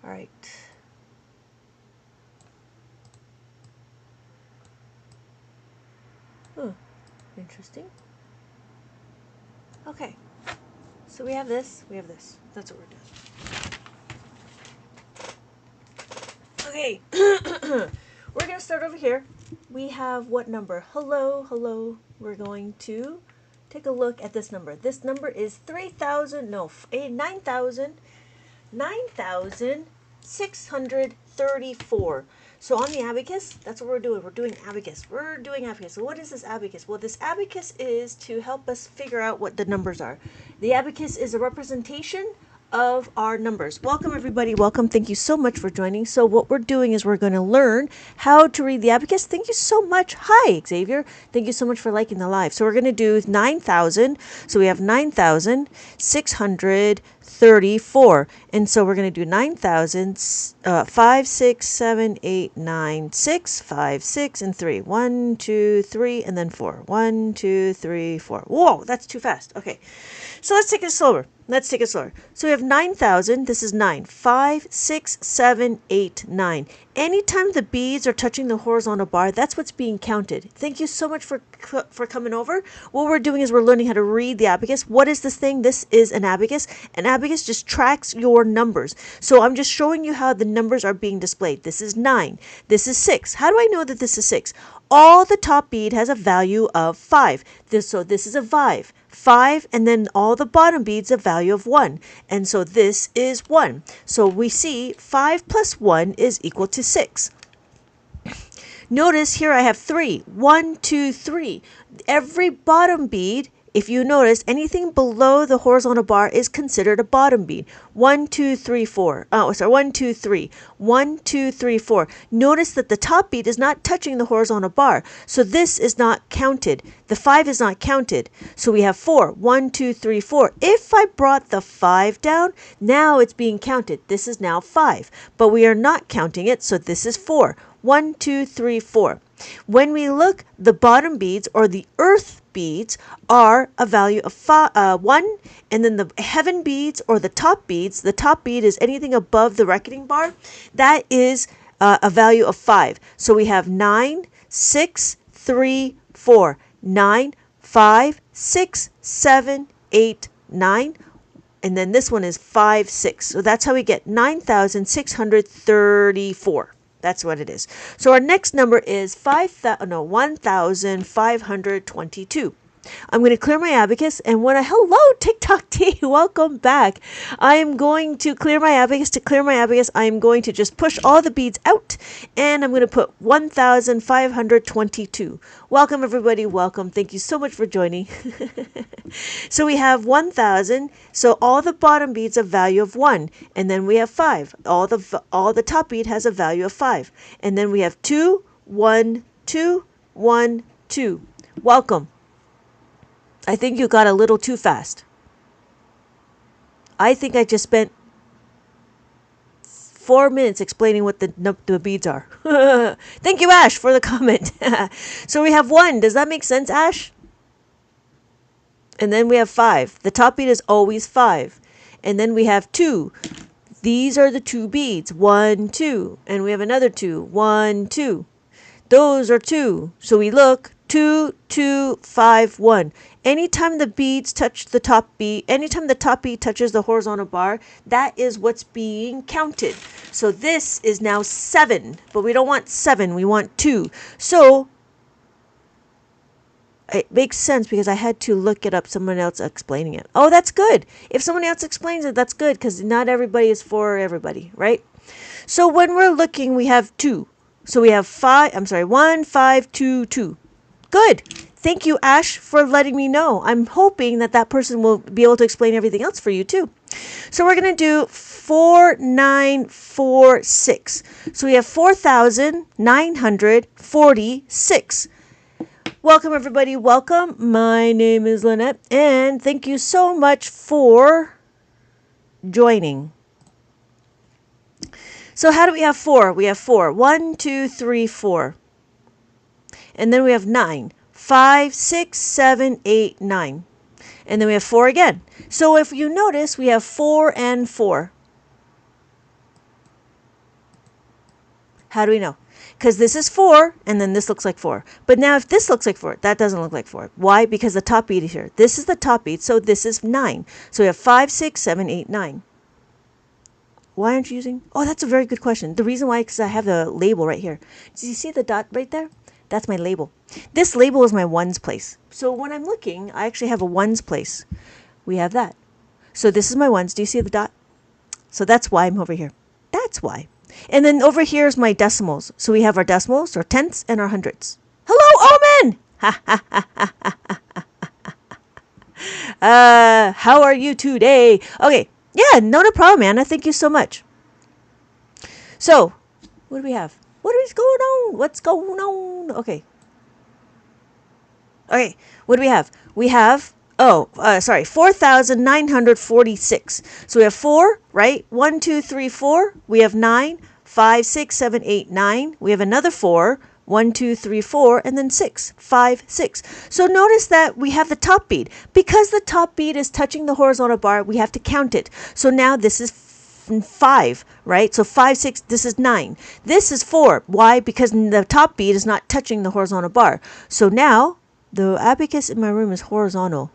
All right. Interesting. Okay. So we have this. We have this. That's what we're doing. Okay. We're going to start over here. We have what number? Hello, hello. We're going to take a look at this number. This number is 9,634. So on the abacus, that's what we're doing. We're doing abacus. We're doing abacus. So what is this abacus? Well, this abacus is to help us figure out what the numbers are. The abacus is a representation of our numbers. Welcome everybody. Welcome. Thank you so much for joining. So what we're doing is we're going to learn how to read the abacus. Thank you so much. Hi, Xavier. Thank you so much for liking the live. So we're going to do 9,000. So we have 9,634. And so we're going to do 9,000, 5, 6, 7, 8, 9, 6, 5, 6, and 3. 1, 2, 3, and then 4. 1, 2, 3, 4. Whoa, that's too fast. Okay. So let's take it slower. Let's take it slower. So we have 9,000. This is 9. 5, 6, 7, 8, 9. Anytime the beads are touching the horizontal bar, that's what's being counted. Thank you so much for coming over. What we're doing is we're learning how to read the abacus. What is this thing? This is an abacus. An abacus just tracks your numbers. So I'm just showing you how the numbers are being displayed. This is 9. This is 6. How do I know that this is 6? All the top bead has a value of 5. So this is a 5. 5, and then all the bottom beads a value of 1. And so this is 1. So we see 5 plus 1 is equal to 6. Notice here I have 3. 1, 2, 3. Every bottom bead, if you notice, anything below the horizontal bar is considered a bottom bead. 1, 2, 3, 4. Oh, sorry, 1, 2, 3. 1, 2, 3, 4. Notice that the top bead is not touching the horizontal bar. So this is not counted. The 5 is not counted. So we have 4. 1, 2, 3, 4. If I brought the 5 down, now it's being counted. This is now 5. But we are not counting it, so this is 4. 1, 2, 3, 4. When we look, the bottom beads or the earth beads are a value of 1, and then the heaven beads or the top beads is anything above the reckoning bar, that is a value of 5. So we have 9, 6, 3, 4. 9, 5, 6, 7, 8, 9. And then this one is 5, 6. So that's how we get 9,634. That's what it is. So our next number is 1,522. I'm going to clear my abacus, and hello TikTok T, welcome back. I am going to clear my abacus. To clear my abacus, I am going to just push all the beads out, and I'm going to put 1,522. Welcome everybody, welcome. Thank you so much for joining. So we have 1,000. So all the bottom beads have value of 1, and then we have 5. All the top bead has a value of 5, and then we have 2, 1, 2, 1, 2. Welcome. I think you got a little too fast. I think I just spent 4 minutes explaining what the beads are. Thank you, Ash, for the comment. So we have 1. Does that make sense, Ash? And then we have 5. The top bead is always 5. And then we have 2. These are the 2 beads. 1, 2. And we have another 2. 1, 2. Those are 2. So we look 2, 2, 5, 1. Anytime the beads touch the top bead, anytime the top bead touches the horizontal bar, that is what's being counted. So this is now 7, but we don't want 7, we want 2. So it makes sense because I had to look it up, someone else explaining it. Oh, that's good. If someone else explains it, that's good because not everybody is for everybody, right? So when we're looking, we have 2. So we have 1, 5, 2, 2. Good. Thank you, Ash, for letting me know. I'm hoping that person will be able to explain everything else for you, too. So we're going to do 4946. So we have 4,946. Welcome, everybody. Welcome. My name is Lynette, and thank you so much for joining. So how do we have 4? We have 4. 1, 2, 3, 4. And then we have 9. 5, 6, 7, 8, 9. And then we have 4 again. So if you notice, we have 4 and 4. How do we know? Because this is 4, and then this looks like 4. But now if this looks like 4, that doesn't look like 4. Why? Because the top beat is here. This is the top beat, so this is 9. So we have 5, 6, 7, 8, 9. Why aren't you using? Oh, that's a very good question. The reason why is because I have the label right here. Do you see the dot right there? That's my label. This label is my ones place. So when I'm looking, I actually have a ones place. We have that. So this is my ones. Do you see the dot? So that's why I'm over here. That's why. And then over here is my decimals. So we have our decimals, our tenths, and our hundredths. Hello, Omen! How are you today? Okay. Yeah, not a problem, Anna. Thank you so much. So, what do we have? What is going on? What's going on? Okay. Okay, what do we have? We have, 4,946. So we have 4, right? 1, 2, 3, 4. We have 9, 5, 6, 7, 8, 9. We have another 4. 1, 2, 3, 4, and then 6, 5, 6. So notice that we have the top bead. Because the top bead is touching the horizontal bar, we have to count it. So now this is 5, right? So 5, 6, this is 9. This is 4. Why? Because the top bead is not touching the horizontal bar. So now the abacus in my room is horizontal.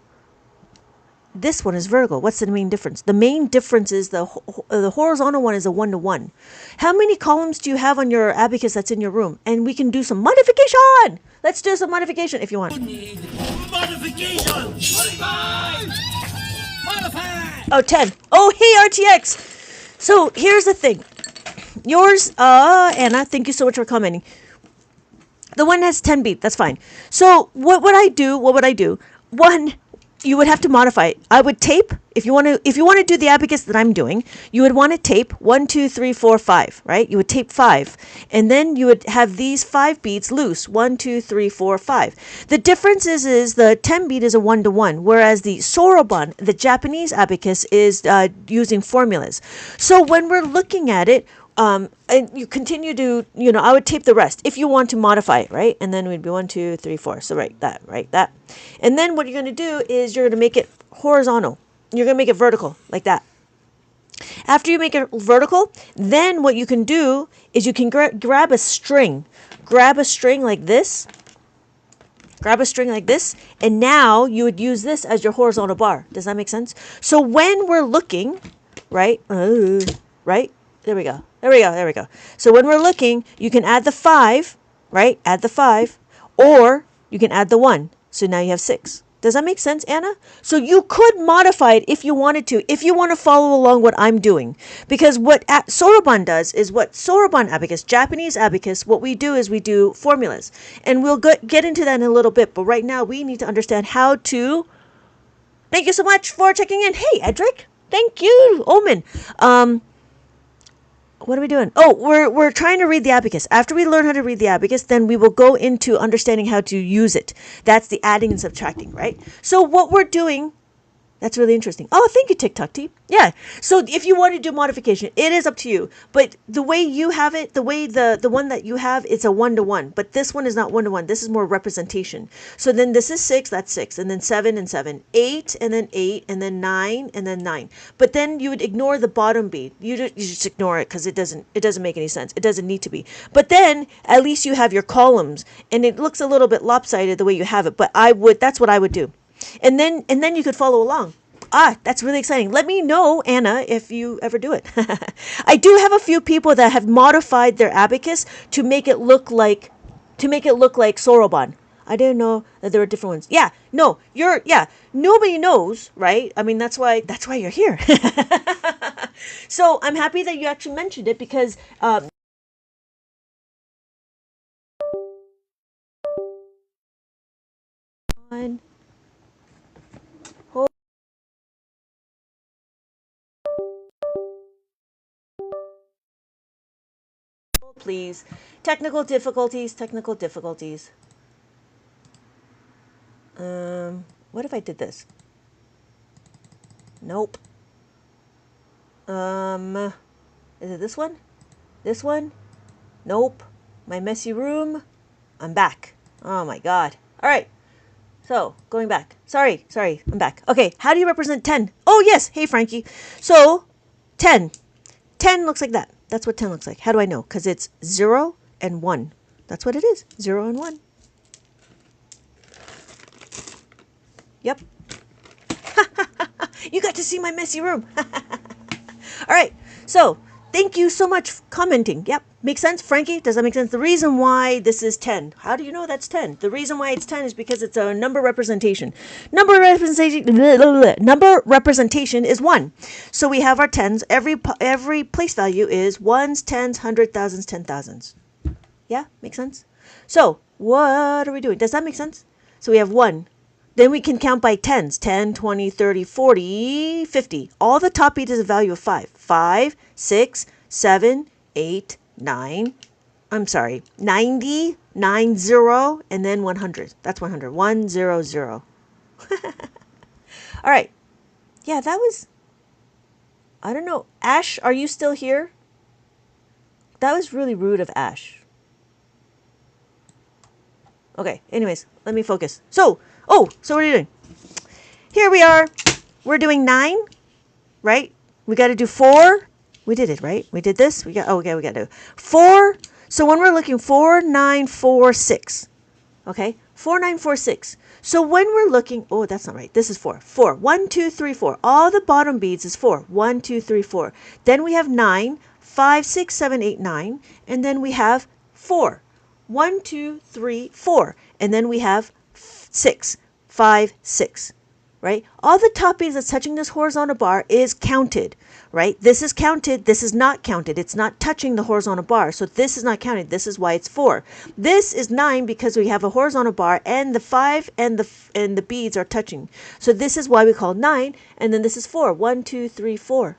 This one is vertical. What's the main difference? The main difference is the horizontal one is a 1-to-1. How many columns do you have on your abacus that's in your room? And we can do some modification. Let's do some modification if you want. Modification! Modify! Oh, 10. Oh, hey, RTX. So here's the thing. Yours, Anna, thank you so much for commenting. The one has 10 beat. That's fine. So what would I do? One, you would have to modify it. I would tape, if you want to do the abacus that I'm doing, you would want to tape 1, 2, 3, 4, 5, right? You would tape 5. And then you would have these 5 beats loose. 1, 2, 3, 4, 5. The difference is the 10 beat is a 1-to-1, whereas the soroban, the Japanese abacus, is using formulas. So when we're looking at it, and you continue to, I would tape the rest if you want to modify it, right? And then we'd be 1, 2, 3, 4. So write that. And then what you're going to do is you're going to make it horizontal. You're going to make it vertical like that. After you make it vertical, then what you can do is you can grab a string. Grab a string like this. And now you would use this as your horizontal bar. Does that make sense? So when we're looking, right? Right? There we go. So when we're looking, you can add the 5, right? Add the 5, or you can add the 1. So now you have 6. Does that make sense, Anna? So you could modify it if you wanted to, if you want to follow along what I'm doing. Because what soroban does is what soroban abacus, Japanese abacus, what we do is we do formulas. And we'll get into that in a little bit. But right now we need to understand how to... Thank you so much for checking in. Hey, Edric. Thank you, Omen. What are we doing? Oh, we're trying to read the abacus. After we learn how to read the abacus, then we will go into understanding how to use it. That's the adding and subtracting, right? So what we're doing, that's really interesting. Oh, thank you, TikTok T. Yeah. So if you want to do modification, it is up to you. But the way you have it, the way the one that you have, it's a 1-to-1. But this one is not 1-to-1. This is more representation. So then this is 6, that's 6. And then 7 and 7. 8 and then 8 and then 9 and then 9. But then you would ignore the bottom beat. You just ignore it because it doesn't make any sense. It doesn't need to be. But then at least you have your columns. And it looks a little bit lopsided the way you have it. But that's what I would do. And then you could follow along. That's really exciting. Let me know, Anna, if you ever do it. I do have a few people that have modified their abacus to make it look like soroban. I didn't know that there were different ones. Yeah, no, nobody knows, right? I mean, that's why you're here. So I'm happy that you actually mentioned it because please. Technical difficulties. What if I did this? Nope. Is it this one? This one? Nope. My messy room. I'm back. Oh my God. All right. So, going back. Sorry, I'm back. Okay, how do you represent 10? Oh, yes. Hey, Frankie. So, 10. 10 looks like that. That's what 10 looks like. How do I know? Because it's 0, and 1. That's what it is, 0 and 1. Yep. You got to see my messy room. All right, so thank you so much for commenting. Yep, makes sense, Frankie? Does that make sense? The reason why this is 10. How do you know that's 10? The reason why it's 10 is because it's a number representation. Number representation is 1. So we have our tens. Every place value is ones, tens, hundred, thousands, 10,000s. Yeah, makes sense? So what are we doing? Does that make sense? So we have 1. Then we can count by tens, 10, 20, 30, 40, 50. All the top beat is a value of 5. 5, 6, 7, 8, 9. I'm sorry, 90, 90, and then 100. That's 100. 100. All right. Yeah, that was, I don't know. Ash, are you still here? That was really rude of Ash. Okay, anyways, let me focus. So what are you doing? Here we are. We're doing 9, right? We got to do 4. We did it, right? We did this. We got to do 4. So when we're looking 4, 9, 4, 6. Okay? 4, 9, 4, 6. So when we're looking, oh, that's not right. This is 4. 4. 1, 2, 3, 4. All the bottom beads is 4. 1, 2, 3, 4. Then we have 9, 5, 6, 7, 8, 9. And then we have 4. 1, 2, 3, 4. And then we have 6, 5, 6, right? All the top beads that's touching this horizontal bar is counted, right? This is counted. This is not counted. It's not touching the horizontal bar. So this is not counted. This is why it's 4. This is 9 because we have a horizontal bar and the 5 and the beads are touching. So this is why we call 9. And then this is 4. 1, 2, 3, 4,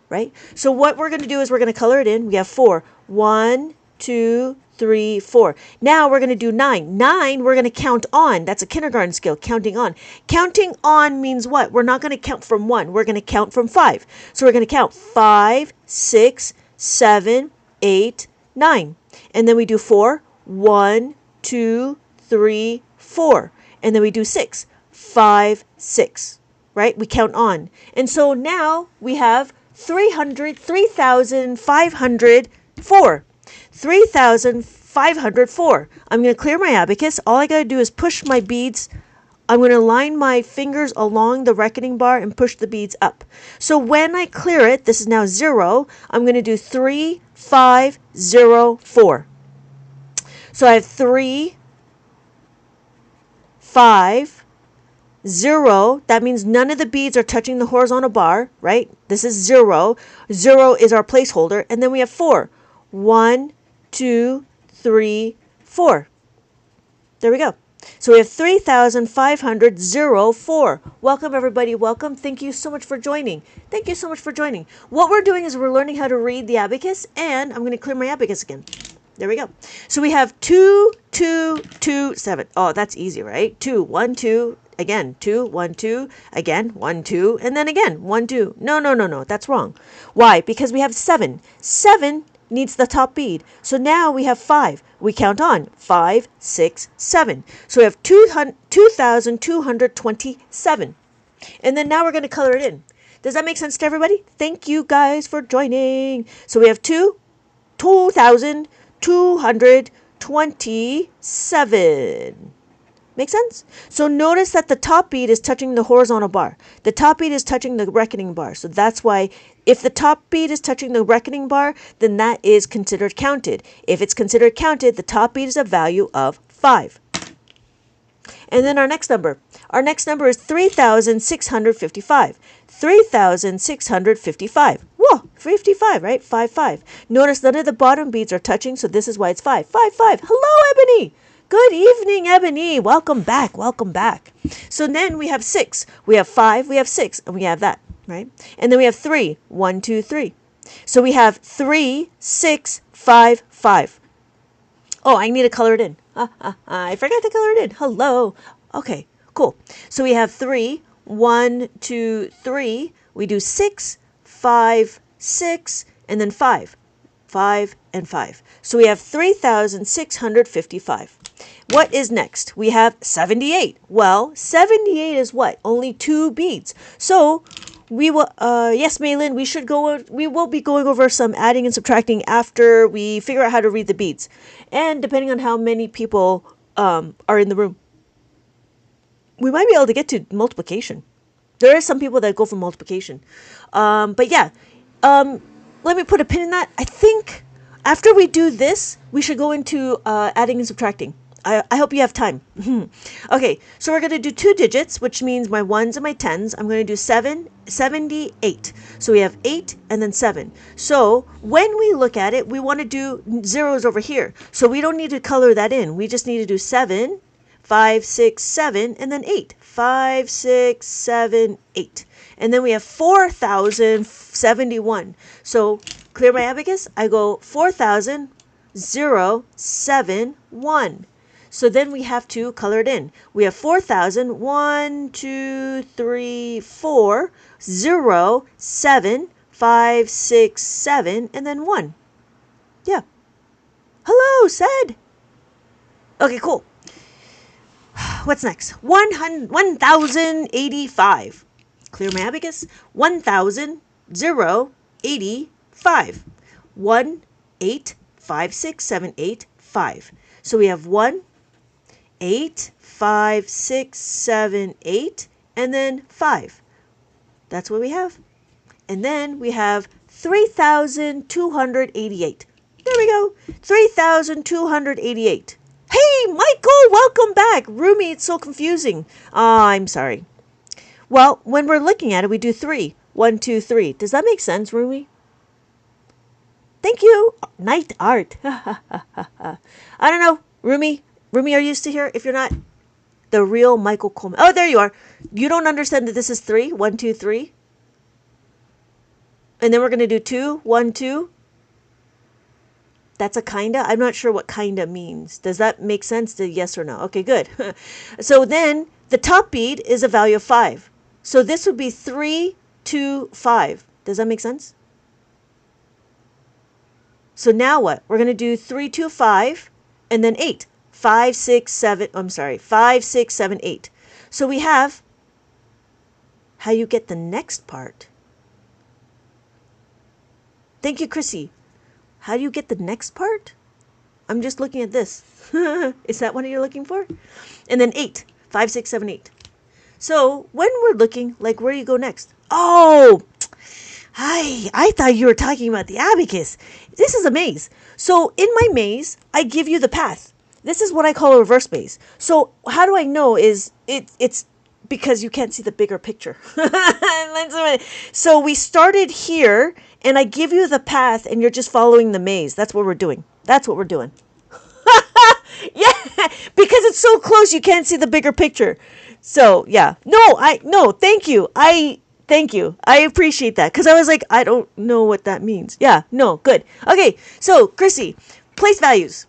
right? So what we're going to do is we're going to color it in. We have 4. 1, 2, 3, 4. Now we're going to do 9. 9, we're going to count on. That's a kindergarten skill, counting on. Counting on means what? We're not going to count from 1. We're going to count from 5. So we're going to count 5, 6, 7, 8, 9. And then we do 4. 1, 2, 3, 4. And then we do 6. 5, 6. Right? We count on. And so now we have 3,504. 3,504. I'm going to clear my abacus. All I got to do is push my beads. I'm going to line my fingers along the reckoning bar and push the beads up. So when I clear it, this is now 0. I'm going to do 3, 5, 0, 4. So I have 3, 5, 0. That means none of the beads are touching the horizontal bar, right? This is 0. 0 is our placeholder. And then we have 4. 1, 2, 3, 4. There we go. So we have 3,504. Welcome, everybody. Welcome. Thank you so much for joining. Thank you so much for joining. What we're doing is we're learning how to read the abacus, and I'm going to clear my abacus again. There we go. So we have 2, 2, 2, 7. Oh, that's easy, right? 2, 1, 2. Again, 2, 1, 2. Again, 1, 2. And then again, 1, 2. No. That's wrong. Why? Because we have 7. 7 needs the top bead. So now we have 5. We count on 5, 6, 7. So we have 2,227. And then now we're going to color it in. Does that make sense to everybody? Thank you guys for joining. So we have 2,227. Make sense? So notice that the top bead is touching the horizontal bar. The top bead is touching the reckoning bar. So that's why if the top bead is touching the reckoning bar, then that is considered counted. If it's considered counted, the top bead is a value of 5. And then our next number. Our next number is 3,655. 3,655. Whoa, 55, right? 5, 5. Notice none of the bottom beads are touching, so this is why it's 5. 5, 5. Hello, Ebony. Good evening, Ebony. Welcome back. Welcome back. So then we have 6. We have 5. We have 6. And we have that, right? And then we have 3. 1, 2, 3. So we have 3, 6, 5, 5. Oh, I need to color it in. I forgot to color it in. Hello. Okay, cool. So we have 3. 1, 2, 3. We do 6, 5, 6, and then 5. 5 and 5. So we have 3,655. What is next? We have 78. Well, 78 is what? Only 2 beads. So We will, yes, Maylin, we will be going over some adding and subtracting after we figure out how to read the beads. And depending on how many people are in the room, we might be able to get to multiplication. There are some people that go for multiplication. But yeah, let me put a pin in that. I think after we do this, we should go into adding and subtracting. I hope you have time. Okay, so we're going to do 2 digits, which means my 1s and my 10s. I'm going to do 78. So we have 8 and then 7. So when we look at it, we want to do zeros over here. So we don't need to color that in. We just need to do 7, 5, 6, 7, and then 8. 5, 6, 7, 8. And then we have 4,071. So clear my abacus. I go 4,071. So then we have to color it in. We have 4,000, 1, 2, 3, 4, 0, 7, 5, 6, 7, and then 1. Yeah. Hello, said. Okay, cool. What's next? 1,085. Clear my abacus. 1,085. 1, 8, 5, 6, 7, 8, 5. So we have 1, 8, 5, 6, 7, 8, and then 5. That's what we have. And then we have 3,288. There we go. 3,288. Hey, Michael, welcome back. Rumi, it's so confusing. I'm sorry. Well, when we're looking at it, we do 3. 1, 2, 3. Does that make sense, Rumi? Thank you. Night art. I don't know. Rumi, are you still here? If you're not, the real Michael Coleman. Oh, there you are. You don't understand that this is 3. 1, 2, 3. And then we're going to do 2. 1, 2. That's a kinda? I'm not sure what kinda means. Does that make sense? Yes or no? Okay, good. So then the top bead is a value of 5. So this would be 3, 2, 5. Does that make sense? So now what? We're going to do 3, 2, 5, and then 8. 5, 6, 7. I'm sorry. 5, 6, 7, 8. So we have how you get the next part. Thank you, Chrissy. How do you get the next part? I'm just looking at this. Is that what you're looking for? And then 8. 5, 6, 7, 8. So when we're looking, like, where do you go next? Oh, I thought you were talking about the abacus. This is a maze. So in my maze, I give you the path. This is what I call a reverse maze. So how do I know is it's because you can't see the bigger picture. So we started here, and I give you the path, and you're just following the maze. That's what we're doing. That's what we're doing. Yeah, because it's so close, you can't see the bigger picture. So yeah, no, thank you. Thank you. I appreciate that, because I was like, I don't know what that means. Yeah, no, good. Okay, so Chrissy, place values.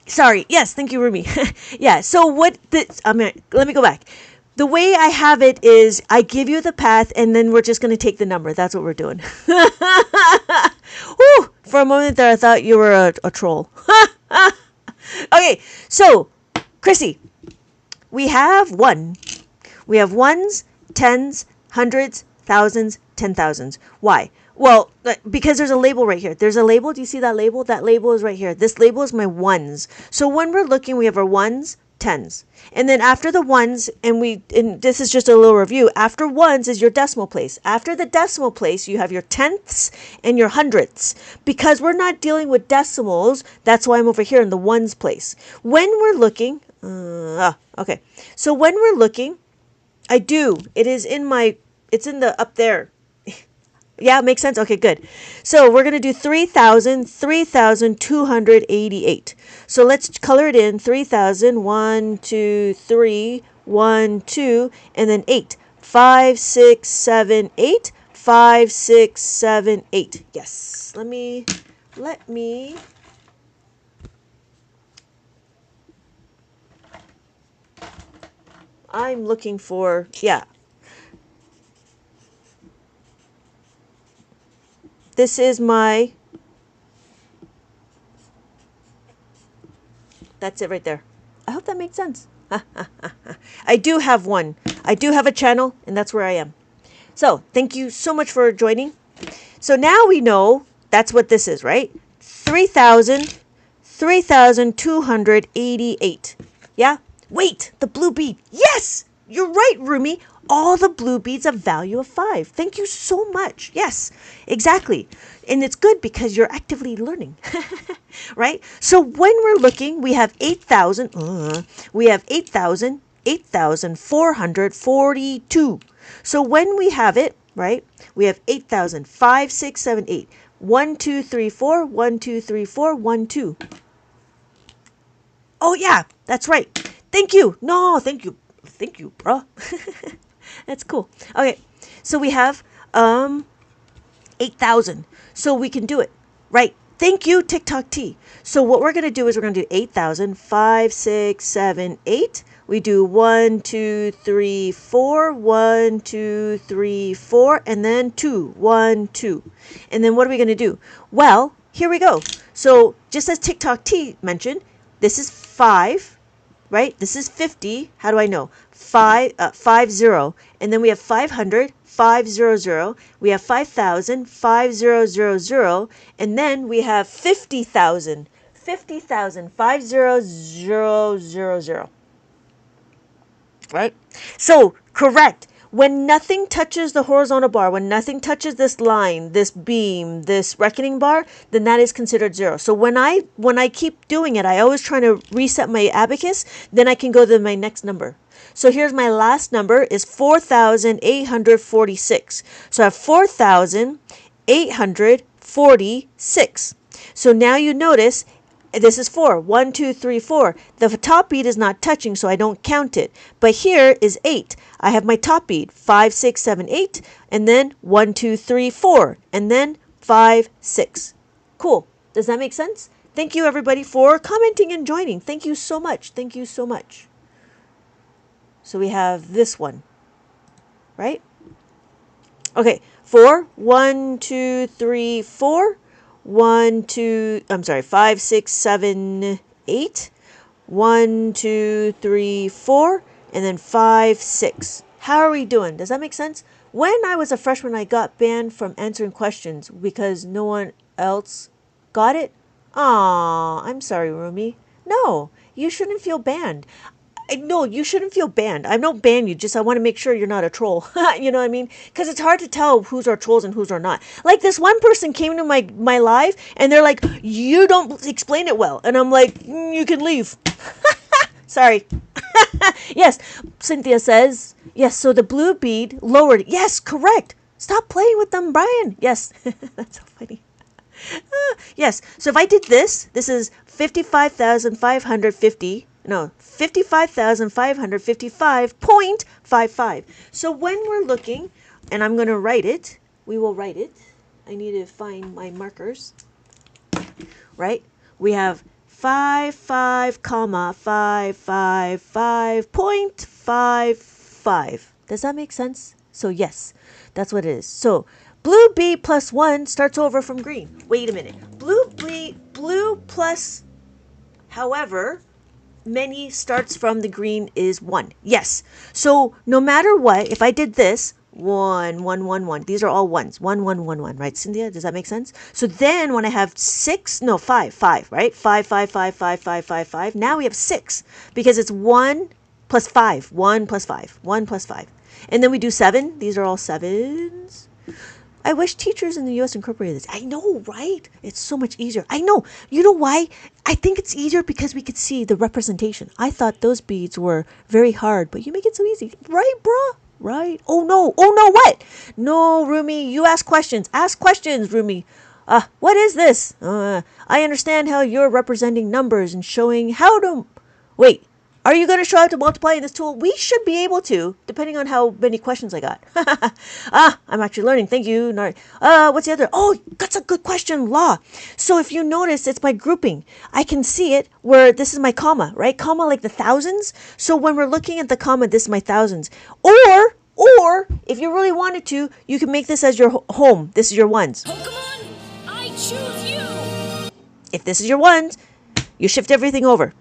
Sorry. Yes, thank you, Rumi. Yeah. So let me go back. The way I have it is I give you the path, and then we're just going to take the number. That's what we're doing. Whew, for a moment there, I thought you were a troll. Okay. So, Chrissy, we have 1. We have 1s, 10s, 100s, 1000s, 10,000s. Why? Well, because there's a label right here. There's a label. Do you see that label? That label is right here. This label is my 1s. So when we're looking, we have our 1s, 10s. And then after the 1s, and this is just a little review, after 1s is your decimal place. After the decimal place, you have your tenths and your hundredths. Because we're not dealing with decimals, that's why I'm over here in the 1s place. When we're looking, okay. So when we're looking, it's in the up there. Yeah, makes sense? Okay, good. So we're going to do 3,288. So let's color it in. 3,000, 1, 2, 3, 1, 2, and then 8. 5, 6, 7, 8. 5, 6, 7, 8. Yes. Let me. I'm looking for, yeah. This is that's it right there. I hope that makes sense. I do have one. I do have a channel, and that's where I am. So thank you so much for joining. So now we know that's what this is, right? 3,288. Yeah? Wait, the blue bead. Yes! You're right, Rumi. All the blue beads have value of 5. Thank you so much. Yes, exactly. And it's good because you're actively learning. Right? So when we're looking, we have 8,000. We have 8,442. So when we have it, right, we have 8,000, 5, 6, 7, 8. 1, 2, 3, 4, 1, 2, 3, 4, 1, 2. Oh, yeah, that's right. Thank you. No, thank you. Thank you, bro. That's cool. Okay, so we have 8,000. So we can do it, right? Thank you, TikTok T. So what we're going to do is we're going to do 8,000, 5, 6, 7, 8. We do 1, 2, 3, 4, 1, 2, 3, 4, and then 2, 1, 2. And then what are we going to do? Well, here we go. So just as TikTok T mentioned, this is 5, right? This is 50. How do I know? 50. And then we have 500, 500. We have 5,000, 5000. And then we have 50,000, 50,000, 50,000. Right? So, correct. When nothing touches the horizontal bar, when nothing touches this line, this beam, this reckoning bar, then that is considered 0. So when I keep doing it, I always try to reset my abacus, then I can go to my next number. So here's my last number is 4,846. So I have 4,846. So now you notice this is 4. 1, 2, 3, 4. The top bead is not touching, so I don't count it. But here is 8. I have my top bead. 5, 6, 7, 8. And then 1, 2, 3, 4. And then 5, 6. Cool. Does that make sense? Thank you, everybody, for commenting and joining. Thank you so much. Thank you so much. So we have this one, right? Okay. 4, 1, 2, 3, 4. 1, 2, I'm sorry, 5, 6, 7, 8. 1, 2, 3, 4, and then 5, 6. How are we doing? Does that make sense? When I was a freshman, I got banned from answering questions because no one else got it. Aw, I'm sorry, Rumi. No, you shouldn't feel banned. No, you shouldn't feel banned. I don't ban you, just I want to make sure you're not a troll. You know what I mean? Because it's hard to tell who's our trolls and who's are not. Like this one person came to my live and they're like, you don't explain it well. And I'm like, you can leave. Sorry. Yes, Cynthia says, yes, so the blue bead lowered. Yes, correct. Stop playing with them, Brian. Yes, that's so funny. Yes, so if I did this is 55,550. No, 55,555.55. So when we're looking, and I'm going to write it, we will write it. I need to find my markers. Right? We have 555,555.55. Does that make sense? So yes, that's what it is. So blue B plus 1 starts over from green. Wait a minute. Blue plus, however, many starts from the green is 1. Yes. So no matter what, if I did this, 1, 1, 1, 1, these are all ones. 1, 1, 1, 1, right, Cynthia? Does that make sense? So then when I have 5, right? 5, 5, 5, 5, 5, 5, 5. Now we have 6 because it's 1 plus 5. 1 plus 5. 1 plus 5. And then we do 7. These are all 7s. I wish teachers in the U.S. incorporated this. I know, right? It's so much easier. I know. You know why? I think it's easier because we could see the representation. I thought those beads were very hard, but you make it so easy. Right, bro? Right? Oh, no. Oh, no, what? No, Rumi, you ask questions. Ask questions, Rumi. What is this? I understand how you're representing numbers and showing how to... Wait. Are you going to show how to multiply in this tool? We should be able to, depending on how many questions I got. I'm actually learning. Thank you. What's the other? Oh, that's a good question. Law. So if you notice, it's by grouping. I can see it where this is my comma, right? Comma like the thousands. So when we're looking at the comma, this is my thousands. Or if you really wanted to, you can make this as your home. This is your ones. Pokemon, I choose you. If this is your ones, you shift everything over.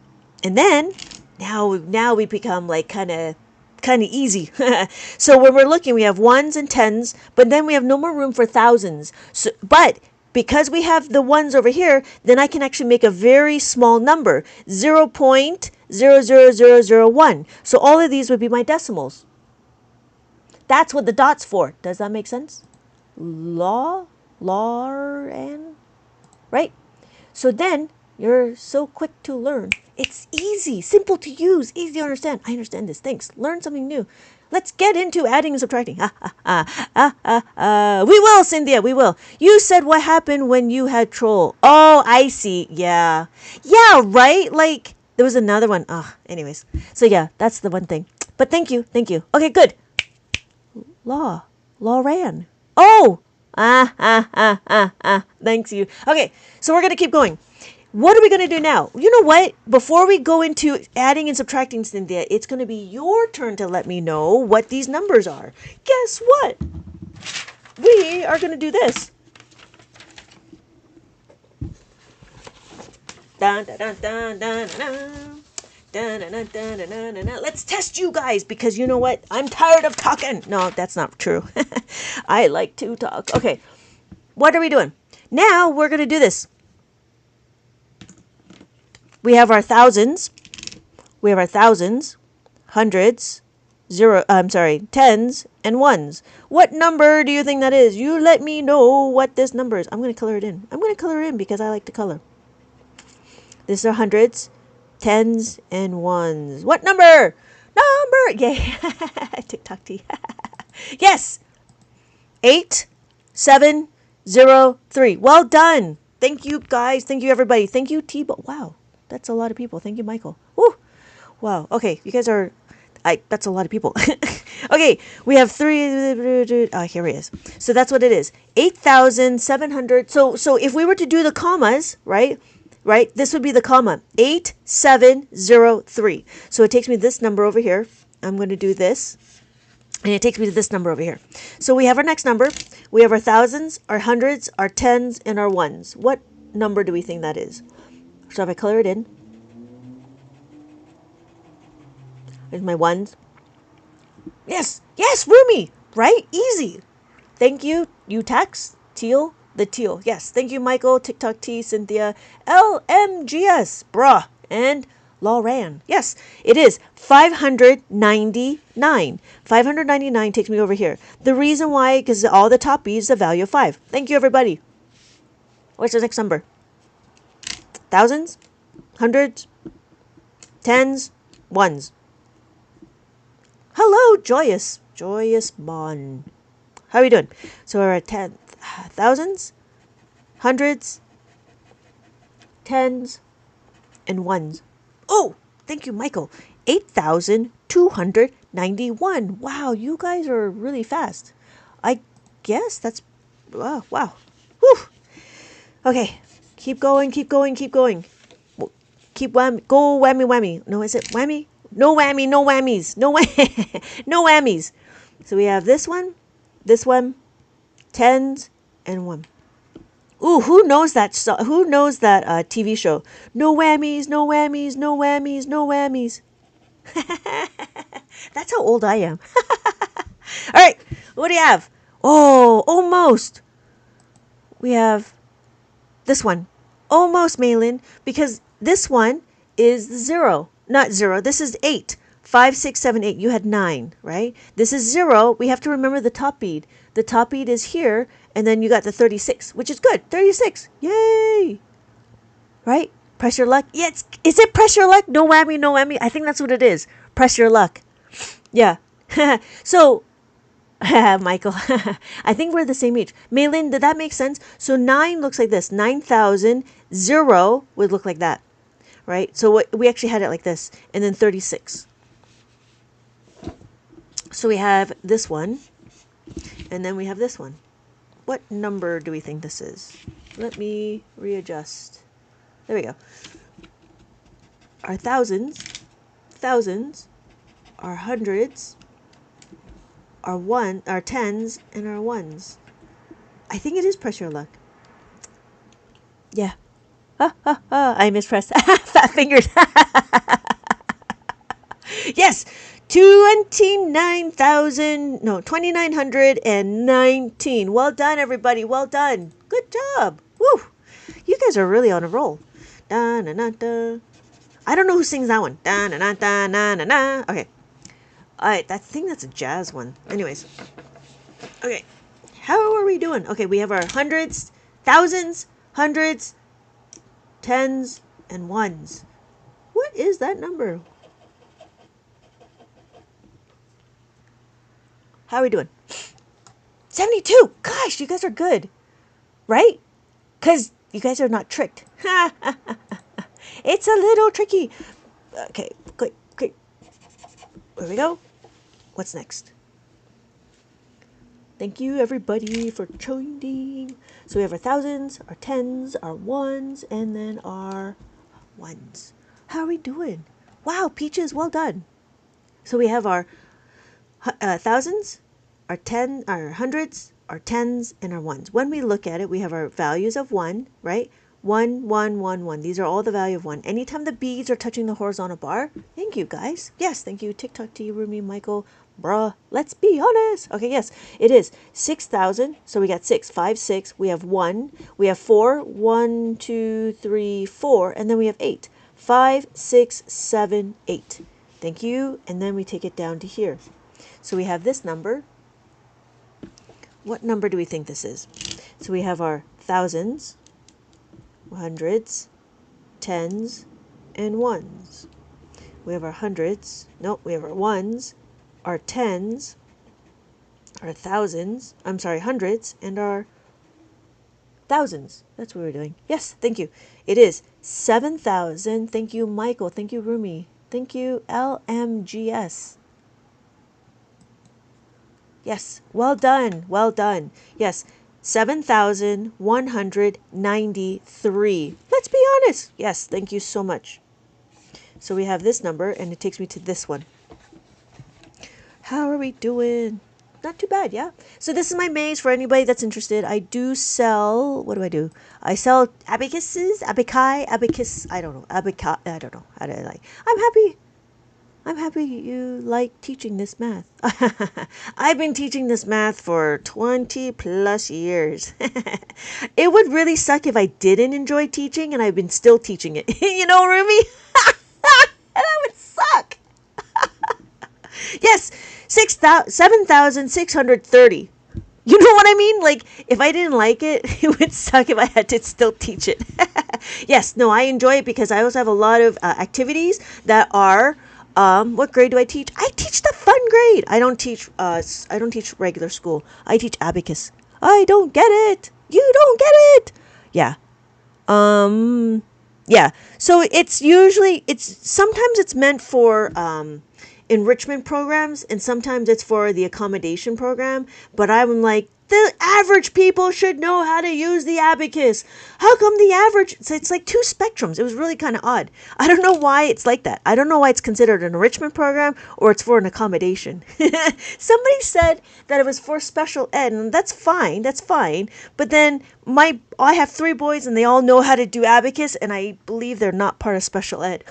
And then... Now we become like kind of kind of easy. So when we're looking, we have ones and tens, but then we have no more room for thousands. So, but because we have the ones over here, then I can actually make a very small number, 0.00001. So all of these would be my decimals. That's what the dot's for. Does that make sense? And right? So then you're so quick to learn. It's easy, simple to use, easy to understand. I understand this. Thanks. Learn something new. Let's get into adding and subtracting. We will, Cynthia. We will. You said what happened when you had troll. Oh, I see. Yeah. Yeah, right? Like, there was another one. Anyways. So, yeah, that's the one thing. But thank you. Thank you. Okay, good. Law ran. Oh! Thanks you. Okay, so we're going to keep going. What are we going to do now? You know what? Before we go into adding and subtracting, Cynthia, it's going to be your turn to let me know what these numbers are. Guess what? We are going to do this. Dun, dun, dun, dun, dun, dun. Dun, dun, dun, dun, dun, dun, dun. Let's test you guys because you know what? I'm tired of talking. No, that's not true. I like to talk. Okay, what are we doing? Now we're going to do this. We have our thousands. We have our thousands, hundreds, tens, and ones. What number do you think that is? You let me know what this number is. I'm going to color it in. I'm going to color it in because I like to color. This are hundreds, tens, and ones. What number? Yay. TikTok tea. Yes. 8703. Well done. Thank you, guys. Thank you, everybody. Thank you, T-Bo. Wow. That's a lot of people. Thank you, Michael. Woo. Wow. Okay. You guys are... that's a lot of people. Okay. We have three... Oh, here he is. So that's what it is. 8,700. So if we were to do the commas, right? This would be the comma. 8703. So it takes me this number over here. I'm going to do this. And it takes me to this number over here. So we have our next number. We have our thousands, our hundreds, our tens, and our ones. What number do we think that is? So if I color it in. There's my ones. Yes, Rumi. Right? Easy. Thank you. UTax. Teal. The teal. Yes. Thank you, Michael. TikTok T. Cynthia. LMGS. Bruh. And Lauren. Yes, it is 599. 599 takes me over here. The reason why, because all the top B is the value of 5. Thank you, everybody. What's the next number? Thousands, hundreds, tens, ones. Hello, Joyous Mon. How are we doing? So we're at thousands, hundreds, tens, and ones. Oh, thank you, Michael. 8,291. Wow, you guys are really fast. I guess that's... Wow. Whew. Okay, keep going. Keep whammy. Go whammy. No, is it whammy? No whammy, no whammies. No whammies. So we have this one, tens, and one. Ooh, who knows that TV show? No whammies, no whammies, no whammies, no whammies. That's how old I am. All right, what do you have? Oh, almost. We have this one. Almost, Malin, because this one is 0. Not 0. This is 8. 5, 6, 7, 8. You had 9, right? This is 0. We have to remember the top bead. The top bead is here, and then you got the 36, which is good. 36. Yay! Right? Press your luck. Yeah, is it press your luck? No whammy, no whammy. I think that's what it is. Press your luck. Yeah. So, Michael, I think we're the same age. Maylin, did that make sense? So 9 looks like this. 9,000. 0 would look like that. Right? So we actually had it like this. And then 36. So we have this one. And then we have this one. What number do we think this is? Let me readjust. There we go. Our thousands, our hundreds, our tens, and our ones. I think it is press your luck. Yeah. I mispressed. Fat fingers. Yes. 2919. Well done, everybody. Well done. Good job. Woo. You guys are really on a roll. Da, na, na, da. I don't know who sings that one. Da, na, na, da, na, na, na. Okay. I think that's a jazz one. Anyways. Okay. How are we doing? Okay, we have our hundreds, thousands, hundreds, tens, and ones. What is that number? How are we doing? 72. Gosh, you guys are good. Right? Because you guys are not tricked. It's a little tricky. Okay, great. There we go. What's next? Thank you, everybody, for joining. So we have our thousands, our tens, our ones, and then our ones. How are we doing? Wow, Peaches, well done. So we have our thousands, our hundreds, our tens, and our ones. When we look at it, we have our values of 1, right? 1, 1, 1, 1. These are all the value of 1. Anytime the beads are touching the horizontal bar, thank you, guys. Yes, thank you. TikTok to you, Rumi, Michael, bruh. Let's be honest. Okay, yes, it is 6,000. So we got 6, 5, 6. We have 1. We have 4, 1, 2, 3, 4. And then we have 8. 5, 6, 7, 8. Thank you. And then we take it down to here. So we have this number. What number do we think this is? So we have our thousands, hundreds, tens, and ones. We have our hundreds. Nope, we have our ones, our tens, our thousands. I'm sorry, hundreds, and our thousands. That's what we're doing. Yes, thank you. It is 7,000. Thank you, Michael. Thank you, Rumi. Thank you, LMGS. Yes, well done, well done. Yes, 7,193. Let's be honest. Yes, thank you so much. So we have this number, and it takes me to this one. How are we doing? Not too bad, yeah? So this is my maze for anybody that's interested. I do sell, what do? I sell abacuses, abacus, I don't know, how do I like. I'm happy you like teaching this math. I've been teaching this math for 20 plus years. It would really suck if I didn't enjoy teaching and I've been still teaching it. You know, Rumi? That would suck. Yes, 7,630. You know what I mean? Like, if I didn't like it, it would suck if I had to still teach it. Yes, no, I enjoy it because I also have a lot of activities that are... what grade do I teach? I teach the fun grade. I don't teach regular school. I teach abacus. I don't get it. You don't get it. Yeah. Yeah. So sometimes it's meant for enrichment programs and sometimes it's for the accommodation program. But I'm like, the average people should know how to use the abacus. How come the average? So it's like two spectrums. It was really kind of odd. I don't know why it's like that. I don't know why it's considered an enrichment program or it's for an accommodation. Somebody said that it was for special ed, and that's fine. That's fine. But then I have 3 boys, and they all know how to do abacus, and I believe they're not part of special ed.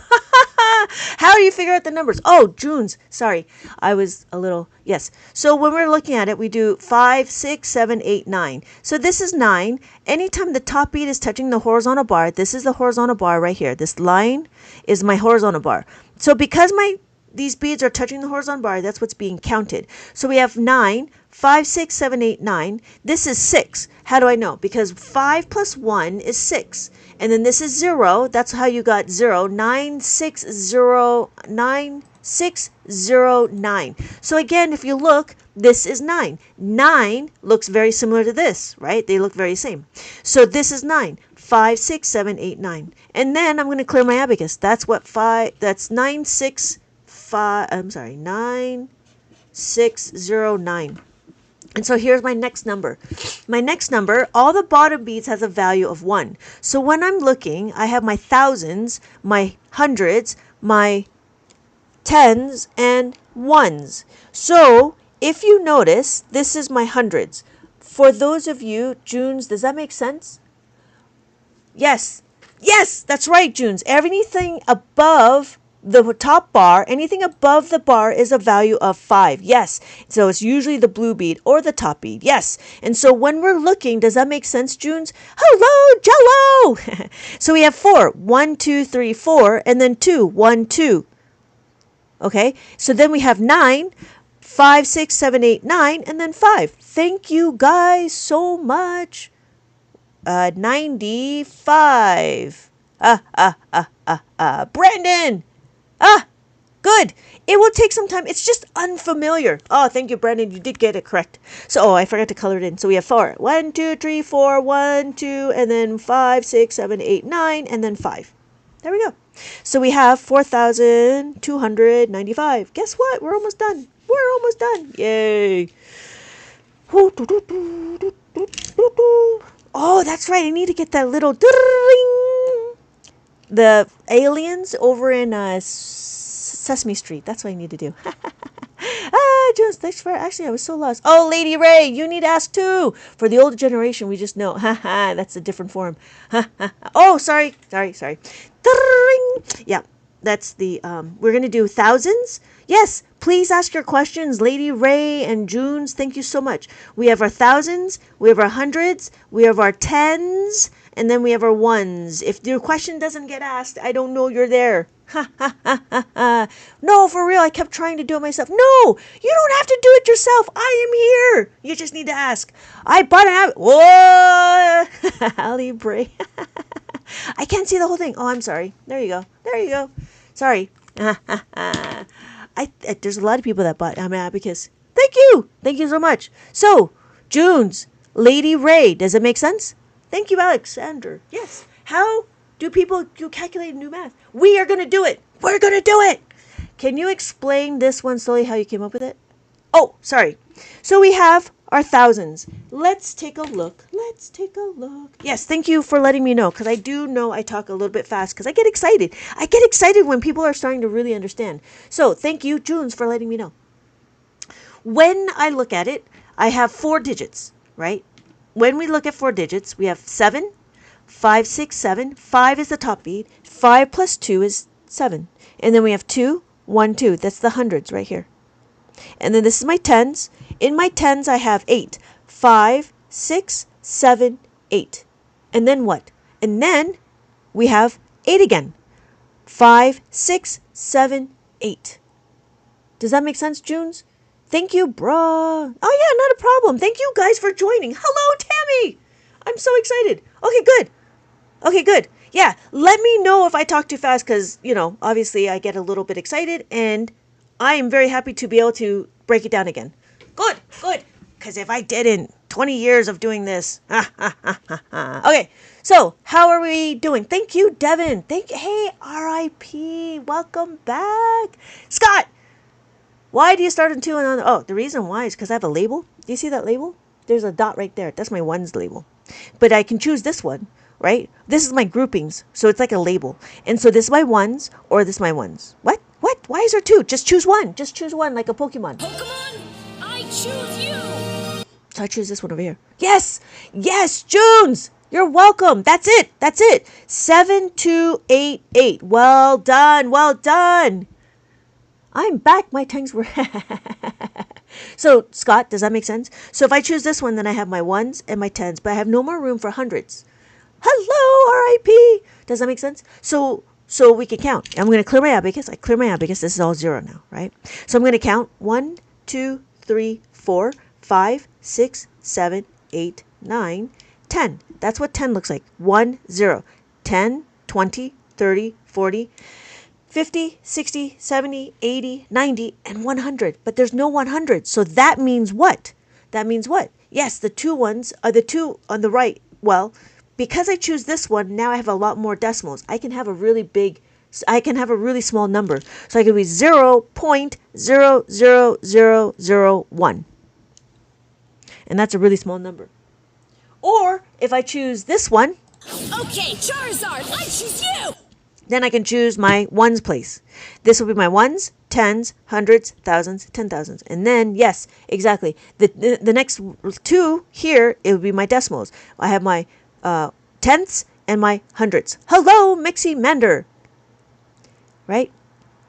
How do you figure out the numbers? Oh, June's. Sorry. I was a little... Yes. So when we're looking at it, we do 5, 6, 7, 8, 9. So this is 9. Anytime the top bead is touching the horizontal bar, this is the horizontal bar right here. This line is my horizontal bar. So because these beads are touching the horizontal bar, that's what's being counted. So we have 9, 5, 6, 7, 8, 9. This is 6. How do I know? Because 5 plus 1 is 6. And then this is 0. That's how you got 0. 9, 6, 0, 9, 6, 0, 9. So again, if you look, this is 9. 9 looks very similar to this, right? They look very same. So this is 9. 5, 6, 7, 8, 9. And then I'm going to clear my abacus. That's 9, 6, 5. I'm sorry, 9, 6, 0, 9. And so here's my next number. My next number, all the bottom beads has a value of 1. So when I'm looking, I have my thousands, my hundreds, my tens, and ones. So if you notice, this is my hundreds. For those of you, Junes, does that make sense? Yes. Yes, that's right, Junes. Everything above the top bar, anything above the bar is a value of 5. Yes. So it's usually the blue bead or the top bead. Yes. And so when we're looking, does that make sense, Junes? Hello, Jello. So we have 4. 1, 2, 3, 4, and then 2. 1, 2. Okay. So then we have 9. 5, 6, 7, 8, 9, and then 5. Thank you guys so much. 95. Brandon. Good. It will take some time. It's just unfamiliar. Oh, thank you, Brandon. You did get it correct. So, I forgot to color it in. So we have 4. 1, 2, 3, 4, 1, 2, and then 5, 6, 7, 8, 9, and then 5. There we go. So we have 4,295. Guess what? We're almost done. We're almost done. Yay. Oh, that's right. I need to get that little ding. The aliens over in Sesame Street. That's what I need to do. Jones, thanks for actually I was so lost. Oh, Lady Ray, you need to ask too. For the older generation, we just know. That's a different form. Oh, sorry. Yeah, that's the we're gonna do thousands. Yes, please ask your questions, Lady Ray and Junes. Thank you so much. We have our thousands, we have our hundreds, we have our tens, and then we have our ones. If your question doesn't get asked, I don't know you're there. No, for real, I kept trying to do it myself. No, you don't have to do it yourself. I am here. You just need to ask. I bought an app. Whoa, Ali Bray. I can't see the whole thing. Oh, I'm sorry. There you go. Sorry. There's a lot of people that bought Abacus. Thank you so much. So, Junes, Lady Ray, does it make sense? Thank you, Alexander. Yes. How do people calculate new math? We are going to do it. We're going to do it. Can you explain this one slowly, how you came up with it? Oh, sorry. So we have our thousands. Let's take a look. Yes, thank you for letting me know, because I do know I talk a little bit fast because I get excited. I get excited when people are starting to really understand. So thank you, Junes, for letting me know. When I look at it, I have 4 digits, right? When we look at 4 digits, we have 7, 5, 6, 7. 5 is the top bead. 5 plus 2 is 7. And then we have 2, 1, 2. That's the hundreds right here. And then this is my tens. In my tens, I have 8. 5, 6, 7, 8. And then what? And then we have 8 again. 5, 6, 7, 8. Does that make sense, Junes? Thank you, bruh. Oh, yeah, not a problem. Thank you guys for joining. Hello, Tammy. I'm so excited. Okay, good. Yeah, let me know if I talk too fast because, obviously I get a little bit excited and I am very happy to be able to break it down again. Good. Because if I didn't, 20 years of doing this. Okay, so how are we doing? Thank you, Devin. Hey, RIP. Welcome back. Scott, why do you start in 2 and on? Oh, the reason why is because I have a label. Do you see that label? There's a dot right there. That's my ones label. But I can choose this one, right? This is my groupings. So it's like a label. And so this is my ones or this is my ones. What? Why is there 2? Just choose one. Just choose one like a Pokemon. Pokemon, I choose you. So I choose this one over here. Yes, Junes. You're welcome. That's it. 7288. Well done. I'm back. My tongues were... So, Scott, does that make sense? So if I choose this one, then I have my ones and my tens, but I have no more room for hundreds. Hello, RIP. Does that make sense? So we can count. I'm going to clear my abacus. I clear my abacus. This is all 0 now, right? So I'm going to count 1, 2, 3, 4, 5, 6, 7, 8, 9, 10. That's what 10 looks like. 1, 0. 10, 20, 30, 40, 50, 60, 70, 80, 90, and 100. But there's no 100. So that means what? Yes, the 2 ones are the 2 on the right. Well, because I choose this one, now I have a lot more decimals. I can have a really small number. So I can be 0.00001. And that's a really small number. Or if I choose this one. Okay, Charizard, I choose you. Then I can choose my ones place. This will be my ones, tens, hundreds, thousands, 10,000s. And then, yes, exactly. The next 2 here, it would be my decimals. I have my tenths and my hundreds. Hello, Mixie Mender. Right?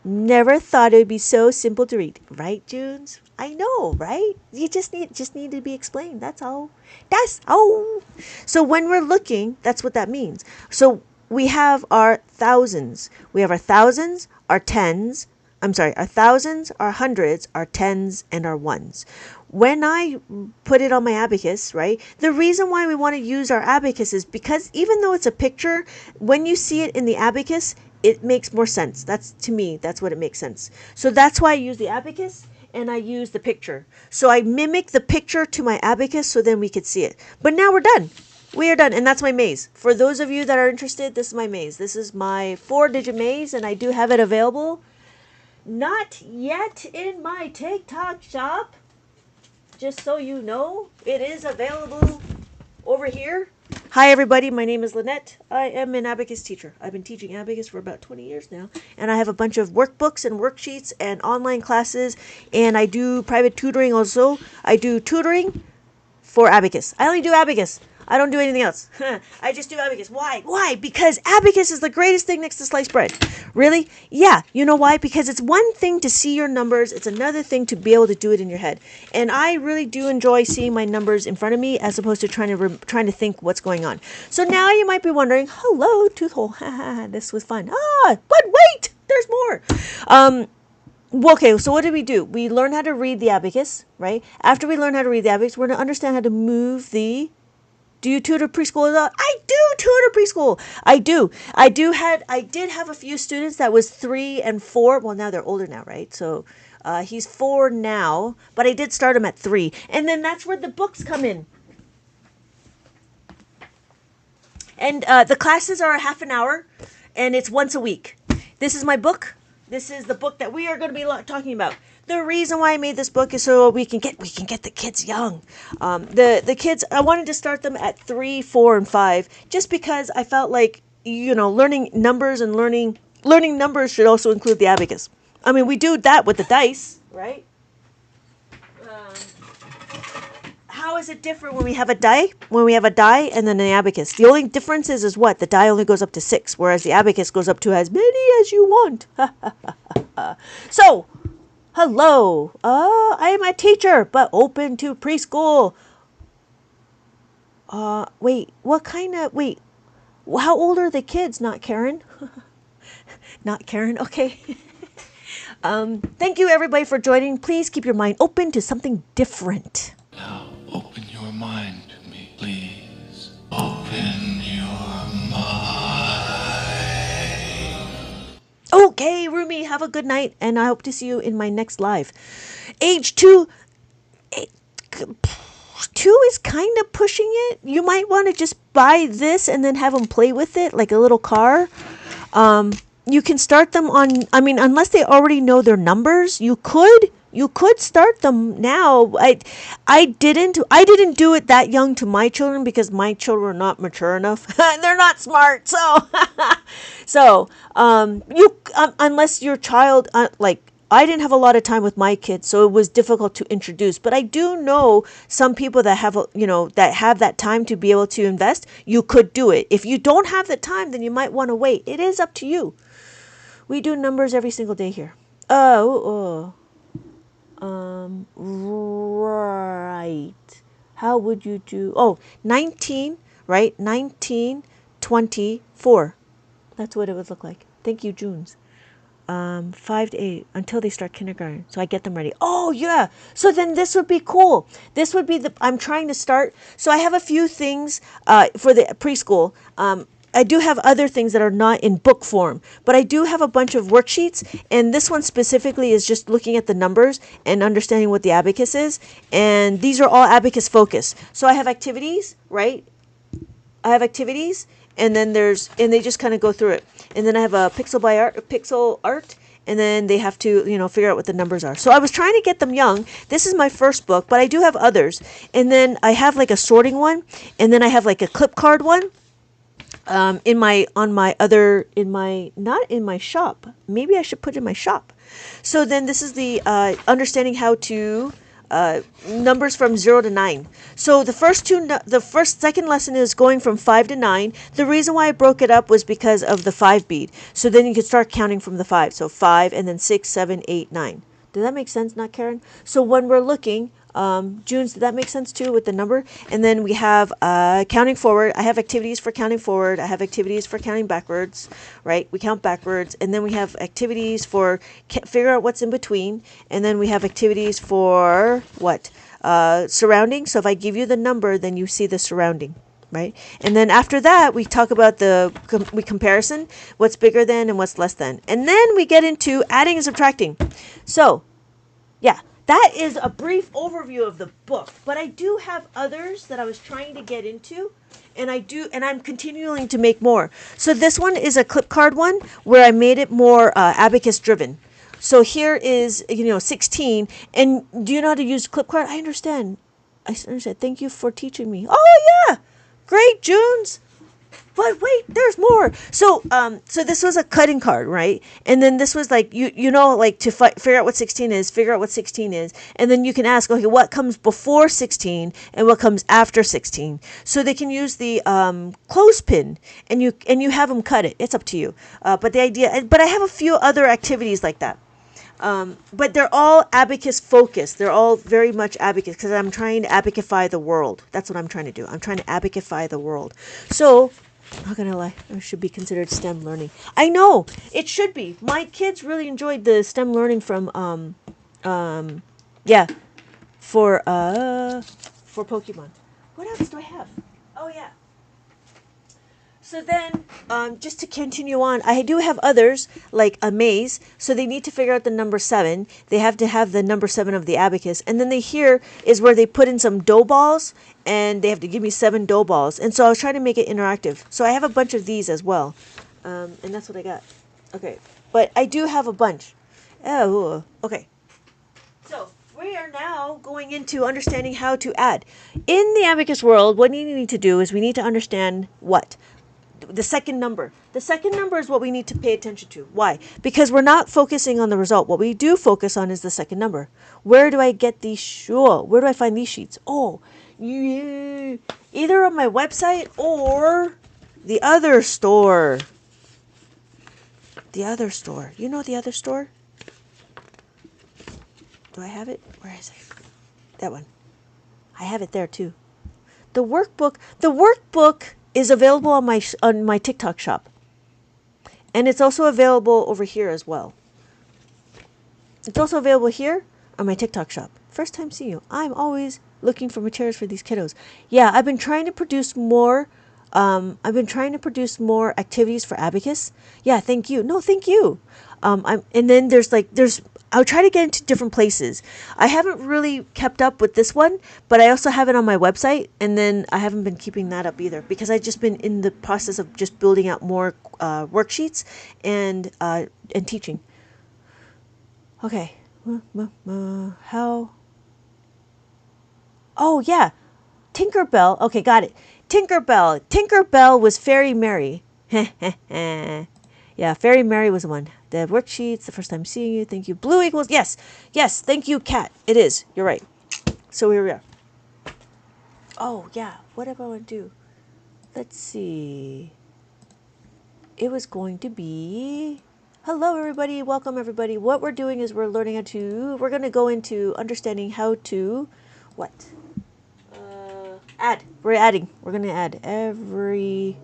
Never thought it would be so simple to read, right, Junes? I know, right? You just need to be explained. That's all. That's all. So when we're looking, that's what that means. So we have our thousands. We have our thousands, our tens. I'm sorry, our thousands, our hundreds, our tens, and our ones. When I put it on my abacus, right, the reason why we want to use our abacus is because even though it's a picture, when you see it in the abacus, it makes more sense. That's, to me, that's what it makes sense. So that's why I use the abacus and I use the picture. So I mimic the picture to my abacus so then we could see it. But now we're done. We are done. And that's my maze. For those of you that are interested, this is my maze. This is my 4-digit maze, and I do have it available. Not yet in my TikTok shop. Just so you know, it is available over here. Hi everybody, my name is Lynette. I am an abacus teacher. I've been teaching abacus for about 20 years now, and I have a bunch of workbooks and worksheets and online classes, and I do private tutoring also. I do tutoring for abacus. I only do abacus. I don't do anything else. I just do abacus. Why? Why? Because abacus is the greatest thing next to sliced bread. Really? Yeah. You know why? Because it's one thing to see your numbers. It's another thing to be able to do it in your head. And I really do enjoy seeing my numbers in front of me as opposed to trying to think what's going on. So now you might be wondering, hello, Toothhole. This was fun. But wait, there's more. Okay, so what did we do? We learned how to read the abacus, right? After we learn how to read the abacus, we're going to understand how to move the... Do you tutor preschool? I do tutor preschool. I do. I did have a few students that was 3 and 4. Well, now they're older now, right? So he's 4 now, but I did start him at 3. And then that's where the books come in. And the classes are a half an hour, and it's once a week. This is my book. This is the book that we are going to be talking about. The reason why I made this book is so we can get the kids young. The kids, I wanted to start them at 3, 4, and 5, just because I felt like, learning numbers and learning numbers should also include the abacus. I mean, we do that with the dice, right? How is it different when we have a die? When we have a die and then an abacus. The only difference is what? The die only goes up to 6, whereas the abacus goes up to as many as you want. So, hello. I am a teacher, but open to preschool. Wait, how old are the kids? Not Karen? Not Karen, okay. Thank you everybody for joining. Please keep your mind open to something different. Now, open your mind to me, please. Open your mind. Okay, Rumi, have a good night, and I hope to see you in my next live. Age 2 is kind of pushing it. You might want to just buy this and then have them play with it like a little car. You can start them on, unless they already know their numbers, you could start them now. I didn't do it that young to my children because my children are not mature enough. They're not smart. So unless your child, I didn't have a lot of time with my kids, so it was difficult to introduce. But I do know some people that have, that have that time to be able to invest. You could do it. If you don't have the time, then you might want to wait. It is up to you. We do numbers every single day here. Right. How would you do? 19, right? 19, 24. That's what it would look like. Thank you, Junes. 5 to 8 until they start kindergarten. So I get them ready. Oh, yeah. So then this would be cool. This would be I'm trying to start. So I have a few things for the preschool. I do have other things that are not in book form, but I do have a bunch of worksheets, and this one specifically is just looking at the numbers and understanding what the abacus is, and these are all abacus focused. So I have activities, right? I have activities, and then and they just kind of go through it. And then I have a pixel art, and then they have to, figure out what the numbers are. So I was trying to get them young. This is my first book, but I do have others. And then I have like a sorting one, and then I have like a clip card one. Not in my shop. Maybe I should put it in my shop. So then this is the understanding how to numbers from 0 to 9. So second lesson is going from 5 to 9. The reason why I broke it up was because of the 5 bead. So then you could start counting from the 5. So 5 and then 6, 7, 8, 9. Does that make sense, not Karen? So when we're looking, June's, did that make sense too with the number? And then we have counting forward. I have activities for counting forward. I have activities for counting backwards, right? We count backwards. And then we have activities for figure out what's in between. And then we have activities for what? Surrounding. So if I give you the number, then you see the surrounding. Right? And then after that, we talk about we comparison, what's bigger than and what's less than. And then we get into adding and subtracting. So, yeah, that is a brief overview of the book. But I do have others that I was trying to get into, and I'm continuing to make more. So this one is a clip card one where I made it more abacus driven. So here is 16, and do you know how to use clip card? I understand. Thank you for teaching me. Oh yeah. Great, Junes. But wait, there's more. So this was a cutting card, right? And then this was like like to figure out what 16 is, figure out what 16 is, and then you can ask, okay, what comes before 16 and what comes after 16. So they can use the clothespin, and you have them cut it. It's up to you. But I have a few other activities like that. But they're all abacus focused. They're all very much abacus because I'm trying to abacify the world. That's what I'm trying to do. I'm trying to abacify the world. So, not gonna lie, it should be considered STEM learning. I know it should be. My kids really enjoyed the STEM learning from for Pokemon. What else do I have? Oh yeah. So then, just to continue on, I do have others, like a maze. So they need to figure out the number 7. They have to have the number 7 of the abacus. And then here is where they put in some dough balls, and they have to give me 7 dough balls. And so I was trying to make it interactive. So I have a bunch of these as well. And that's what I got. Okay. But I do have a bunch. Oh, okay. So we are now going into understanding how to add. In the abacus world, what you need to do is we need to understand what? The second number. The second number is what we need to pay attention to. Why? Because we're not focusing on the result. What we do focus on is the second number. Where do I get these? Sure. Where do I find these sheets? Oh, either on my website or the other store. The other store. You know the other store? Do I have it? Where is it? That one. I have it there too. The workbook. The workbook is available on my TikTok shop. And it's also available over here as well. It's also available here on my TikTok shop. First time seeing you. I'm always looking for materials for these kiddos. Yeah, I've been trying to produce more activities for Abacus. Yeah, thank you. No, thank you. And then I'll try to get into different places. I haven't really kept up with this one, but I also have it on my website, and then I haven't been keeping that up either because I've just been in the process of just building out more worksheets and teaching. Okay. How? Oh, yeah. Tinkerbell. Okay, got it. Tinkerbell. Tinkerbell was Fairy Mary. Yeah, Fairy Mary was the one. The worksheets, the first time seeing you. Thank you. Blue equals, yes. Yes, thank you, Cat. It is. You're right. So here we are. Oh, yeah. What do I want to do? Let's see. It was going to be... Hello, everybody. Welcome, everybody. What we're doing is we're learning how to... We're going to go into understanding how to... What? Add. We're adding. We're going to add everywhere.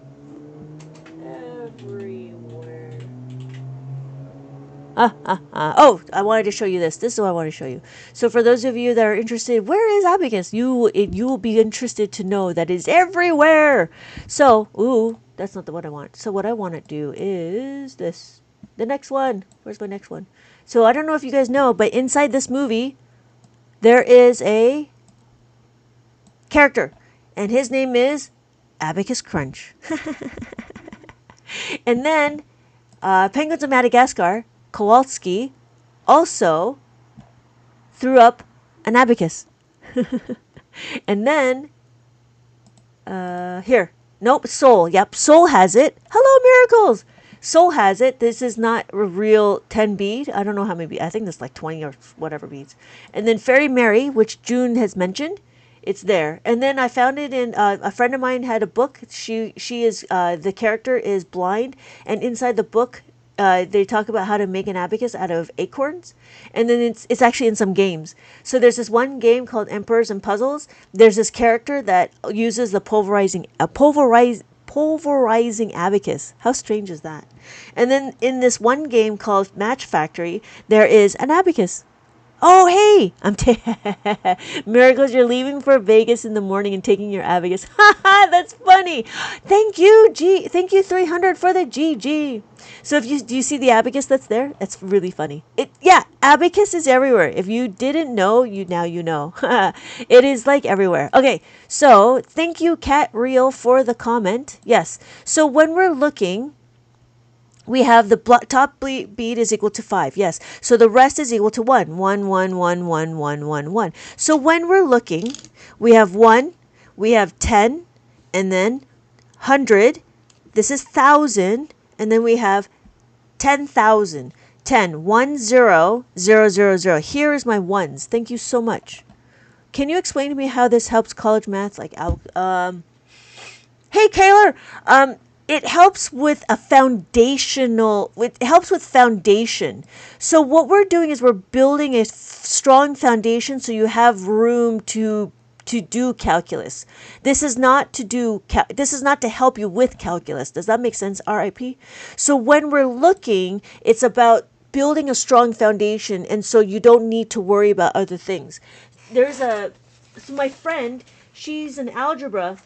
Oh, I wanted to show you this. This is what I want to show you. So for those of you that are interested, where is Abacus? You will be interested to know that it's everywhere. So, ooh, that's not what I want. So what I want to do is this. The next one. Where's my next one? So I don't know if you guys know, but inside this movie, there is a character. And his name is Abacus Crunch. And then, Penguins of Madagascar, Kowalski, also threw up an abacus. And then, here. Nope, Soul. Yep, Soul has it. Hello, Miracles. Soul has it. This is not a real 10 bead. I don't know how many beads. I think there's like 20 or whatever beads. And then Fairy Mary, which June has mentioned, it's there. And then I found it in a friend of mine had a book. She is the character is blind, and inside the book they talk about how to make an abacus out of acorns, and then it's actually in some games. So there's this one game called Emperors and Puzzles. There's this character that uses the pulverizing abacus. How strange is that? And then in this one game called Match Factory, there is an abacus. Oh, hey! Miracles, you're leaving for Vegas in the morning and taking your abacus. Haha, that's funny. Thank you, G. Thank you, 300 for the GG. So do you see the abacus that's there? That's really funny. Yeah, abacus is everywhere. If you didn't know, now you know. It is like everywhere. Okay, so thank you, Cat Real, for the comment. Yes. So when we're looking, we have the top bead is equal to 5. Yes. So the rest is equal to 1. 1, 1, 1, 1, 1, 1, 1. So when we're looking, we have 1, we have 10, and then 100. This is 1,000. And then we have 10,000. 10, 1, 0, 0, 0, 0. Here is my ones. Thank you so much. Can you explain to me how this helps college math? Hey, Kaylor. It helps with foundation. So what we're doing is we're building a strong foundation so you have room to do calculus. This is not to help you with calculus. Does that make sense, RIP? So when we're looking, it's about building a strong foundation, and so you don't need to worry about other things. So my friend, she's in algebra,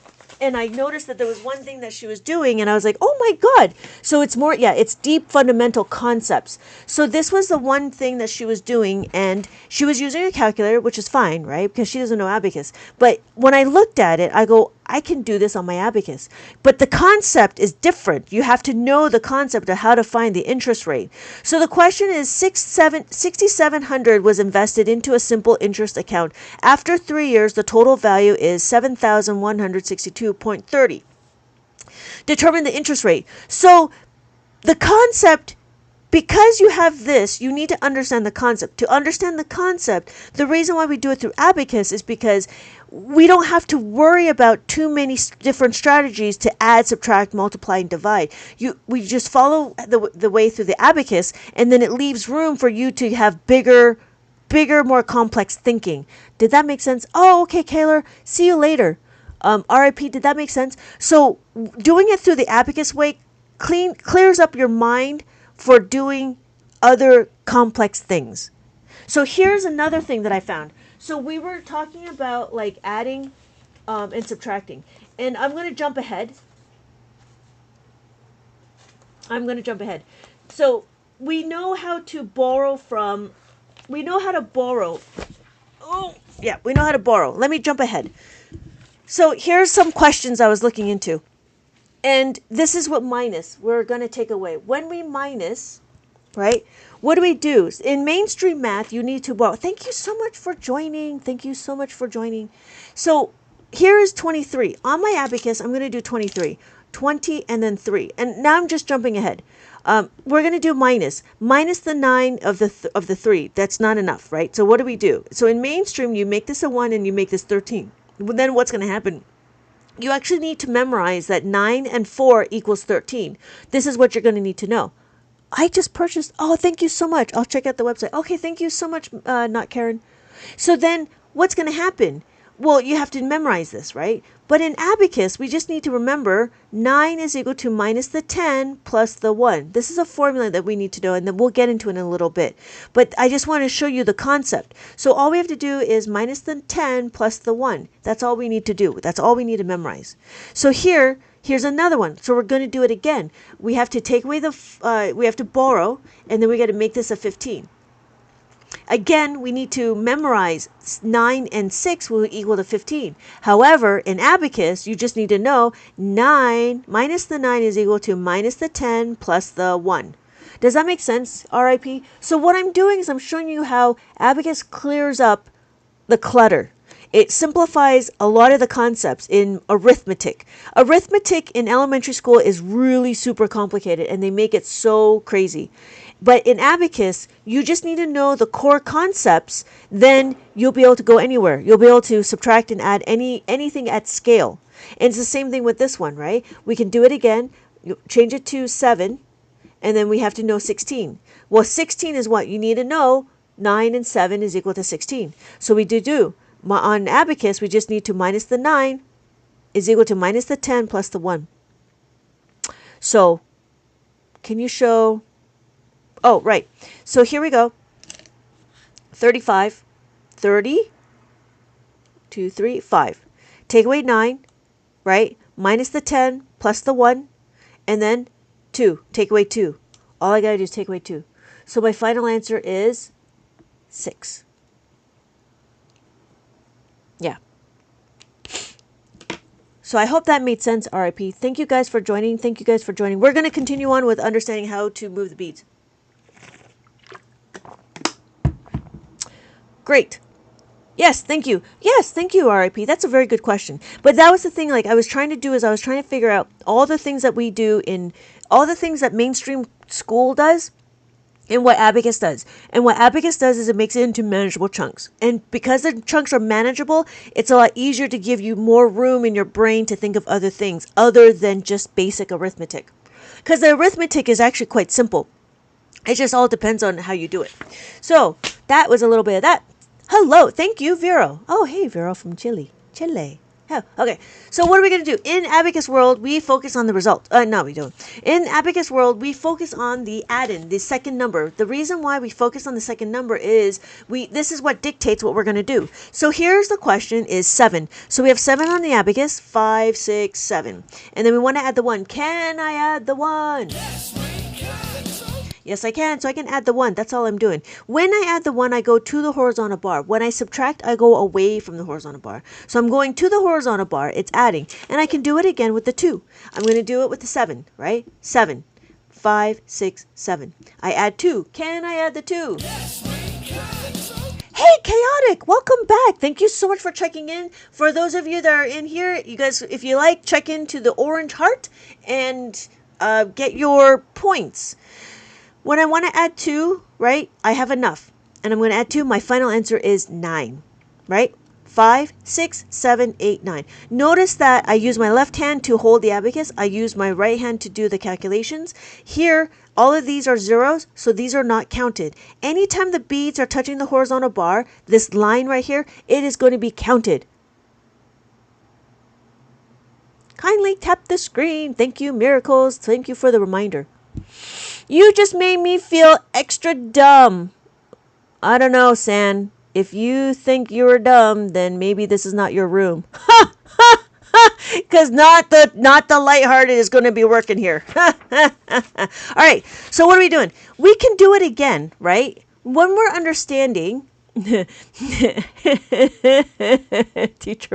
and I noticed that there was one thing that she was doing, and I was like, oh my God. So it's deep fundamental concepts. So this was the one thing that she was doing, and she was using a calculator, which is fine, right? Because she doesn't know abacus. But when I looked at it, I go, I can do this on my abacus. But the concept is different. You have to know the concept of how to find the interest rate. So the question is, 6,700 was invested into a simple interest account. After 3 years, the total value is 7,162.30. Determine the interest rate. So the concept, because you have this, you need to understand the concept. To understand the concept, the reason why we do it through abacus is because we don't have to worry about too many different strategies to add, subtract, multiply, and divide. We just follow the way through the abacus, and then it leaves room for you to have bigger, more complex thinking. Did that make sense? Oh, okay, Kaylor. See you later. RIP, did that make sense? So doing it through the abacus way clears up your mind for doing other complex things. So here's another thing that I found. So we were talking about like adding and subtracting. And I'm going to jump ahead. So we know how to borrow. We know how to borrow. Let me jump ahead. So here's some questions I was looking into. And this is what minus we're going to take away. When we minus, right, what do we do? In mainstream math, you need to borrow. Thank you so much for joining. So here is 23. On my abacus, I'm going to do 23. 20 and then 3. And now I'm just jumping ahead. We're going to do minus the 9 of the 3. That's not enough, right? So what do we do? So in mainstream, you make this a 1 and you make this 13. Well, then what's going to happen? You actually need to memorize that 9 and 4 equals 13. This is what you're going to need to know. I just purchased. Oh, thank you so much. I'll check out the website. Okay, thank you so much, not Karen. So then what's going to happen? Well, you have to memorize this, right? But in abacus, we just need to remember 9 is equal to minus the 10 plus the 1. This is a formula that we need to know, and then we'll get into it in a little bit. But I just want to show you the concept. So all we have to do is minus the 10 plus the 1. That's all we need to do. That's all we need to memorize. So here's another one. So we're going to do it again. We have to take away we have to borrow, and then we got to make this a 15. Again, we need to memorize 9 and 6 will equal to 15. However, in abacus, you just need to know 9 minus the 9 is equal to minus the 10 plus the 1. Does that make sense, RIP? So what I'm doing is I'm showing you how abacus clears up the clutter. It simplifies a lot of the concepts in arithmetic. Arithmetic in elementary school is really super complicated and they make it so crazy. But in Abacus, you just need to know the core concepts, then you'll be able to go anywhere. You'll be able to subtract and add anything at scale. And it's the same thing with this one, right? We can do it again, change it to 7, and then we have to know 16. Well, 16 is what? You need to know 9 and 7 is equal to 16. So we do. On Abacus, we just need to minus the 9 is equal to minus the 10 plus the 1. So, can you show... Oh, right. So here we go. 35. 30. 2, 3, 5. Take away 9, right? Minus the 10 plus the 1. And then 2. Take away 2. All I got to do is take away 2. So my final answer is 6. Yeah. So I hope that made sense, RIP. Thank you guys for joining. We're going to continue on with understanding how to move the beads. Great. Yes, thank you. Yes, thank you, RIP. That's a very good question. But that was the thing, like I was trying to figure out all the things that we do in all the things that mainstream school does and what Abacus does. And what Abacus does is it makes it into manageable chunks. And because the chunks are manageable, it's a lot easier to give you more room in your brain to think of other things other than just basic arithmetic. Because the arithmetic is actually quite simple. It just all depends on how you do it. So that was a little bit of that. Hello. Thank you, Vero. Oh, hey, Vero from Chile. Oh, okay. So what are we going to do? In Abacus World, we focus on the result. No, we don't. In Abacus World, we focus on the add-in, the second number. The reason why we focus on the second number is this is what dictates what we're going to do. So here's the question is 7. So we have 7 on the Abacus, 5, 6, 7. And then we want to add the 1. Can I add the 1? Yes, I can. So I can add the 1. That's all I'm doing. When I add the 1, I go to the horizontal bar. When I subtract, I go away from the horizontal bar. So I'm going to the horizontal bar. It's adding. And I can do it again with the 2. I'm going to do it with the 7, right? 7. 5, 6, 7. I add 2. Can I add the 2? Hey, Chaotic! Welcome back. Thank you so much for checking in. For those of you that are in here, you guys, if you like, check into the orange heart and get your points. When I want to add 2, right, I have enough. And I'm going to add 2. My final answer is 9, right? 5, 6, 7, 8, 9. Notice that I use my left hand to hold the abacus. I use my right hand to do the calculations. Here, all of these are zeros, so these are not counted. Anytime the beads are touching the horizontal bar, this line right here, it is going to be counted. Kindly tap the screen. Thank you, Miracles. Thank you for the reminder. You just made me feel extra dumb. I don't know, San. If you think you're dumb, then maybe this is not your room. Ha! Ha! Ha! Because not the lighthearted is going to be working here. All right. So what are we doing? We can do it again, right? When we're understanding. Teacher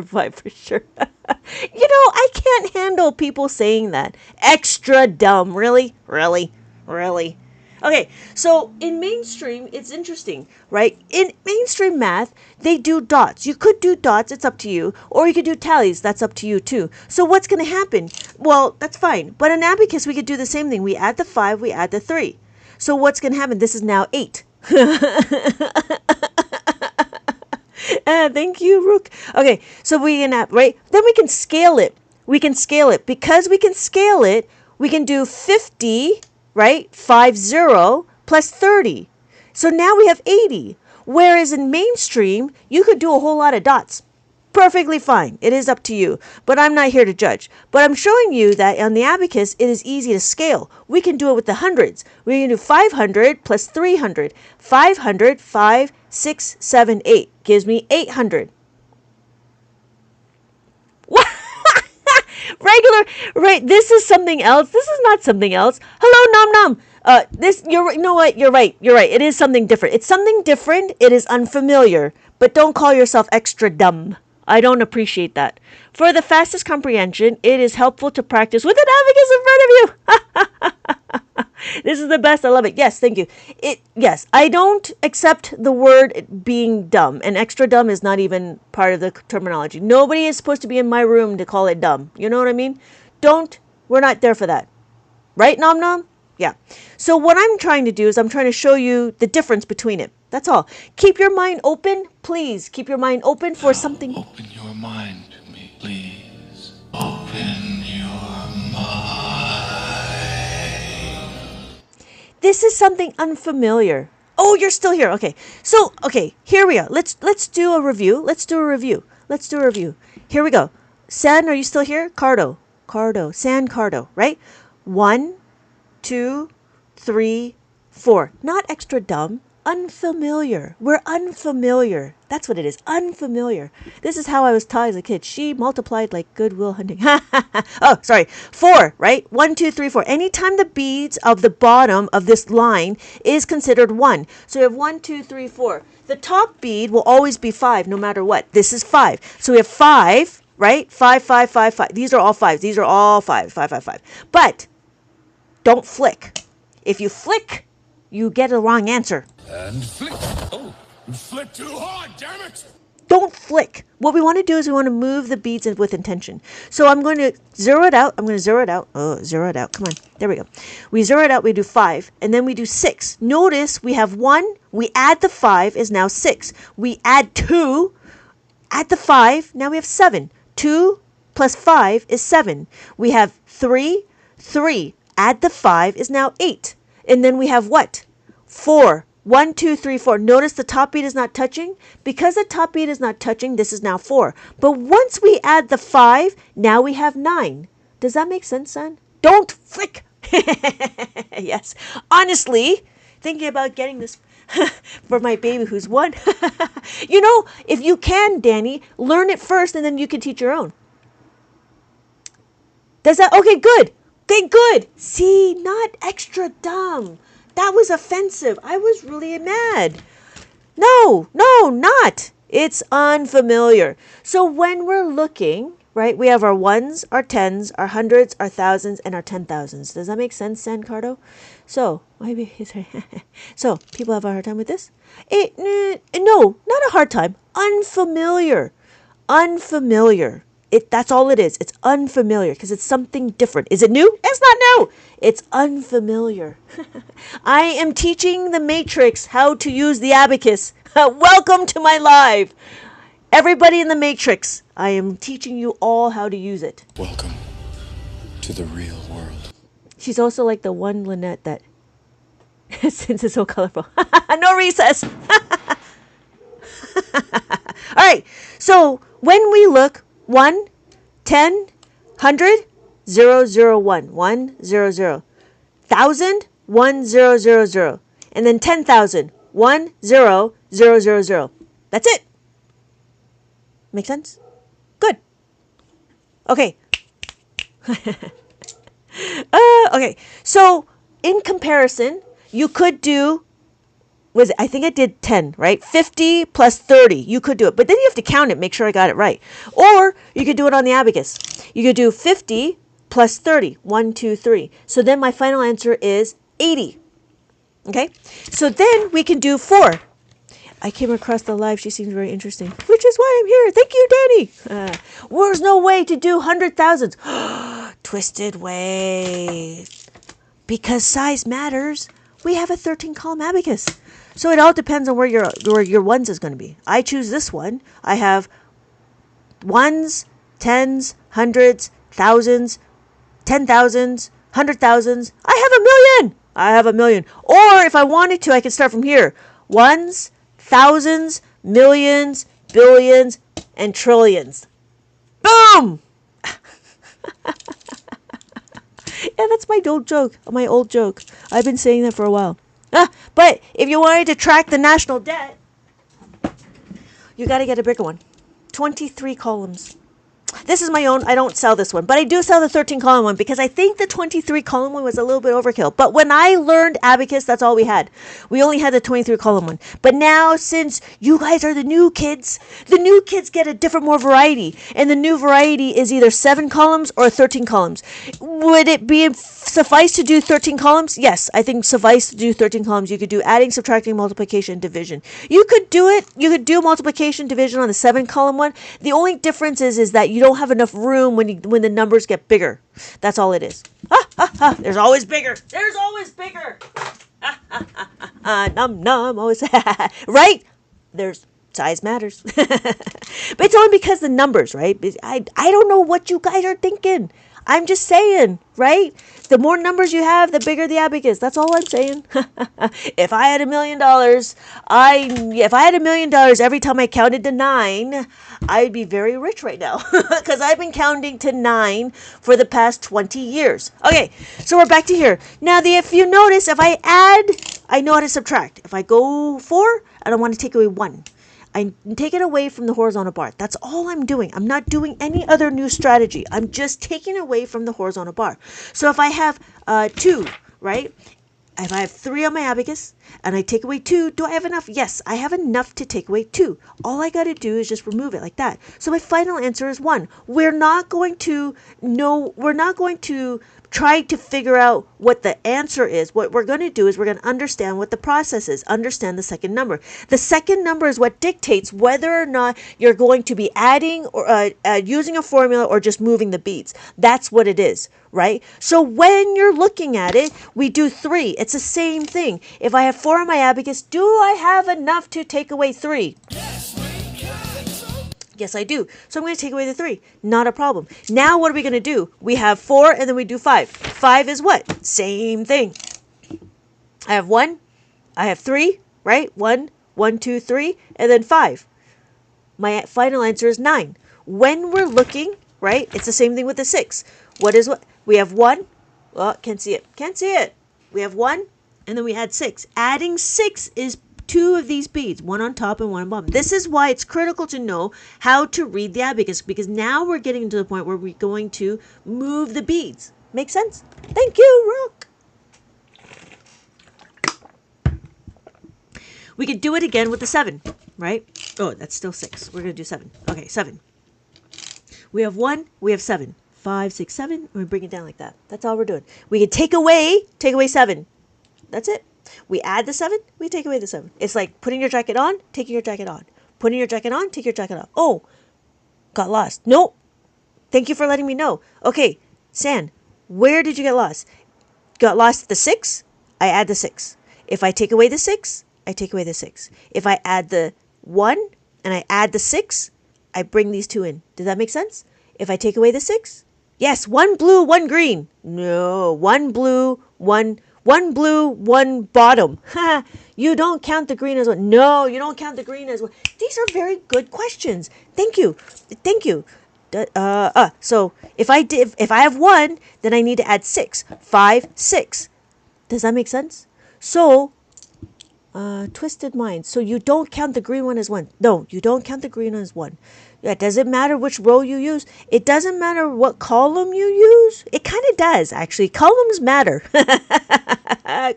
vibe for sure. I can't handle people saying that. Extra dumb. Really? Okay, so in mainstream, it's interesting, right? In mainstream math, they do dots. You could do dots, it's up to you. Or you could do tallies, that's up to you too. So what's going to happen? Well, that's fine. But in Abacus, we could do the same thing. We add the 5, we add the 3. So what's going to happen? This is now 8. Thank you, Rook. Okay, so we can add, right? Then we can scale it. Because we can scale it, we can do 50, right? 50 plus 30. So now we have 80. Whereas in mainstream, you could do a whole lot of dots. Perfectly fine. It is up to you. But I'm not here to judge. But I'm showing you that on the abacus, it is easy to scale. We can do it with the hundreds. We can do 500 plus 300. 500, 5, 6, 7, 8. Gives me 800. What? Regular, right? This is something else. This is not something else. Hello, Nom Nom. You know what? You're right. It is something different. It's something different. It is unfamiliar. But don't call yourself extra dumb. I don't appreciate that. For the fastest comprehension, it is helpful to practice with an abacus in front of you. This is the best. I love it. Yes, thank you. Yes, I don't accept the word being dumb. And extra dumb is not even part of the terminology. Nobody is supposed to be in my room to call it dumb. You know what I mean? We're not there for that. Right, Nom Nom? Yeah. So what I'm trying to do is I'm trying to show you the difference between it. That's all. Keep your mind open, please. Keep your mind open for something. Open your mind to me, please. Open your mind. This is something unfamiliar. Oh, you're still here. Okay. So, okay, here we are. Let's do a review. Let's do a review. Here we go. San, are you still here? San Cardo, right? 1, 2, 3, 4. Not extra dumb. Unfamiliar. We're unfamiliar. That's what it is. Unfamiliar. This is how I was taught as a kid. She multiplied like Goodwill Hunting. Oh, sorry. 4, right? 1, 2, 3, 4. Anytime the beads of the bottom of this line is considered 1. So we have 1, 2, 3, 4. The top bead will always be 5 no matter what. This is 5. So we have 5, right? 5, 5, 5, 5. These are all 5s. These are all 5, 5, 5, 5. But don't flick. If you flick, you get a wrong answer. And flick. Oh, you flick too hard, damn it! Don't flick. What we want to do is we want to move the beads with intention. So I'm going to zero it out. Oh, zero it out. Come on. There we go. We zero it out. We do 5. And then we do 6. Notice we have 1. We add the 5 is now 6. We add 2. Add the 5. Now we have 7. 2 plus 5 is 7. We have 3. 3. Add the 5 is now 8. And then we have what? 4. 1, 2, 3, 4. Notice the top bead is not touching. Because the top bead is not touching, this is now 4. But once we add the 5, now we have 9. Does that make sense, son? Don't flick. Yes. Honestly, thinking about getting this for my baby who's 1. You know, if you can, Danny, learn it first and then you can teach your own. Does that? Okay, good. Okay, good. See, not extra dumb. That was offensive. I was really mad. No, not. It's unfamiliar. So when we're looking, right, we have our 1s, our 10s, our 100s, our 1000s, and our 10,000s. Does that make sense, San Cardo? So, so people have a hard time with this? No, not a hard time. Unfamiliar. That's all it is. It's unfamiliar because it's something different. Is it new? It's not new. It's unfamiliar. I am teaching the Matrix how to use the abacus. Welcome to my live. Everybody in the Matrix, I am teaching you all how to use it. Welcome to the real world. She's also like the one Lynette that, since it's so colorful, no recess. All right. So when we look, 1, 10, 100, 0, 1, 1, 0, 0. 1,000, 1, 0, 0, 0. And then 10,000, 1, 0, 0, 0, 0. That's it. Make sense? Good. Okay. Okay. So in comparison, you could do, I think I did 10, right? 50 plus 30. You could do it. But then you have to count it, make sure I got it right. Or you could do it on the abacus. You could do 50 plus 30. 1, 2, 3. So then my final answer is 80. Okay? So then we can do 4. I came across the live. She seems very interesting, which is why I'm here. Thank you, Danny. There's no way to do 100,000s. Twisted way. Because size matters. We have a 13-column abacus. So it all depends on where your ones is going to be. I choose this one. I have 1s, 10s, 100s, 1000s, 10,000s, 100,000s. I have a million. Or if I wanted to, I could start from here. 1s, 1000s, millions, billions, and trillions. Boom! Yeah, that's my old joke. I've been saying that for a while. But if you wanted to track the national debt, you got to get a bigger one. 23 columns. This is my own. I don't sell this one, but I do sell the 13 column one because I think the 23 column one was a little bit overkill. But when I learned Abacus, that's all we had. We only had the 23 column one. But now, since you guys are the new kids get a different, more variety. And the new variety is either 7 columns or 13 columns. Would it be suffice to do 13 columns? Yes, I think suffice to do 13 columns. You could do adding, subtracting, multiplication, division. You could do it. You could do multiplication, division on the 7 column one. The only difference is that you don't have enough room when the numbers get bigger. That's all it is. There's always bigger. There's always bigger. Num num. Always right. There's size matters. But it's only because the numbers, right? I don't know what you guys are thinking. I'm just saying, right? The more numbers you have, the bigger the abacus. That's all I'm saying. If I had $1 million, if I had $1 million every time I counted to 9, I'd be very rich right now because I've been counting to 9 for the past 20 years. Okay, so we're back to here. Now, if you notice, if I add, I know how to subtract. If I go 4, I don't want to take away 1. I take it away from the horizontal bar. That's all I'm doing. I'm not doing any other new strategy. I'm just taking away from the horizontal bar. So if I have 2, right? If I have 3 on my abacus and I take away 2, do I have enough? Yes, I have enough to take away 2. All I got to do is just remove it like that. So my final answer is 1. We're not going to try to figure out what the answer is. What we're going to do is we're going to understand what the process is, understand the second number. The second number is what dictates whether or not you're going to be adding or using a formula or just moving the beads. That's what it is, right? So when you're looking at it, we do 3. It's the same thing. If I have 4 on my abacus, do I have enough to take away 3? Yes, I do. So I'm going to take away the 3. Not a problem. Now what are we going to do? We have 4 and then we do 5. 5 is what? Same thing. I have 1. I have 3, right? 1, 1, 2, 3, and then 5. My final answer is 9. When we're looking, right, it's the same thing with the 6. What is what? We have 1. Oh, can't see it. Can't see it. We have 1, and then we add 6. Adding 6 is 2 of these beads, 1 on top and 1 on bottom. This is why it's critical to know how to read the abacus, because now we're getting to the point where we're going to move the beads. Make sense? Thank you, Rook. We could do it again with the 7, right? Oh, that's still 6. We're going to do 7. Okay, 7. We have 1, we have 7. 5, 6, 7, and we bring it down like that. That's all we're doing. We can take away 7. That's it. We add the 7, we take away the 7. It's like putting your jacket on, taking your jacket on. Putting your jacket on, take your jacket off. Oh, got lost. No. Thank you for letting me know. Okay, San, where did you get lost? Got lost at the 6? I add the 6. If I take away the 6, I take away the 6. If I add the 1 and I add the 6, I bring these 2 in. Does that make sense? If I take away the 6, yes, 1 blue, 1 green. No, 1 blue, 1 blue, 1 bottom. You don't count the green as one. No, you don't count the green as one. These are very good questions. Thank you. Thank you. So if I have 1, then I need to add 6. 5, 6. Does that make sense? So, twisted mind. So you don't count the green one as 1. No, you don't count the green one as 1. It doesn't matter which row you use. It doesn't matter what column you use. It kind of does, actually. Columns matter.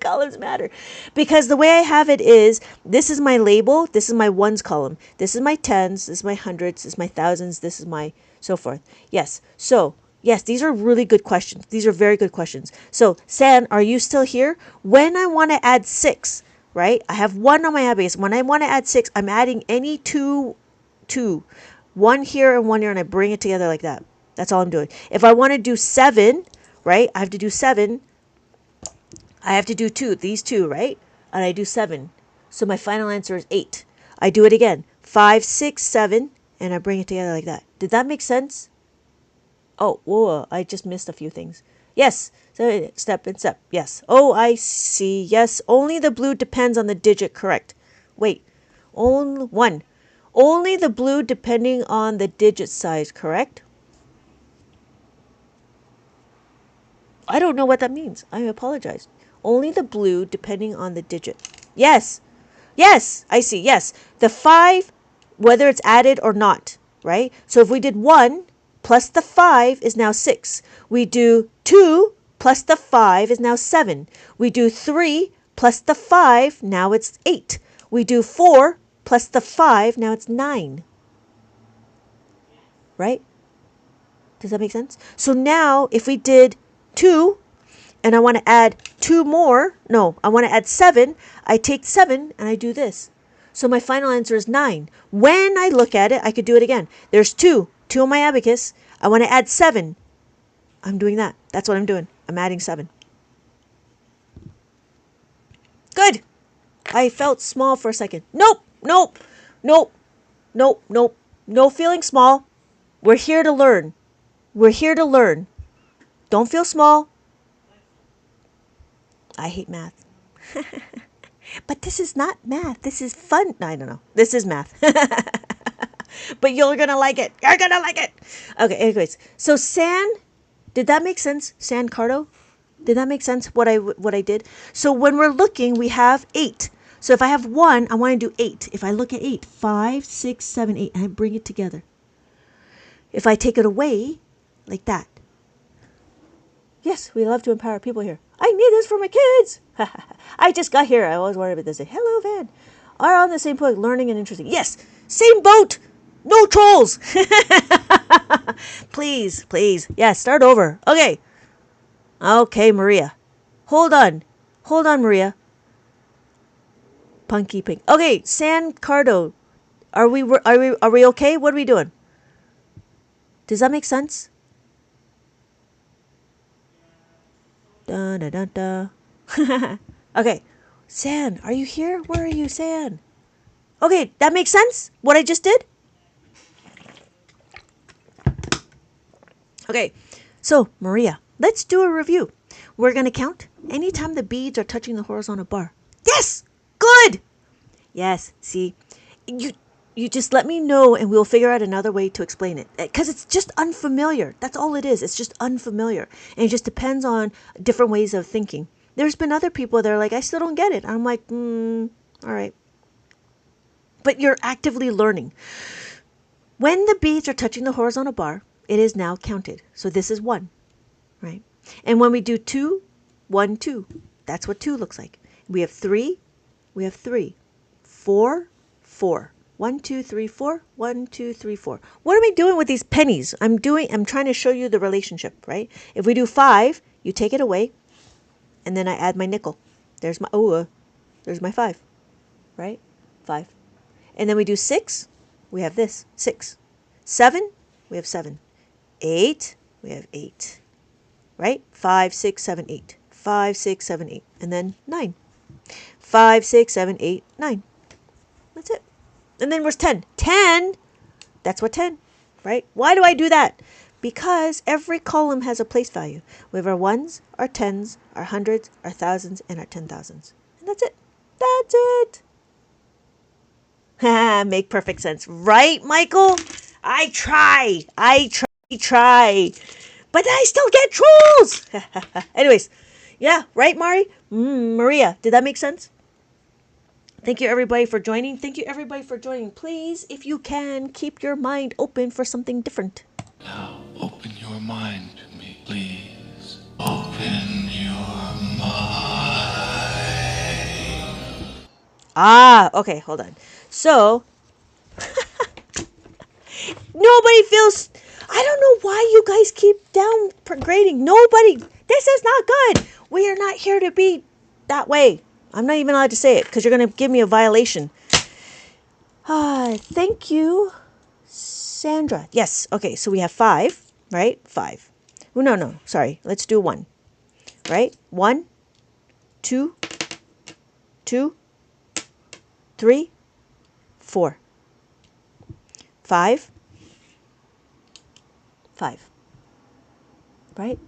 Columns matter. Because the way I have it is, this is my label. This is my ones column. This is my tens. This is my hundreds. This is my thousands. This is my so forth. Yes. So, yes, these are really good questions. These are very good questions. So, San, are you still here? When I want to add 6, right? I have 1 on my abacus. When I want to add 6, I'm adding any two. 1 here and 1 here, and I bring it together like that. That's all I'm doing. If I want to do 7, right, I have to do 7. I have to do 2, these 2, right? And I do 7. So my final answer is 8. I do it again. 5, 6, 7, and I bring it together like that. Did that make sense? Oh, whoa, I just missed a few things. Yes, so step and step. Yes. Oh, I see. Yes, only the blue depends on the digit, correct. Wait, only 1. Only the blue depending on the digit size, correct? I don't know what that means. I apologize. Only the blue depending on the digit. Yes. Yes, I see. Yes. The 5, whether it's added or not, right? So if we did 1 plus the 5 is now 6. We do 2 plus the 5 is now 7. We do 3 plus the 5, now it's 8. We do 4 plus the 5, now it's 9. Right? Does that make sense? So now if we did 2 and I want to add 2 more, no, I want to add 7, I take 7 and I do this. So my final answer is 9. When I look at it, I could do it again. There's 2 on my abacus. I want to add 7. I'm doing that. That's what I'm doing. I'm adding 7. Good. I felt small for a second. Nope. No feeling small. We're here to learn. Don't feel small. I hate math. But this is not math. This is fun. No, I don't know. This is math. But you're going to like it. You're going to like it. Okay, anyways. So did that make sense? San Cardo? Did that make sense what I did? So when we're looking, we have 8. So if I have 1, I want to do 8. If I look at 8, 5, 6, 7, 8, and I bring it together. If I take it away, like that. Yes, we love to empower people here. I need this for my kids. I just got here. I always worry about this. Hello, Van. Are on the same point, learning and interesting. Yes, same boat. No trolls. Please. Yes, start over. Okay, Maria. Hold on, Maria. Punky pink. Okay, San Cardo. Are we okay? What are we doing? Does that make sense? Da da da da. Okay, San, are you here? Where are you, San? Okay, that makes sense? What I just did? Okay, so Maria, let's do a review. We're going to count anytime the beads are touching the horizontal bar. Yes! Good! Yes, see, you just let me know and we'll figure out another way to explain it. Because it's just unfamiliar. That's all it is. It's just unfamiliar. And it just depends on different ways of thinking. There's been other people that are like, I still don't get it. I'm like, all right. But you're actively learning. When the beads are touching the horizontal bar, it is now counted. So this is 1, right? And when we do 2, 1, 2, that's what 2 looks like. We have 3, 4, 4. 1, 2, 3, 4. 1, 2, 3, 4. What are we doing with these pennies? I'm trying to show you the relationship, right? If we do 5, you take it away, and then I add my nickel. There's my 5, right? 5. And then we do 6, we have this, 6. 7, we have 7. 8, we have 8, right? 5, 6, 7, 8. 5, 6, 7, 8. And then 9. 5, 6, 7, 8, 9. That's it. And then where's 10? 10, that's what 10, right? Why do I do that? Because every column has a place value. We have our 1s, our 10s, our 100s, our 1000s, and our 10,000s. And that's it. That's it. Make perfect sense. Right, Michael? I try. But I still get trolls. Anyways, yeah, right, Mari? Maria, did that make sense? Thank you, everybody, for joining. Please, if you can, keep your mind open for something different. Now open your mind to me, please. Open your mind. Okay, hold on. So, nobody feels... I don't know why you guys keep downgrading. This is not good. We are not here to be that way. I'm not even allowed to say it because you're going to give me a violation. Thank you, Sandra. Yes. Okay. So we have 5, right? 5. Oh, no. Sorry. Let's do 1. Right? 1, 2, 3, 4, 5. Right?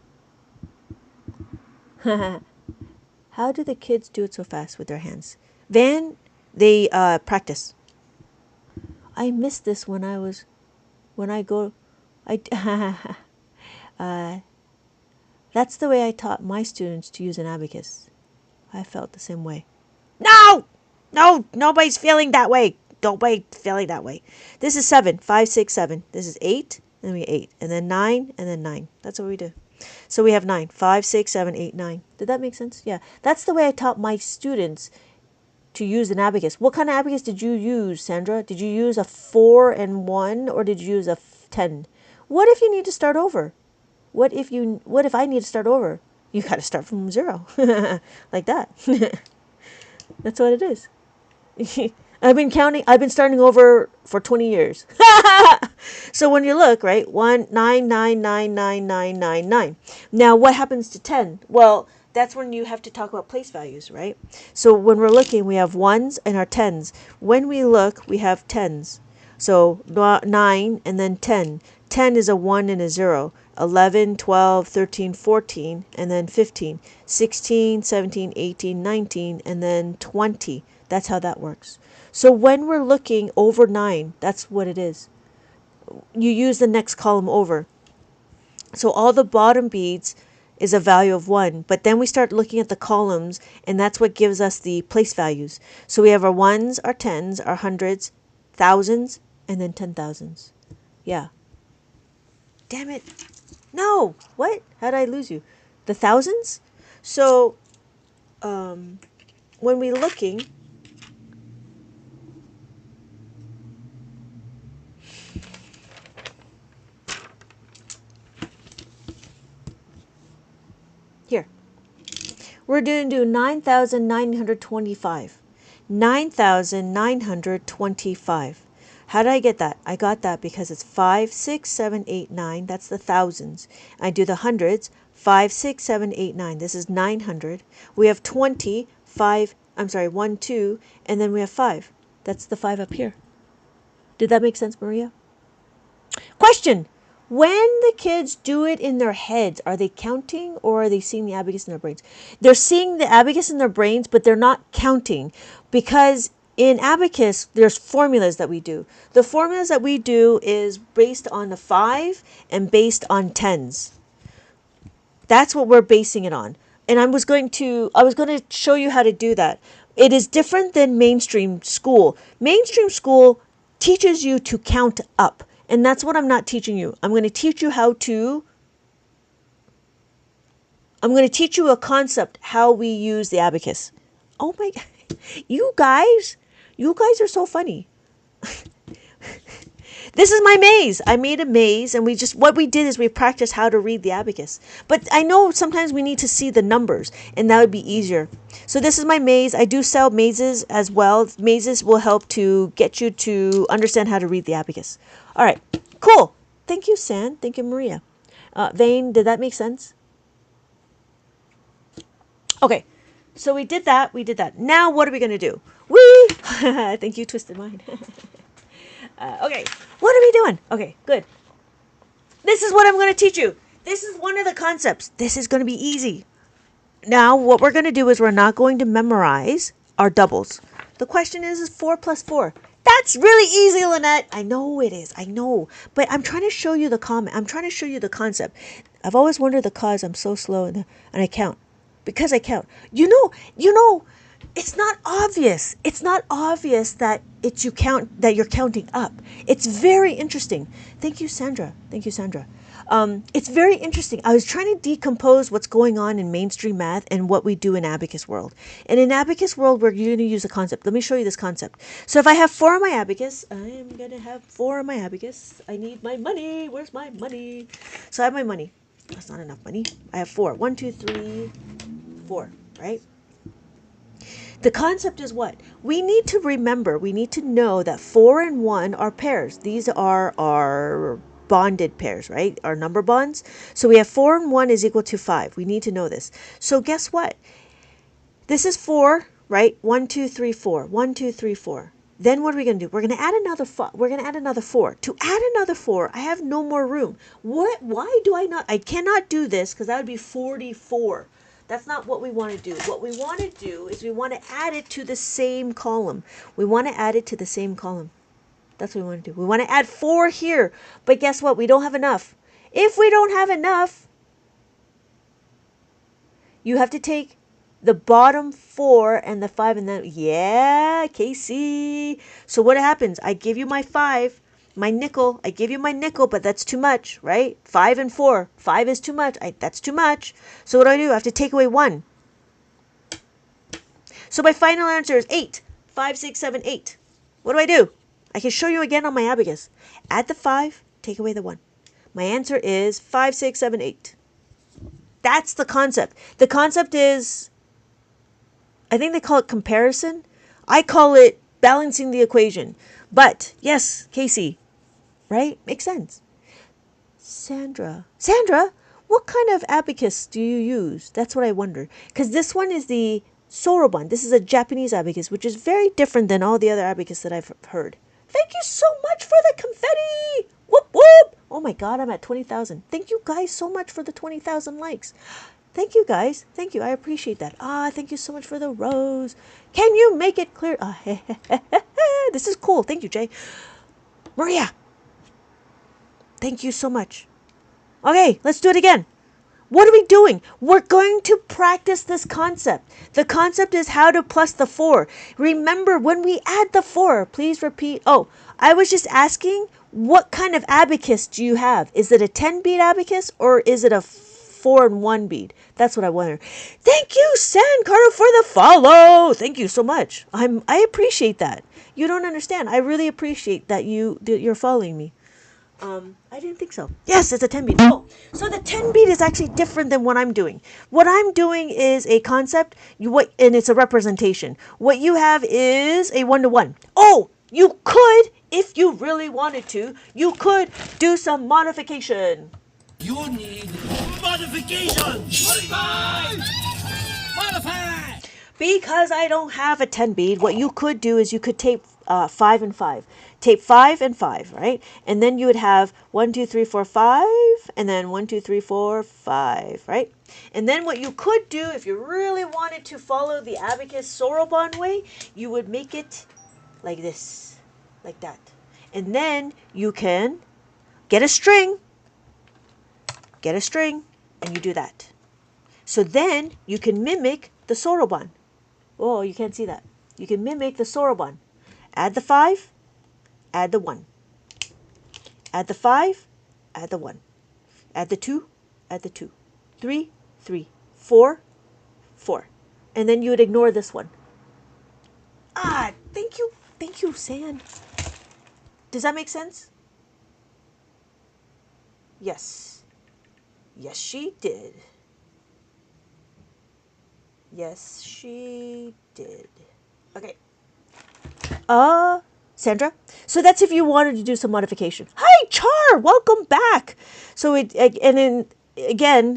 How do the kids do it so fast with their hands? Van, they practice. I missed this when I go. That's the way I taught my students to use an abacus. I felt the same way. No, nobody's feeling that way. This is 7, 5, 6, 7. This is 8, then we 8, and then 9, and then 9. That's what we do. So we have 9. 5, 6, 7, 8, 9. Did that make sense? Yeah. That's the way I taught my students to use an abacus. What kind of abacus did you use, Sandra? Did you use a 4 and 1, or did you use a 10? What if you need to start over? What if I need to start over? You got to start from 0. Like that. That's what it is. I've been starting over for 20 years. So when you look, right, 1, 9, 9, 9, 9, 9, 9, 9. Now what happens to 10? Well, that's when you have to talk about place values, right? So when we're looking, we have 1s and our 10s. When we look, we have 10s. So 9 and then 10. 10 is a 1 and a 0. 11, 12, 13, 14, and then 15. 16, 17, 18, 19, and then 20. That's how that works. So when we're looking over 9, that's what it is. You use the next column over. So all the bottom beads is a value of 1, but then we start looking at the columns, and that's what gives us the place values. So we have our 1s, our 10s, our hundreds, thousands, and then 10,000s. Yeah. Damn it. No. What? How did I lose you? The thousands? So when we're looking, here, we're going to do 9,925. 9,925. How did I get that? I got that because it's 5, 6, 7, 8, 9. That's the thousands. I do the hundreds. 5, 6, 7, 8, 9. This is 900. We have 20, 5, 1, 2, and then we have 5. That's the 5 up here. Did that make sense, Maria? Question. When the kids do it in their heads, are they counting or are they seeing the abacus in their brains? They're seeing the abacus in their brains, but they're not counting because in abacus, there's formulas that we do. The formulas that we do is based on the 5 and based on 10s. That's what we're basing it on. And I was going to show you how to do that. It is different than mainstream school. Mainstream school teaches you to count up. And that's what I'm not teaching you. I'm going to teach you a concept, how we use the abacus. Oh my God. You guys are so funny. This is my maze. I made a maze, and what we did is we practiced how to read the abacus. But I know sometimes we need to see the numbers, and that would be easier. So this is my maze. I do sell mazes as well. Mazes will help to get you to understand how to read the abacus. All right, cool. Thank you, San. Thank you, Maria. Vane, did that make sense? Okay, so we did that. Now what are we going to do? I think you twisted mine. Okay, what are we doing? Okay, good. This is what I'm going to teach you. This is one of the concepts. This is going to be easy. Now, what we're going to do is we're not going to memorize our doubles. The question is 4 plus 4. That's really easy, Lynette. I know it is. I know. But I'm trying to show you the concept. I've always wondered the cause I'm so slow and I count. Because I count. You know, it's not obvious. It's not obvious that you're counting up. It's very interesting. Thank you, Sandra. It's very interesting. I was trying to decompose what's going on in mainstream math and what we do in Abacus world. And in Abacus world, we're going to use a concept. Let me show you this concept. So if I have 4 on my abacus, I am going to have 4 on my abacus. I need my money. Where's my money? So I have my money. That's not enough money. I have 4. 1, 2, 3, 4, right? The concept is what? We need to know that 4 and 1 are pairs. These are our bonded pairs, right? Our number bonds. So we have 4 and 1 is equal to 5. We need to know this. So guess what? This is 4, right? 1, 2, 3, 4. 1, 2, 3, 4. Then what are we going to do? We're going to add another 4. To add another 4, I have no more room. Why do I not? I cannot do this because that would be 44. That's not what we want to do. What we want to do is we want to add it to the same column. That's what we want to do. We want to add 4 here. But guess what? We don't have enough. If we don't have enough, you have to take the bottom 4 and the 5 and then, yeah, Casey. So what happens? I give you my 5. my nickel. I gave you my nickel, but that's too much, right? 5 and 4. 5 is too much. That's too much. So what do? I have to take away 1. So my final answer is 8. 5, 6, 7, 8. What do? I can show you again on my abacus. Add the 5, take away the 1. My answer is 5, 6, 7, 8. That's the concept. The concept is, I think they call it comparison. I call it balancing the equation. But, yes, Casey, right? Makes sense. Sandra, what kind of abacus do you use? That's what I wonder. Because this one is the Soroban. This is a Japanese abacus, which is very different than all the other abacus that I've heard. Thank you so much for the confetti! Whoop, whoop! Oh my God, I'm at 20,000. Thank you guys so much for the 20,000 likes. Thank you guys. Thank you. I appreciate that. Thank you so much for the rose. Can you make it clear? This is cool. Thank you, Jay. Maria. Thank you so much. Okay, let's do it again. What are we doing? We're going to practice this concept. The concept is how to plus the 4. Remember, when we add the 4, please repeat. Oh, I was just asking, what kind of abacus do you have? Is it a 10-bead abacus or is it a 4 and 1 bead? That's what I wonder. Thank you, Sandcarter, for the follow. Thank you so much. I appreciate that. You don't understand. I really appreciate that you're following me. I didn't think so. Yes, it's a 10 bead. Oh, so the 10 bead is actually different than what I'm doing. What I'm doing is a concept, and it's a representation. What you have is a 1-to-1. Oh, you could, if you really wanted to, you could do some modification. You need modification. Modify. Because I don't have a 10 bead, what you could do is you could tape 5 and 5. Tape 5 and 5, right? And then you would have 1, 2, 3, 4, 5, and then 1, 2, 3, 4, 5, right? And then what you could do, if you really wanted to follow the Abacus Soroban way, you would make it like this, like that. And then you can get a string, and you do that. So then you can mimic the Soroban. Oh, you can't see that. You can mimic the Soroban. Add the 5, add the 1. Add the 5, add the 1. Add the 2, add the 2. 3, 3, 4, 4. And then you would ignore this one. Thank you, San. Does that make sense? Yes. Yes, she did. Yes, she did. Okay. Sandra? So that's if you wanted to do some modification. Hi, Char! Welcome back! So again,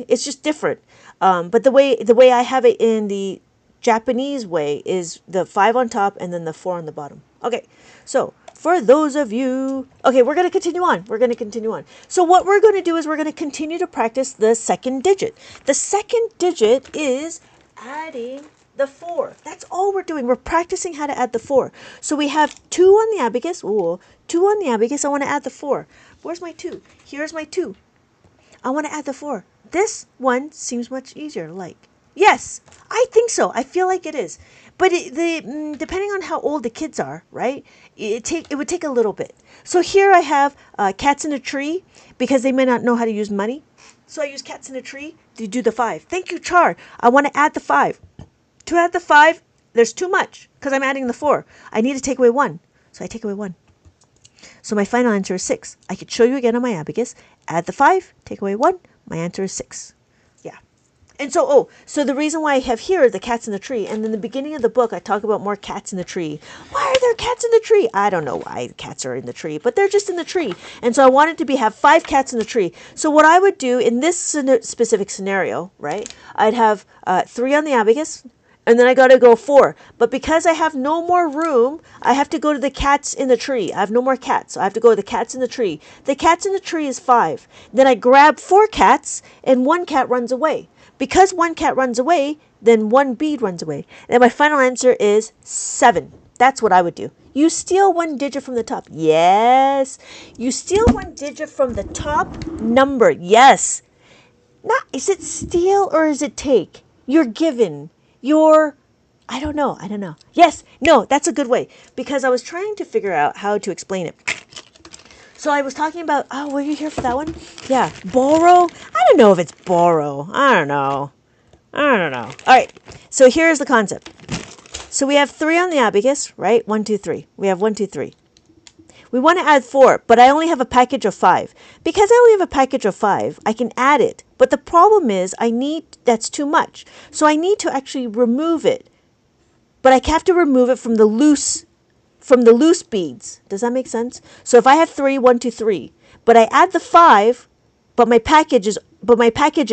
it's just different. But the way I have it in the Japanese way is the 5 on top and then the 4 on the bottom. Okay, so for those of you... Okay, we're going to continue on. So what we're going to do is we're going to continue to practice the second digit. The second digit is adding the 4. That's all we're doing. We're practicing how to add the 4. So we have 2 on the abacus. Ooh, 2 on the abacus. I want to add the 4. Where's my 2? Here's my 2. I want to add the 4. This one seems much easier. Like, yes, I think so. I feel like it is. But depending on how old the kids are, right? It would take a little bit. So here I have cats in a tree because they may not know how to use money. So I use cats in a tree to do the 5. Thank you, Char. I want to add the 5. To add the 5, there's too much because I'm adding the 4. I need to take away 1. So I take away 1. So my final answer is 6. I could show you again on my abacus. Add the 5, take away 1. My answer is 6. Yeah. And so, so the reason why I have here the cats in the tree, and in the beginning of the book, I talk about more cats in the tree. Why are there cats in the tree? I don't know why the cats are in the tree, but they're just in the tree. And so I wanted to have 5 cats in the tree. So what I would do in this specific scenario, right, I'd have 3 on the abacus, and then I got to go 4. But because I have no more room, I have to go to the cats in the tree. I have no more cats, so I have to go to the cats in the tree. The cats in the tree is 5. Then I grab 4 cats, and 1 cat runs away. Because 1 cat runs away, then 1 bead runs away. And my final answer is 7. That's what I would do. You steal 1 digit from the top. Yes. You steal 1 digit from the top number. Yes. Not, is it steal or is it take? You're given. I don't know. Yes, no, that's a good way because I was trying to figure out how to explain it. So I was talking about, oh, were you here for that one? Yeah, borrow. I don't know if it's borrow. I don't know. All right, so here's the concept. So we have 3 on the abacus, right? 1, 2, 3. We have 1, 2, 3. We want to add 4, but I only have a package of 5. Because I only have a package of 5, I can add it. But the problem is that's too much. So I need to actually remove it. But I have to remove it from the loose beads. Does that make sense? So if I have 3, 1, 2, 3, but I add the 5, but my package is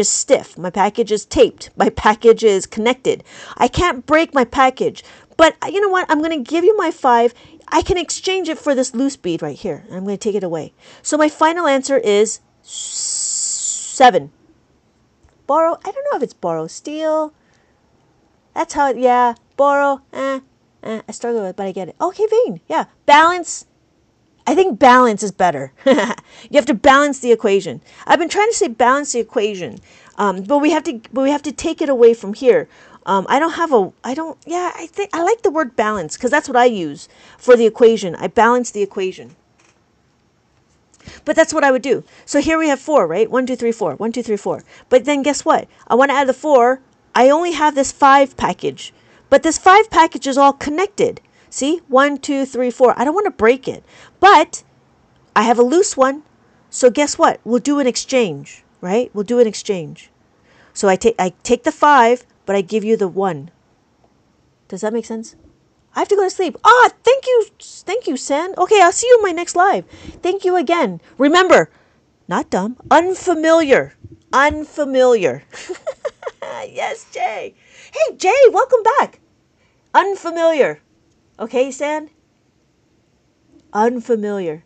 stiff. My package is taped. My package is connected. I can't break my package. But you know what? I'm going to give you my 5. I can exchange it for this loose bead right here. I'm going to take it away. So my final answer is 7. Borrow. I don't know if it's borrow. Steal. That's how it, yeah. Borrow. I struggle with it, but I get it. Okay, Vane. Yeah. Balance. I think balance is better. You have to balance the equation. I've been trying to say balance the equation, but we have to take it away from here. I think I like the word balance because that's what I use for the equation. I balance the equation. But that's what I would do. So here we have 4, right? 1, 2, 3, 4. 1, 2, 3, 4. But then guess what? I want to add the 4. I only have this 5 package. But this 5 package is all connected. See? 1, 2, 3, 4. I don't want to break it. But I have a loose one. So guess what? We'll do an exchange, right? We'll do an exchange. So I take the 5, but I give you the 1. Does that make sense? I have to go to sleep. Ah, thank you, San. Okay, I'll see you in my next live. Thank you again. Remember, not dumb, unfamiliar. Yes, Jay. Hey, Jay, welcome back. Unfamiliar. Okay, San? Unfamiliar.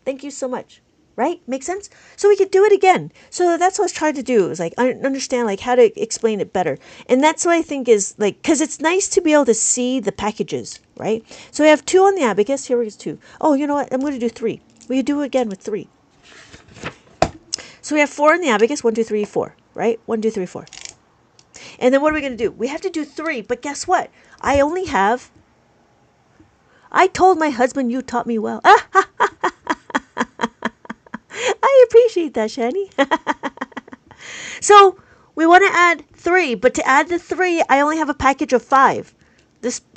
Thank you so much. Right? Make sense? So we could do it again. So that's what I was trying to do. Is like understand like how to explain it better. And that's what I think is like, because it's nice to be able to see the packages, right? So we have 2 on the abacus. Here we go, 2. Oh, you know what? I'm going to do 3. We could do it again with 3. So we have 4 on the abacus. 1, 2, 3, 4. Right? 1, 2, 3, 4. And then what are we going to do? We have to do 3. But guess what? I told my husband you taught me well. I appreciate that, Shani. So we want to add 3, but to add the 3, I only have a package of 5.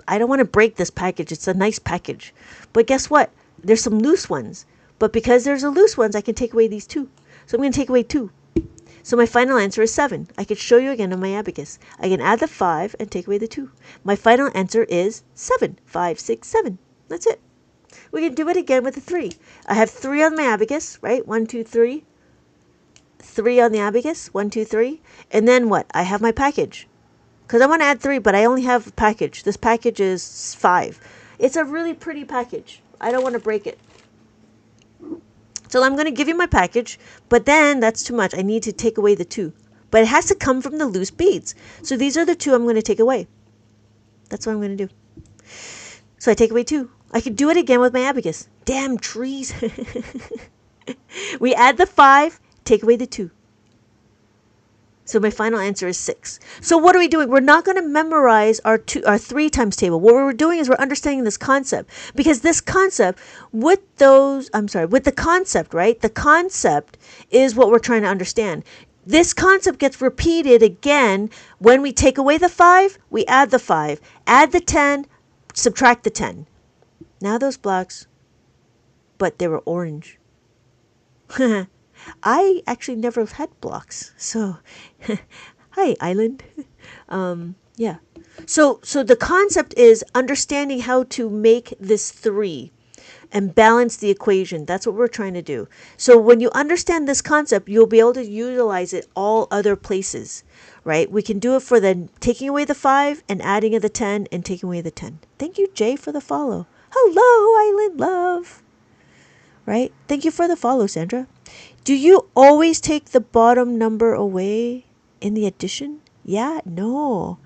I don't want to break this package. It's a nice package. But guess what? There's some loose ones. But because there's a loose ones, I can take away these 2. So I'm going to take away 2. So my final answer is 7. I could show you again on my abacus. I can add the 5 and take away the 2. My final answer is 7. 5, 6, 7. That's it. We can do it again with the 3. I have 3 on my abacus, right? 1, 2, 3. 3 on the abacus. 1, 2, 3. And then what? I have my package. Because I want to add 3, but I only have a package. This package is 5. It's a really pretty package. I don't want to break it. So I'm going to give you my package, but then that's too much. I need to take away the 2. But it has to come from the loose beads. So these are the 2 I'm going to take away. That's what I'm going to do. So I take away 2. I could do it again with my abacus. Damn trees. We add the 5, take away the 2. So my final answer is 6. So what are we doing? We're not going to memorize our 3 times table. What we're doing is we're understanding this concept. Because this concept, with the concept, right? The concept is what we're trying to understand. This concept gets repeated again when we take away the 5, we add the 5. Add the 10, subtract the 10. Now those blocks, but they were orange. I actually never had blocks. So, hi, Island. Yeah. So the concept is understanding how to make this 3 and balance the equation. That's what we're trying to do. So when you understand this concept, you'll be able to utilize it all other places, right? We can do it for the taking away the 5 and adding of the 10 and taking away the 10. Thank you, Jay, for the follow. Hello, Island Love. Right? Thank you for the follow, Sandra. Do you always take the bottom number away in the addition? Yeah, no.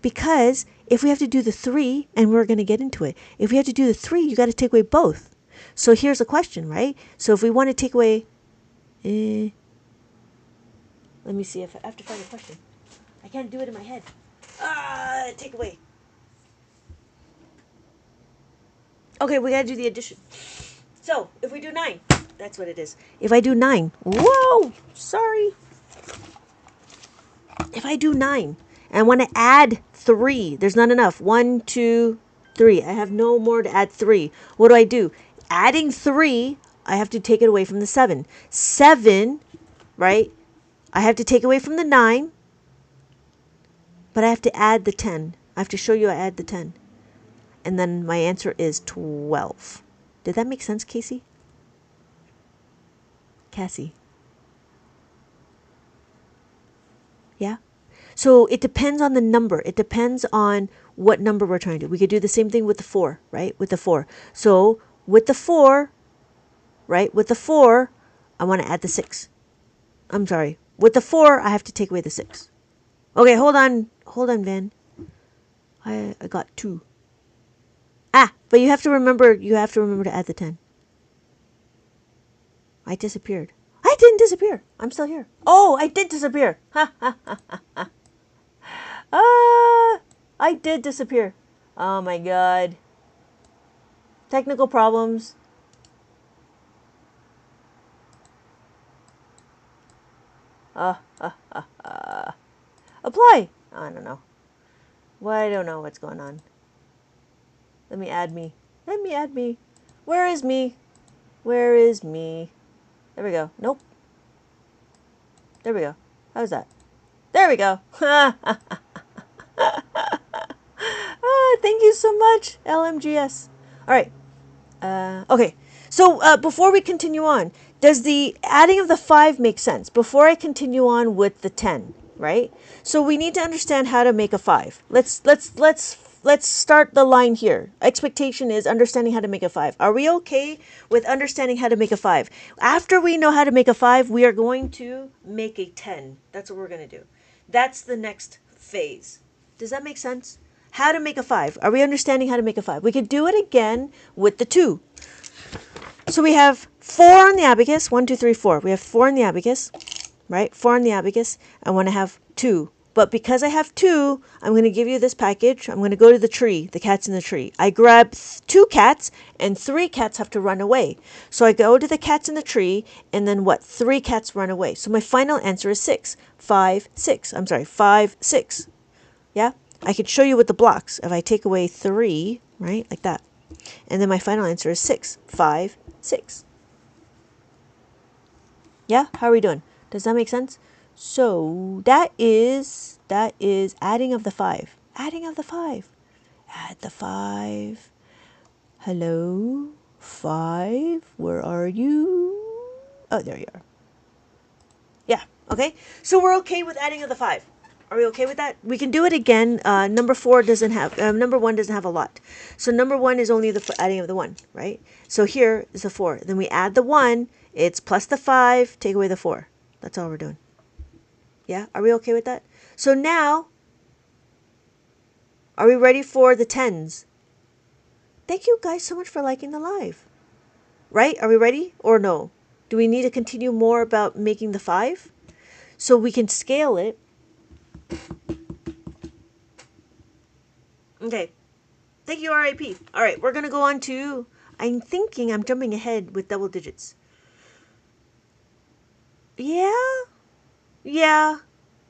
Because if we have to do the 3, and we're going to get into it, if we have to do the 3, you got to take away both. So here's a question, right? So if we want to take away, let me see if I have to find a question. I can't do it in my head. Take away. Okay, we got to do the addition. So if if we do 9, that's what it is. If I do 9, whoa, sorry. If I do 9, and I want to add 3, there's not enough. 1, 2, 3. I have no more to add 3. What do? Adding 3, I have to take it away from the 7. 7, right? I have to take away from the 9, but I have to add the 10. I have to show you I add the 10. And then my answer is 12. Did that make sense, Casey? Cassie? Yeah? So it depends on the number. It depends on what number we're trying to do. We could do the same thing with the 4, right? With the 4. So with the 4, right? With the 4, I want to add the 6. I'm sorry. With the 4, I have to take away the 6. Okay, hold on. Hold on, Van. I got 2. Ah, but you have to remember to add the 10. I disappeared. I didn't disappear. I'm still here. Oh, I did disappear. Ha ha ha ha ha. Ah, I did disappear. Oh my god. Technical problems. Apply. I don't know. Well, I don't know what's going on. Let me add me. Let me add me. Where is me? Where is me? There we go. Nope. There we go. How's that? There we go. Thank you so much, LMGS. All right. Okay. So before we continue on, does the adding of the 5 make sense? Before I continue on with the 10, right? So we need to understand how to make a 5. Let's start the line here. Expectation is understanding how to make a 5. Are we okay with understanding how to make a 5? After we know how to make a 5, we are going to make a 10. That's what we're going to do. That's the next phase. Does that make sense? How to make a 5. Are we understanding how to make a 5? We could do it again with the 2. So we have 4 on the abacus. 1, 2, 3, 4. We have 4 on the abacus, right? 4 on the abacus. I want to have 2. But because I have 2, I'm going to give you this package. I'm going to go to the tree, the cat's in the tree. I grab 2 cats, and 3 cats have to run away. So I go to the cats in the tree, and then what? 3 cats run away. So my final answer is 6. 5, 6. I'm sorry, 5, 6. Yeah? I could show you with the blocks. If I take away 3, right, like that. And then my final answer is 6. 5, 6. Yeah? How are we doing? Does that make sense? So that is adding of the 5. Adding of the 5. Add the 5. Hello? 5. Where are you? Oh, there you are. Yeah. Okay. So we're okay with adding of the 5. Are we okay with that? We can do it again. Number 4 doesn't have, number 1 doesn't have a lot. So number 1 is only the adding of the 1, right? So here is the 4. Then we add the 1. It's plus the 5. Take away the 4. That's all we're doing. Yeah? Are we okay with that? So now, are we ready for the 10s? Thank you guys so much for liking the live. Right? Are we ready or no? Do we need to continue more about making the 5? So we can scale it. Okay. Thank you, RIP. All right, we're going to go on to, I'm thinking I'm jumping ahead with double digits. Yeah. Yeah.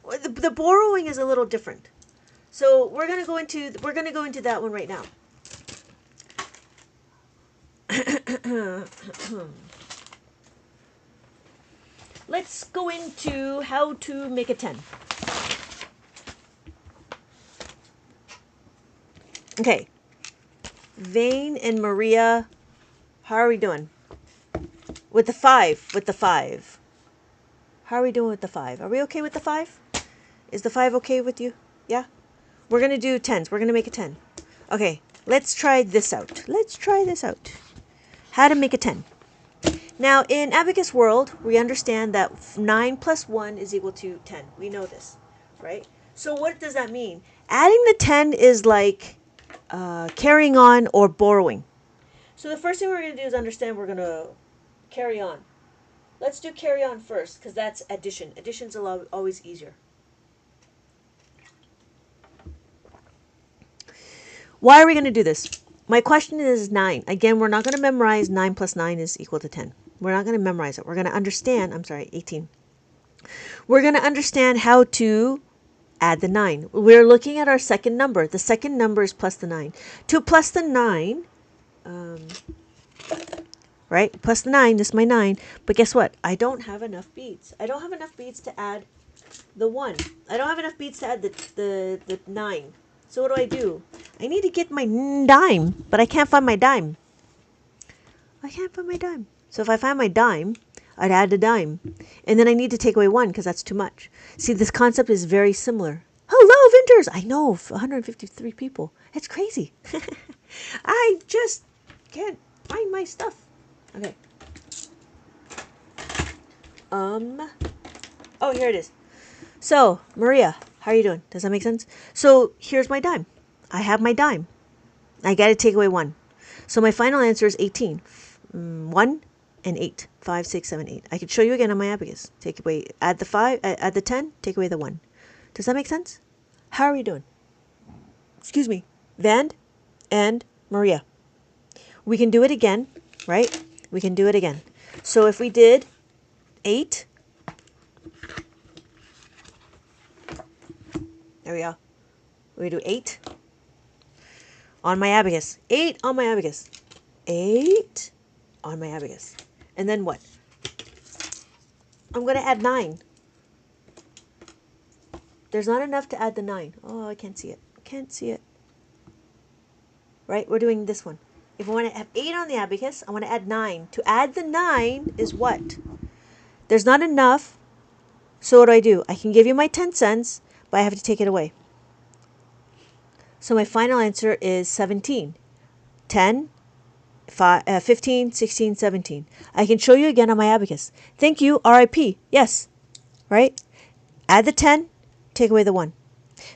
The borrowing is a little different. So we're going to go into that one right now. Let's go into how to make a 10. Okay. Vane and Maria, how are we doing? With the 5. With the 5. How are we doing with the 5? Are we okay with the 5? Is the 5 okay with you? Yeah? We're going to do 10s. We're going to make a 10. Okay. Let's try this out. Let's try this out. How to make a 10. Now, in Abacus World, we understand that 9 plus 1 is equal to 10. We know this, right? So what does that mean? Adding the 10 is like carrying on or borrowing. So the first thing we're going to do is understand we're going to carry on. Let's do carry on first, because that's addition. Addition's always easier. Why are we going to do this? My question is 9. Again, we're not going to memorize 9 plus 9 is equal to 10. We're not going to memorize it. We're going to understand, 18. We're going to understand how to add the 9. We're looking at our second number. The second number is plus the 9. To plus the 9, right? Plus the 9, this is my 9. But guess what? I don't have enough beads. I don't have enough beads to add the 1. I don't have enough beads to add the 9. So what do? I need to get my dime, but I can't find my dime. I can't find my dime. So if I find my dime, I'd add a dime. And then I need to take away 1 because that's too much. See, this concept is very similar. Hello, Vinters! I know, 153 people. It's crazy. I just can't find my stuff. Okay. Oh, here it is. So, Maria, how are you doing? Does that make sense? So, here's my dime. I have my dime. I got to take away 1. So, my final answer is 18. 1 and 8. 5, 6, 7, 8. I could show you again on my abacus. Take away, add the 5, add the 10, take away the 1. Does that make sense? How are we doing? Excuse me. Vand and Maria. We can do it again, right? We can do it again. So, if we did 8... There we go. We do 8 on my abacus. 8 on my abacus. 8 on my abacus. And then what? I'm going to add 9. There's not enough to add the 9. Oh, I can't see it. Can't see it. Right? We're doing this one. If I want to have 8 on the abacus, I want to add 9. To add the 9 is what? There's not enough. So what do? I can give you my 10 cents, but I have to take it away. So my final answer is 17. 10, 15, 16, 17. I can show you again on my abacus. Thank you, RIP. Yes. Right? Add the 10, take away the 1.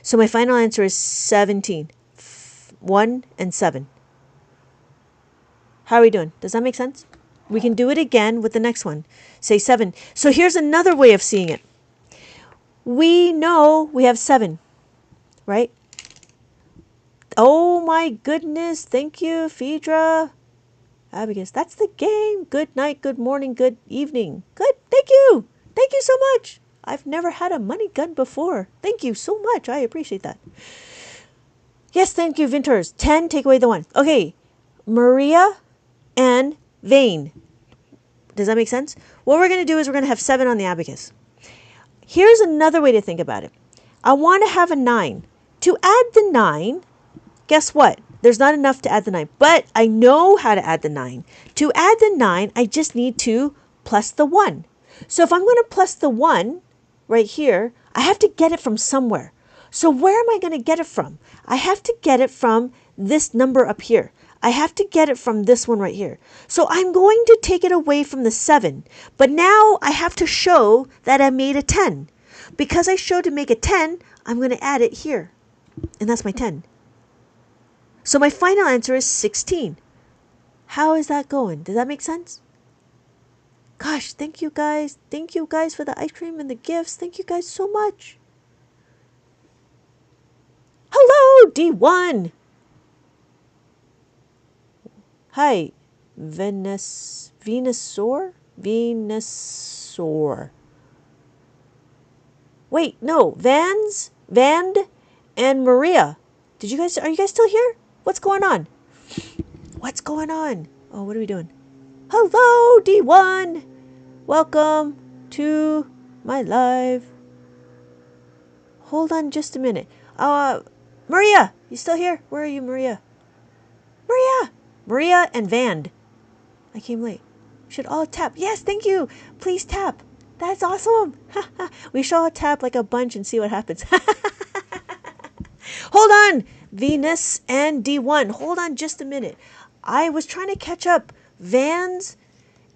So my final answer is 17. 1 and 7. How are we doing? Does that make sense? We can do it again with the next one. Say 7. So here's another way of seeing it. We know we have 7, right? Oh my goodness. Thank you, Phaedra. Abacus, that's the game. Good night, good morning, good evening. Good. Thank you. Thank you so much. I've never had a money gun before. Thank you so much. I appreciate that. Yes, thank you, Vinters. 10, take away the 1. Okay. Maria and Vane. Does that make sense? What we're going to do is we're going to have 7 on the abacus. Here's another way to think about it. I want to have a 9. To add the 9, guess what? There's not enough to add the 9, but I know how to add the 9. To add the 9, I just need to plus the 1. So if I'm going to plus the 1 right here, I have to get it from somewhere. So where am I going to get it from? I have to get it from this number up here. I have to get it from this one right here. So I'm going to take it away from the 7. But now I have to show that I made a 10. Because I showed to make a 10, I'm going to add it here. And that's my 10. So my final answer is 16. How is that going? Does that make sense? Gosh, thank you guys. Thank you guys for the ice cream and the gifts. Thank you guys so much. Hello, D1. Hi, Venusaur? Wait, no, Vand, and Maria. Are you guys still here? What's going on? What's going on? Oh, what are we doing? Hello, D1. Welcome to my live. Hold on just a minute. Maria, you still here? Where are you, Maria? Maria and Vand. I came late. We should all tap. Yes, thank you. Please tap. That's awesome. We should all tap like a bunch and see what happens. Hold on. Venus and D1. Hold on just a minute. I was trying to catch up. Vans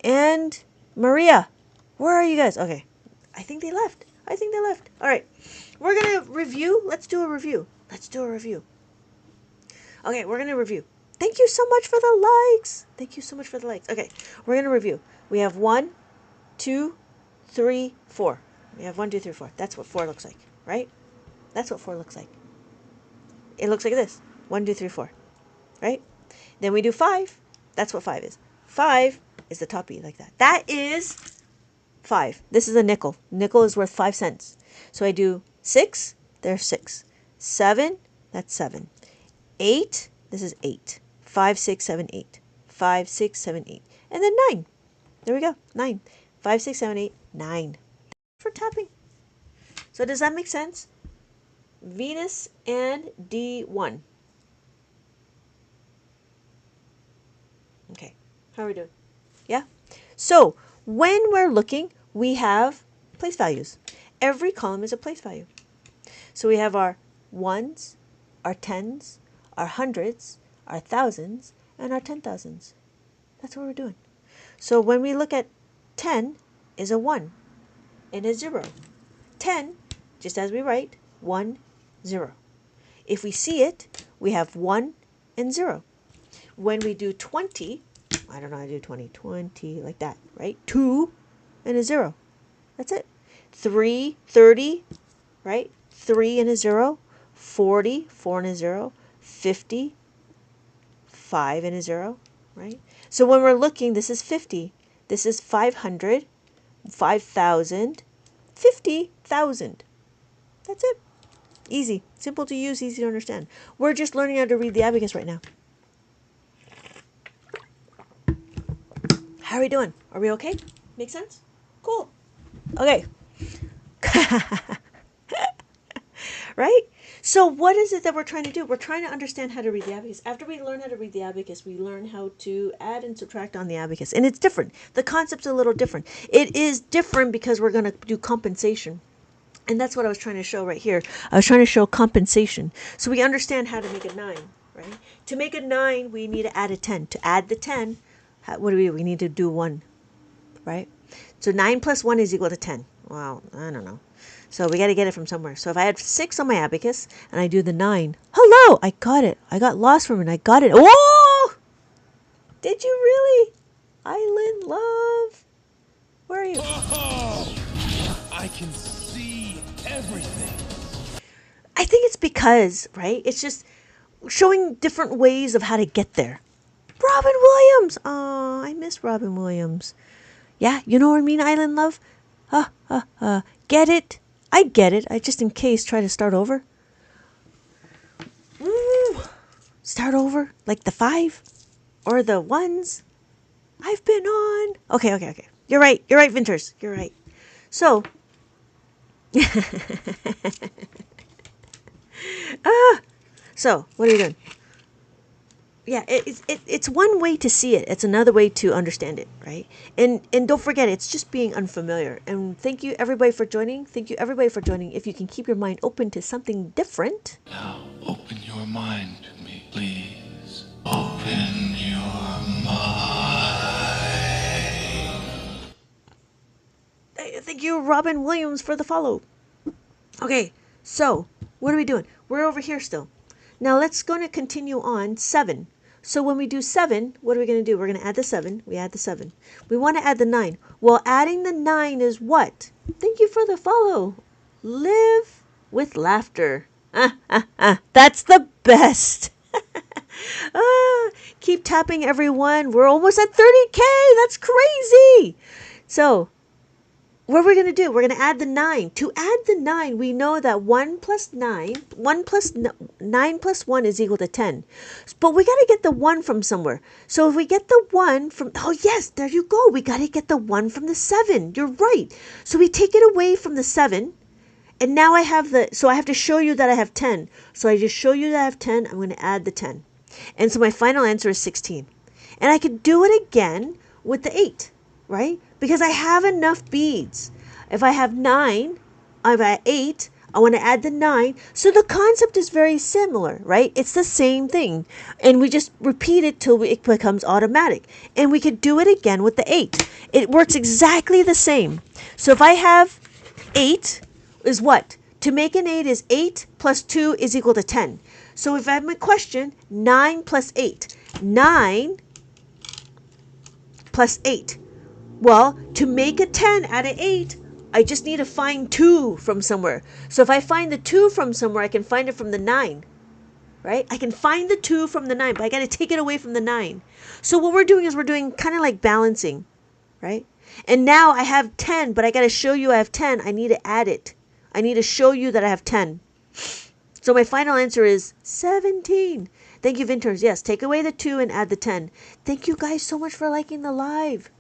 and Maria. Where are you guys? Okay. I think they left. All right. We're going to review. Let's do a review. Okay, we're going to review. Thank you so much for the likes. Okay, we're going to review. We have 1, 2, 3, 4. We have 1, 2, 3, 4. That's what 4 looks like, right? That's what 4 looks like. It looks like this. 1, 2, 3, 4. Right? Then we do 5. That's what 5 is. 5 is the top bead like that. That is 5. This is a nickel. Nickel is worth 5 cents. So I do 6, there's 6. 7, that's 7. 8, this is 8. 5, 6, 7, 8. 5, 6, 7, 8. And then 9. There we go. 9. 5, 6, 7, 8, 9. For tapping. So does that make sense? Venus and D1. Okay. How are we doing? Yeah? So when we're looking, we have place values. Every column is a place value. So we have our ones, our tens, our hundreds, our thousands, and our 10,000s. That's what we're doing. So when we look at 10 is a 1 and a 0. 10, just as we write, 1, 0. If we see it, we have 1 and 0. When we do 20, I don't know how to do 20, 20 like that, right? 2 and a 0. That's it. 3, 30, right? 3 and a 0. 40, 4 and a 0. 50, 5 and a 0, right? So when we're looking, this is 50. This is 500, 5,000, 50,000. That's it. Easy. Simple to use, easy to understand. We're just learning how to read the abacus right now. How are we doing? Are we okay? Make sense? Cool. Okay. Right? So what is it that we're trying to do? We're trying to understand how to read the abacus. After we learn how to read the abacus, we learn how to add and subtract on the abacus. And it's different. The concept's a little different. It is different because we're going to do compensation. And that's what I was trying to show right here. I was trying to show compensation. So we understand how to make a 9, right? To make a 9, we need to add a 10. To add the 10, what do? We need to do 1, right? So 9 plus 1 is equal to 10. Wow, I don't know. So we got to get it from somewhere. So if I had 6 on my abacus and I do the 9, hello, I got it. I got lost from it. I got it. Whoa! Did you really? Island Love. Where are you? Oh, I can see everything. I think it's because, right? It's just showing different ways of how to get there. Robin Williams. Oh, I miss Robin Williams. Yeah, you know what I mean, Island Love? Get it? I get it. I just in case try to start over. Ooh, start over? Like the 5? Or the 1s? I've been on. Okay. You're right, Vinters. You're right. So, so what are you doing? Yeah, it's one way to see it. It's another way to understand it, right? And don't forget, it's just being unfamiliar. And thank you everybody for joining. If you can keep your mind open to something different. Now open your mind to me, please. Open your mind. Thank you, Robin Williams, for the follow. Okay, so what are we doing? We're over here still. Now let's going to continue on 7. So when we do 7, what are we going to do? We're going to add the 7. We add the 7. We want to add the 9. Well, adding the 9 is what? Thank you for the follow. Live with laughter. That's the best. Keep tapping, everyone. We're almost at 30K. That's crazy. So what are we going to do? We're going to add the 9. To add the 9, we know that 9 plus 1 is equal to 10. But we got to get the 1 from somewhere. So if we get the 1 from, oh yes, there you go. We got to get the 1 from the 7. You're right. So we take it away from the 7. And now I have so I have to show you that I have 10. So I just show you that I have 10. I'm going to add the 10. And so my final answer is 16. And I could do it again with the 8, right? Because I have enough beads. If I have 9, I've at 8, I want to add the 9. So the concept is very similar, right? It's the same thing. And we just repeat it till it becomes automatic. And we could do it again with the 8. It works exactly the same. So if I have 8 is what? To make an 8 is 8 plus 2 is equal to 10. So if I have my question, 9 plus 8. 9 plus 8. Well, to make a 10 out of 8, I just need to find 2 from somewhere. So if I find the 2 from somewhere, I can find it from the 9. right? I can find the 2 from the 9, but I got to take it away from the 9. So what we're doing is we're doing kind of like balancing, right? And now I have 10, but I got to show you I have 10. I need to add it. I need to show you that I have 10. So my final answer is 17. Thank you, Vinters. Yes, take away the 2 and add the 10. Thank you guys so much for liking the live.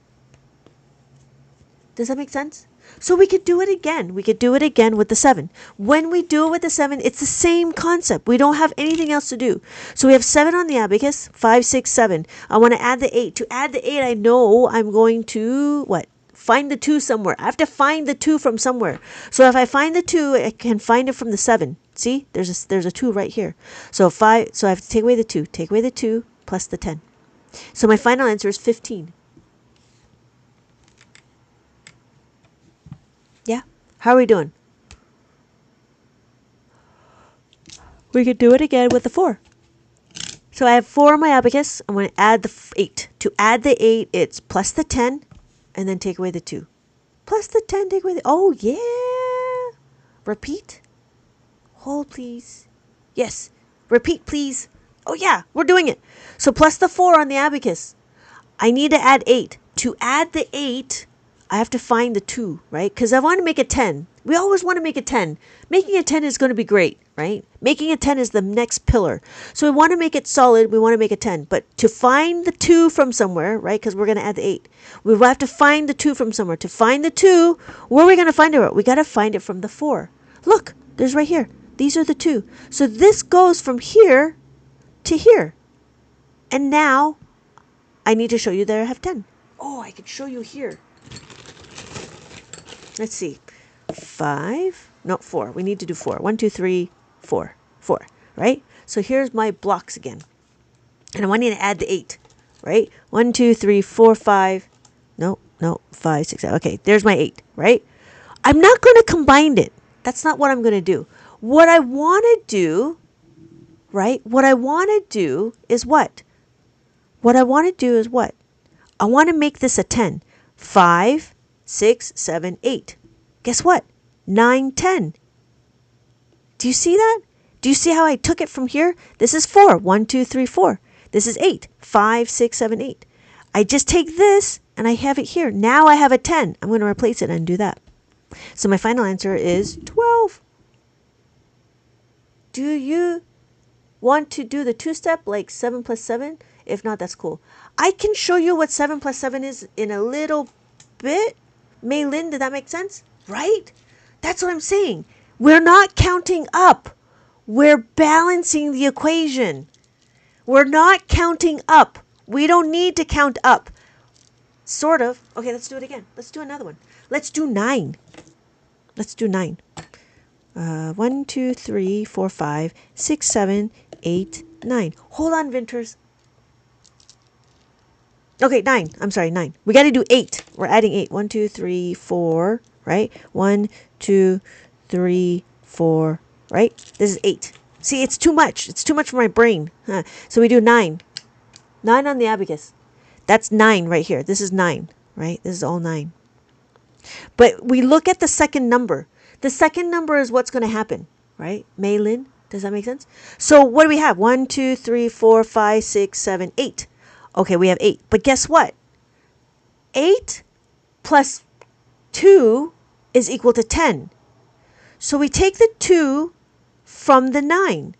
Does that make sense? So we could do it again. We could do it again with the 7. When we do it with the 7, it's the same concept. We don't have anything else to do. So we have 7 on the abacus, 5, 6, 7. I want to add the 8. To add the 8, I know I'm going to, what? Find the 2 somewhere. I have to find the 2 from somewhere. So if I find the 2, I can find it from the 7. See? There's a 2 right here. So I have to take away the 2. Take away the 2 plus the 10. So my final answer is 15. Yeah? How are we doing? We could do it again with the 4. So I have 4 on my abacus. I'm going to add the 8. To add the 8, it's plus the 10 and then take away the 2. Plus the 10, take away the... Oh, yeah. Repeat. Hold, please. Yes. Repeat, please. Oh, yeah. We're doing it. So plus the 4 on the abacus. I need to add 8. To add the 8... I have to find the 2, right? Because I want to make a 10. We always want to make a 10. Making a 10 is going to be great, right? Making a 10 is the next pillar. So we want to make it solid. We want to make a 10. But to find the 2 from somewhere, right? Because we're going to add the 8. We have to find the 2 from somewhere. To find the 2, where are we going to find it? We got to find it from the 4. Look, there's right here. These are the 2. So this goes from here to here. And now I need to show you that I have 10. Oh, I can show you here. Let's see. 5. No, 4. We need to do 4. 1, 2, 3, 4. 4. Right? So here's my blocks again. And I want you to add the 8. Right? 1, 2, 3, 4, 5. No. 5, 6, 7. Okay, there's my 8. Right? I'm not going to combine it. That's not what I'm going to do. What I want to do, right? What I want to do is what? What I want to do is what? I want to make this a 10. 5, 6, 7, 8. Guess what? 9, 10. Do you see that? Do you see how I took it from here? This is 4. 1, 2, 3, 4. This is 8. 5, 6, 7, 8. I just take this and I have it here. Now I have a 10. I'm going to replace it and do that. So my final answer is 12. Do you want to do the 2-step like 7 plus 7? If not, that's cool. I can show you what 7 plus 7 is in a little bit. Maylin, did that make sense? Right? That's what I'm saying. We're not counting up. We're balancing the equation. We're not counting up. We don't need to count up. Sort of. Okay, let's do it again. Let's do another one. Let's do 9. Let's do 9. 1, 2, 3, 4, 5, 6, 7, 8, 9. Hold on, Vinters. Okay, 9. I'm sorry, 9. We got to do 8. We're adding 8. 1, 2, 3, 4, right? 1, 2, 3, 4, right? This is 8. See, it's too much. It's too much for my brain. Huh. So we do 9. 9 on the abacus. That's 9 right here. This is 9, right? This is all 9. But we look at the second number. The second number is what's going to happen, right? Maylin, does that make sense? So what do we have? 1, 2, 3, 4, 5, 6, 7, 8. Okay, we have 8. But guess what? 8 plus 2 is equal to 10. So we take the 2 from the 9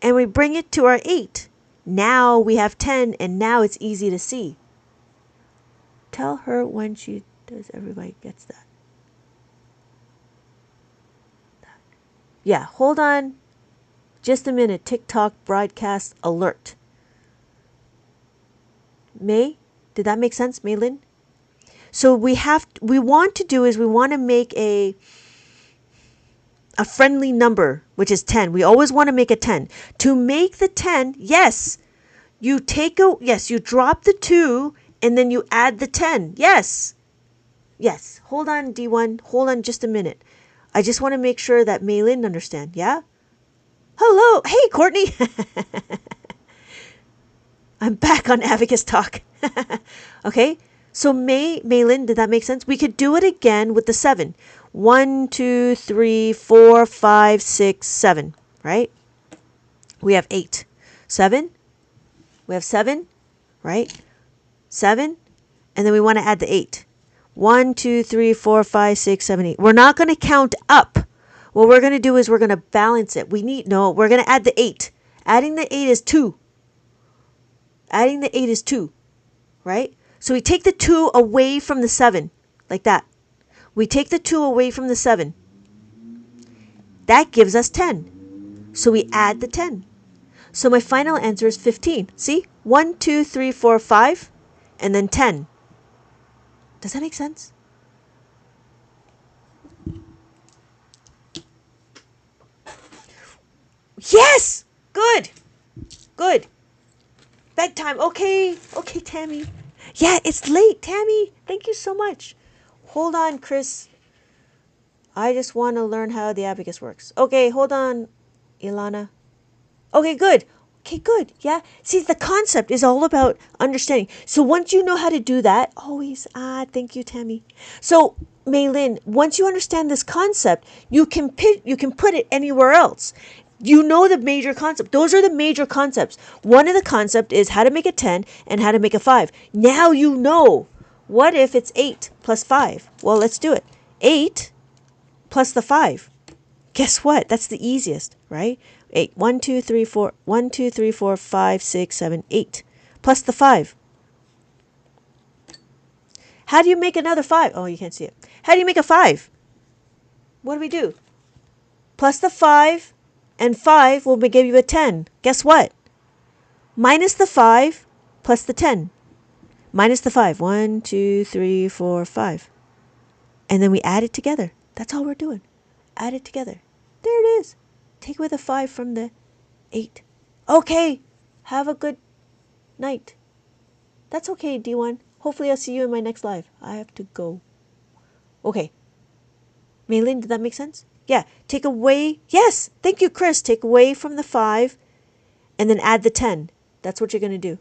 and we bring it to our 8. Now we have 10 and now it's easy to see. Tell her when she does, everybody gets that. Yeah, hold on just a minute. TikTok broadcast alert. May, did that make sense, Maylin? So we want to make a friendly number, which is 10. We always want to make a 10. To make the 10, yes, you drop the 2 and then you add the 10. Yes. Yes. Hold on, D1. Hold on just a minute. I just want to make sure that Maylin understand. Yeah? Hello. Hey, Courtney. I'm back on Abacus Talk. Okay. So Maylin, did that make sense? We could do it again with the 7. 1, 2, 3, 4, 5, 6, 7. Right? We have 8. 7. We have 7, right? 7. And then we want to add the 8. 1, 2, 3, 4, 5, 6, 7, 8. We're not going to count up. What we're going to do is we're going to balance it. We're going to add the 8. Adding the 8 is 2. Adding the 8 is 2, right? So we take the 2 away from the 7, like that. We take the 2 away from the 7. That gives us 10. So we add the 10. So my final answer is 15. See? 1, 2, 3, 4, 5, and then 10. Does that make sense? Yes! Good. Good. Bedtime. Okay. Okay, Tammy. Yeah, it's late, Tammy. Thank you so much. Hold on, Chris. I just want to learn how the abacus works. Okay, hold on, Ilana. Okay, good. Okay, good. Yeah. See, the concept is all about understanding. So once you know how to do that, always, thank you, Tammy. So, Maylin, once you understand this concept, you can put it anywhere else. You know the major concept. Those are the major concepts. One of the concept is how to make a 10 and how to make a 5. Now you know. What if it's 8 plus 5? Well, let's do it. 8 plus the 5. Guess what? That's the easiest, right? 8. 1, 2, 3, 4. 1, 2, 3, 4, 5, 6, 7, 8. Plus the 5. How do you make another 5? Oh, you can't see it. How do you make a 5? What do we do? Plus the 5 and 5 will give you a 10. Guess what? Minus the 5 plus the 10. Minus the 5. 1, 2, 3, 4, 5. And then we add it together. That's all we're doing. Add it together. There it is. Take away the 5 from the 8. Okay. Have a good night. That's okay, D1. Hopefully I'll see you in my next live. I have to go. Okay. Maylin, did that make sense? Yeah. Take away. Yes. Thank you, Chris. Take away from the 5 and then add the 10. That's what you're going to do.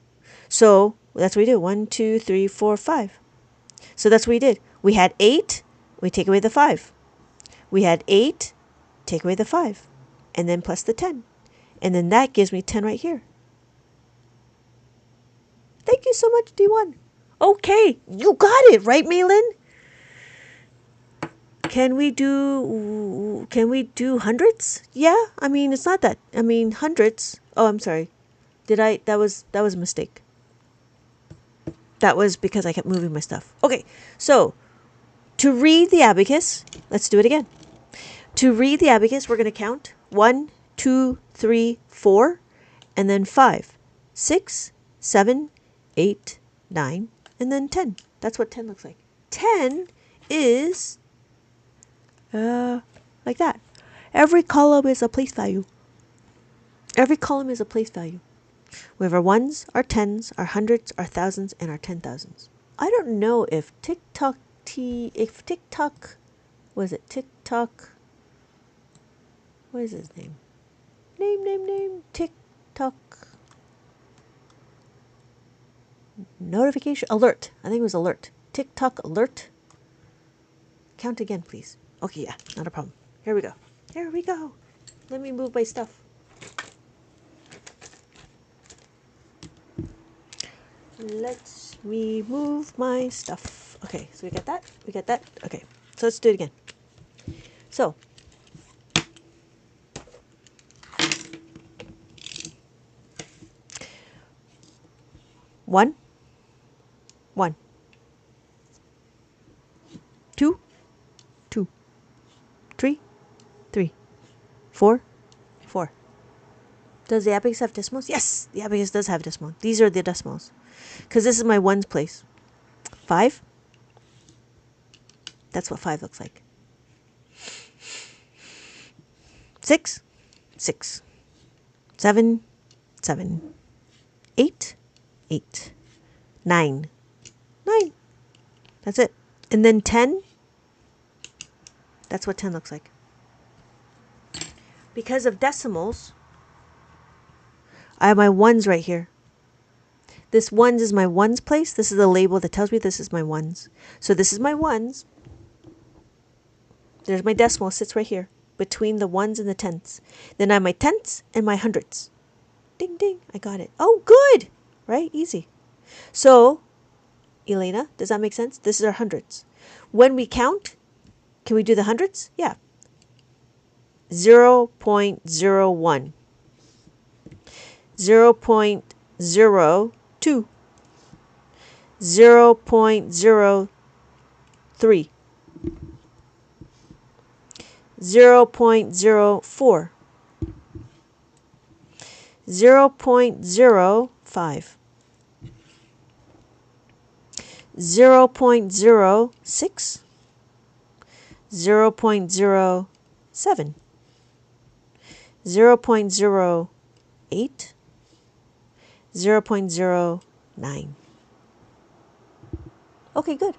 So that's what we do. 1, 2, 3, 4, 5. So that's what we did. We had 8. We take away the 5. We had 8. Take away the 5. And then plus the 10. And then that gives me 10 right here. Thank you so much, D1. Okay. You got it, right, Maylin? Can we do hundreds? Yeah. I mean, it's not that. I mean, hundreds. Oh, I'm sorry. That was a mistake. That was because I kept moving my stuff. Okay. So, to read the abacus, let's do it again. To read the abacus, we're going to count 1, 2, 3, 4, and then 5, 6, 7, 8, 9, and then 10. That's what 10 looks like. 10 is like that. Every column is a place value. Every column is a place value. We have our ones, our tens, our hundreds, our thousands, and our 10,000s. I don't know if TikTok, what is his name? Name, TikTok. Notification, alert. I think it was alert. TikTok alert. Count again, please. Okay, yeah, not a problem. Here we go. Let me move my stuff. Let me move my stuff. Okay, so we got that. Okay, so let's do it again. So, one, 2, 3, 4. Does the abacus have decimals? Yes, the abacus does have decimals. These are the decimals. Because this is my ones place. 5. That's what 5 looks like. 6. 7. 8. 9. That's it. And then 10. That's what 10 looks like. Because of decimals, I have my ones right here. This ones is my ones place. This is the label that tells me this is my ones. So this is my ones. There's my decimal, sits right here between the ones and the tenths. Then I have my tenths and my hundreds. Ding, ding. I got it. Oh, good. Right? Easy. So, Elena, does that make sense? This is our hundreds. When we count, can we do the hundreds? Yeah. 0.01, 0.02, 0.03, 0.04, 0.05, 0.06, 0.07, 0.08, 0.09. Okay, good.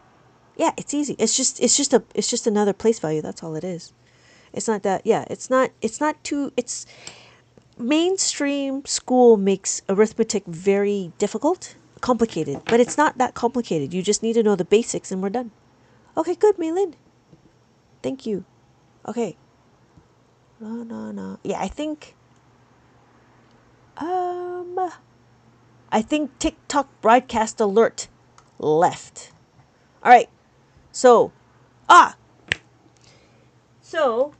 Yeah, it's easy. It's just another place value. That's all it is. It's not that. Yeah, it's not too. It's mainstream school makes arithmetic very difficult, complicated, but it's not that complicated. You just need to know the basics, and we're done. Okay, good, Maylin. Thank you. Okay. No. Yeah, I think TikTok broadcast alert left. All right. So, so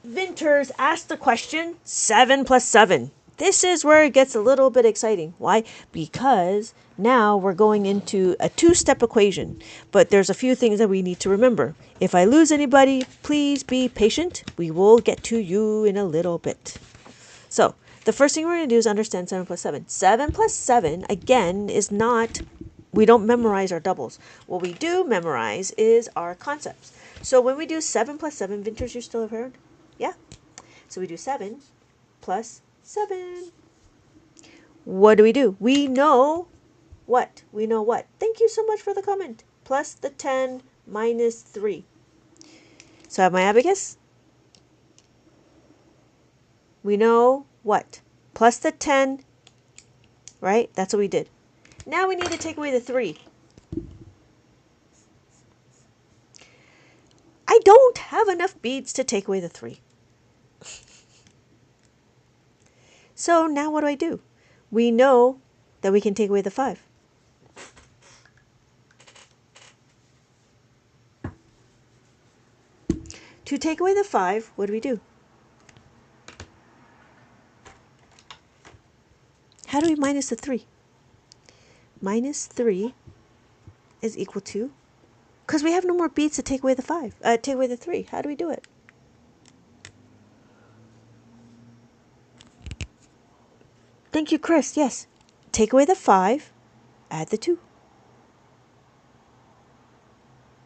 Vinters asked the question 7 plus 7. This is where it gets a little bit exciting. Why? Because now we're going into a two-step equation. But there's a few things that we need to remember. If I lose anybody, please be patient. We will get to you in a little bit. So the first thing we're going to do is understand 7 plus 7. 7 plus 7, again, is not, we don't memorize our doubles. What we do memorize is our concepts. So when we do 7 plus 7, Vinters, you're still around? Yeah. So we do 7 plus 7. What do? We know what? We know what? Thank you so much for the comment. Plus the 10 minus 3. So I have my abacus. We know what? Plus the 10, right? That's what we did. Now we need to take away the 3. I don't have enough beads to take away the 3. So now what do? We know that we can take away the 5. To take away the 5, what do? How do we minus the 3? Minus 3 is equal to, because we have no more beads to take away the 5, take away the 3. How do we do it? Thank you, Chris. Yes. Take away the 5, add the 2.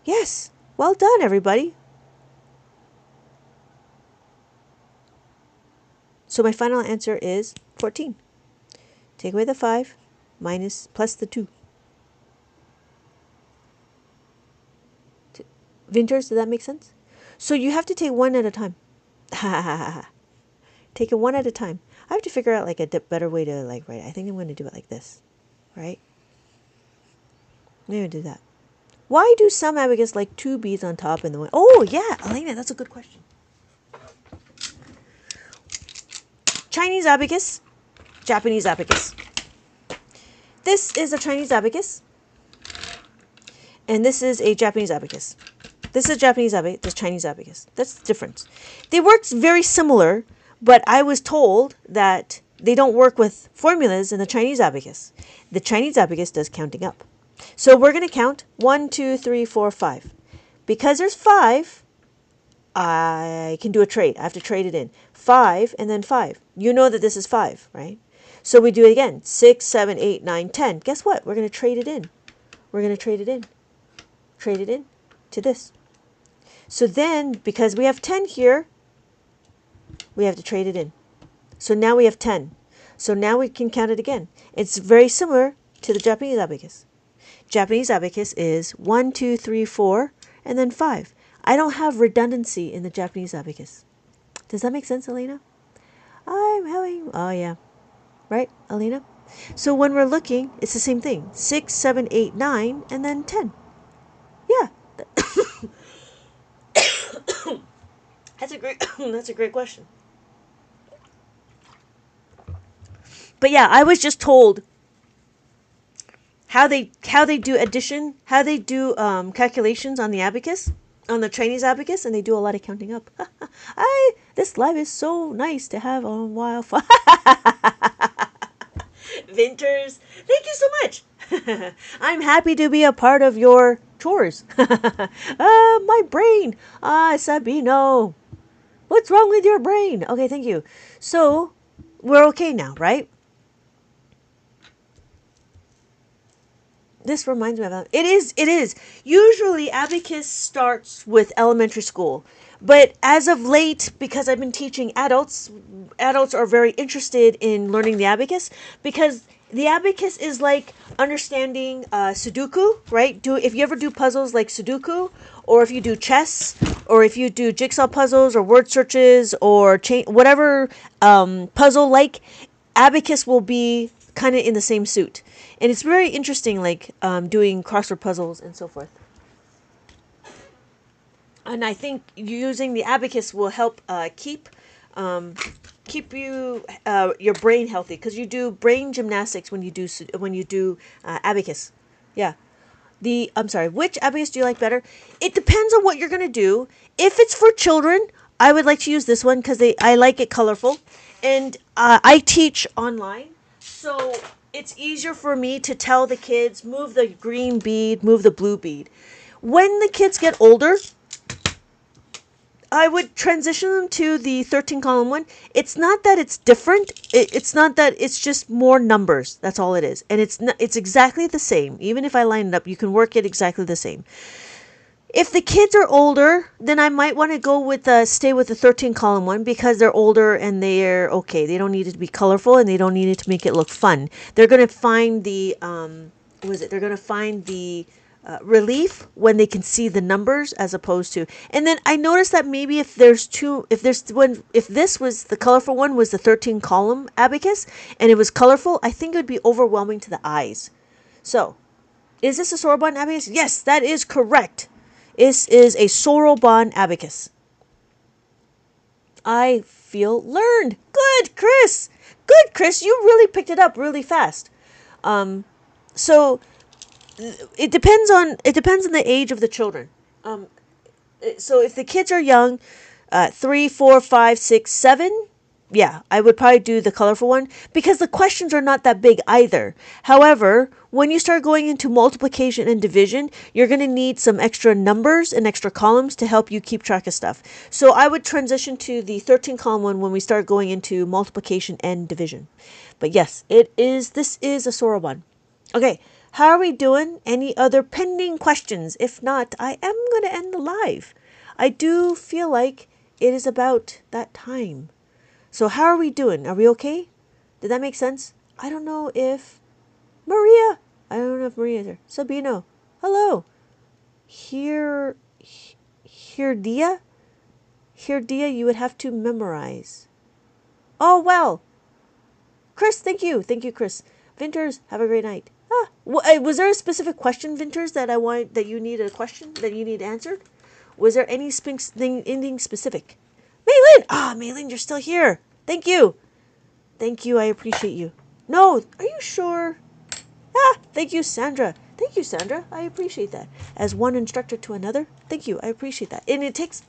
Yes. Well done, everybody. So my final answer is 14. Take away the 5 minus plus the 2. Vinters, does that make sense? So you have to take one at a time. Take it one at a time. I have to figure out like a better way to like write it. I think I'm going to do it like this, right? Maybe do that. Why do some abacus like 2 beads on top and the one? Oh yeah, Elena, that's a good question. Chinese abacus, Japanese abacus. This is a Chinese abacus, and this is a Japanese abacus. This is Japanese abacus, this Chinese abacus. That's the difference. They work very similar, but I was told that they don't work with formulas in the Chinese abacus. The Chinese abacus does counting up. So we're going to count 1, 2, 3, 4, 5. Because there's 5, I can do a trade. I have to trade it in. 5 and then 5. You know that this is 5, right? So we do it again. 6, 7, 8, 9, 10. Guess what? We're going to trade it in. We're going to trade it in. Trade it in to this. So then, because we have 10 here, we have to trade it in. So now we have 10. So now we can count it again. It's very similar to the Japanese abacus. Japanese abacus is 1, 2, 3, 4, and then 5. I don't have redundancy in the Japanese abacus. Does that make sense, Elena? Oh yeah. Right, Elena? So when we're looking, it's the same thing. 6, 7, 8, 9, and then 10. Yeah. That's a great question. But yeah, I was just told how they do addition, how they do calculations on the abacus, on the Chinese abacus, and they do a lot of counting up. This life is so nice to have on wildfire. Vinters, thank you so much. I'm happy to be a part of your chores. My brain. Sabino. What's wrong with your brain? Okay, thank you. So, we're okay now, right? This reminds me of it is. Usually abacus starts with elementary school. But as of late, because I've been teaching adults are very interested in learning the abacus because the abacus is like understanding Sudoku, right? If you ever do puzzles like Sudoku, or if you do chess, or if you do jigsaw puzzles or word searches or whatever puzzle like, abacus will be kind of in the same suit. And it's very interesting, like doing crossword puzzles and so forth. And I think using the abacus will help keep you your brain healthy, because you do brain gymnastics when you do abacus. Yeah. I'm sorry. Which abacus do you like better? It depends on what you're gonna do. If it's for children, I would like to use this one because I like it colorful, and I teach online, so it's easier for me to tell the kids move the green bead, move the blue bead. When the kids get older, I would transition them to the 13 column one. It's not that it's different. It's not that it's just more numbers. That's all it is. And it's exactly the same. Even if I line it up, you can work it exactly the same. If the kids are older, then I might want to go with stay with the 13 column one because they're older and they're okay. They don't need it to be colorful and they don't need it to make it look fun. They're going to find the They're going to find the relief when they can see the numbers as opposed to. And then I noticed that maybe if this was the colorful one was the 13 column abacus and it was colorful, I think it would be overwhelming to the eyes. So, is this a Soroban abacus? Yes, that is correct. This is a Soroban abacus. I feel learned. Good, Chris. Good, Chris. You really picked it up really fast. So it depends on the age of the children. So if the kids are young, 3, 4, 5, 6, 7, yeah, I would probably do the colorful one because the questions are not that big either. However, when you start going into multiplication and division, you're going to need some extra numbers and extra columns to help you keep track of stuff. So I would transition to the 13 column one when we start going into multiplication and division. But yes, this is a Soroban. Okay, how are we doing? Any other pending questions? If not, I am going to end the live. I do feel like it is about that time. So how are we doing? Are we okay? Did that make sense? I don't know if Maria. I don't know if Maria's there. Sabino. Hello. Here dia? Here dia you would have to memorize. Oh well. Chris, thank you. Thank you, Chris. Vinters, have a great night. Was there a specific question, Vinters, that you needed a question that you need answered? Was there anything specific? Maylin! Maylin, you're still here. Thank you. Thank you, I appreciate you. No, are you sure? Thank you, Sandra. Thank you, Sandra. I appreciate that. As one instructor to another, thank you. I appreciate that. And it takes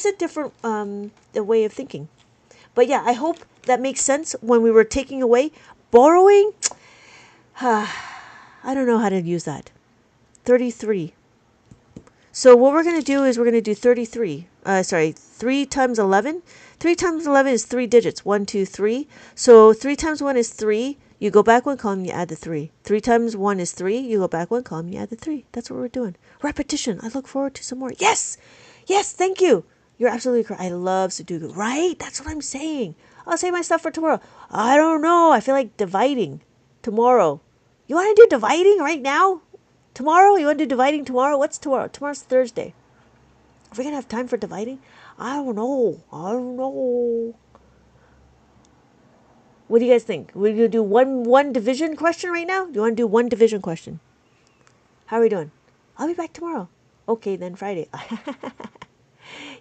a different way of thinking. But yeah, I hope that makes sense when we were taking away. Borrowing, I don't know how to use that. 33. So what we're going to do is we're going to do 33. 3 times 11. 3 times 11 is 3 digits. 1, 2, 3. So 3 times 1 is 3. You go back 1 column, you add the 3. 3 times 1 is 3. You go back 1 column, you add the 3. That's what we're doing. Repetition. I look forward to some more. Yes! Yes, thank you. You're absolutely correct. I love Sudoku. Right? That's what I'm saying. I'll save my stuff for tomorrow. I don't know. I feel like dividing tomorrow. You want to do dividing right now? Tomorrow? You want to do dividing tomorrow? What's tomorrow? Tomorrow's Thursday. Are we going to have time for dividing? I don't know. What do you guys think? We're going to do one division question right now? Do you want to do one division question? How are we doing? I'll be back tomorrow. Okay, then Friday.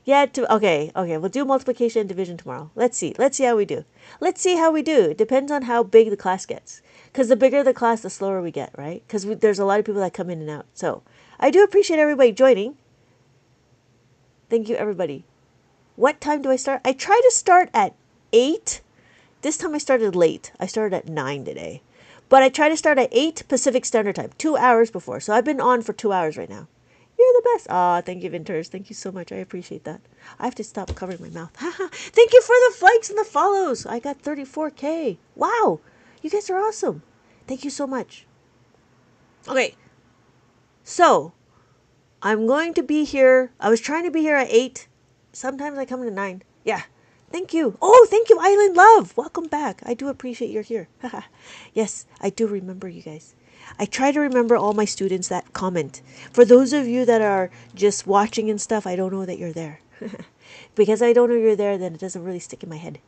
Yeah, okay, we'll do multiplication and division tomorrow. Let's see how we do. It depends on how big the class gets. Because the bigger the class, the slower we get, right? Because there's a lot of people that come in and out. So I do appreciate everybody joining. Thank you, everybody. What time do I start? I try to start at 8. This time I started late. I started at 9 today. But I try to start at 8 Pacific Standard Time, 2 hours before. So I've been on for 2 hours right now. You're the best. Thank you, Vinters. Thank you so much. I appreciate that. I have to stop covering my mouth. Thank you for the likes and the follows. I got 34K. Wow. You guys are awesome. Thank you so much. Okay. So, I'm going to be here. I was trying to be here at 8. Sometimes I come to 9. Yeah. Thank you. Oh, thank you, Island Love. Welcome back. I do appreciate you're here. Yes, I do remember you guys. I try to remember all my students that comment. For those of you that are just watching and stuff, I don't know that you're there. Because I don't know you're there, then it doesn't really stick in my head.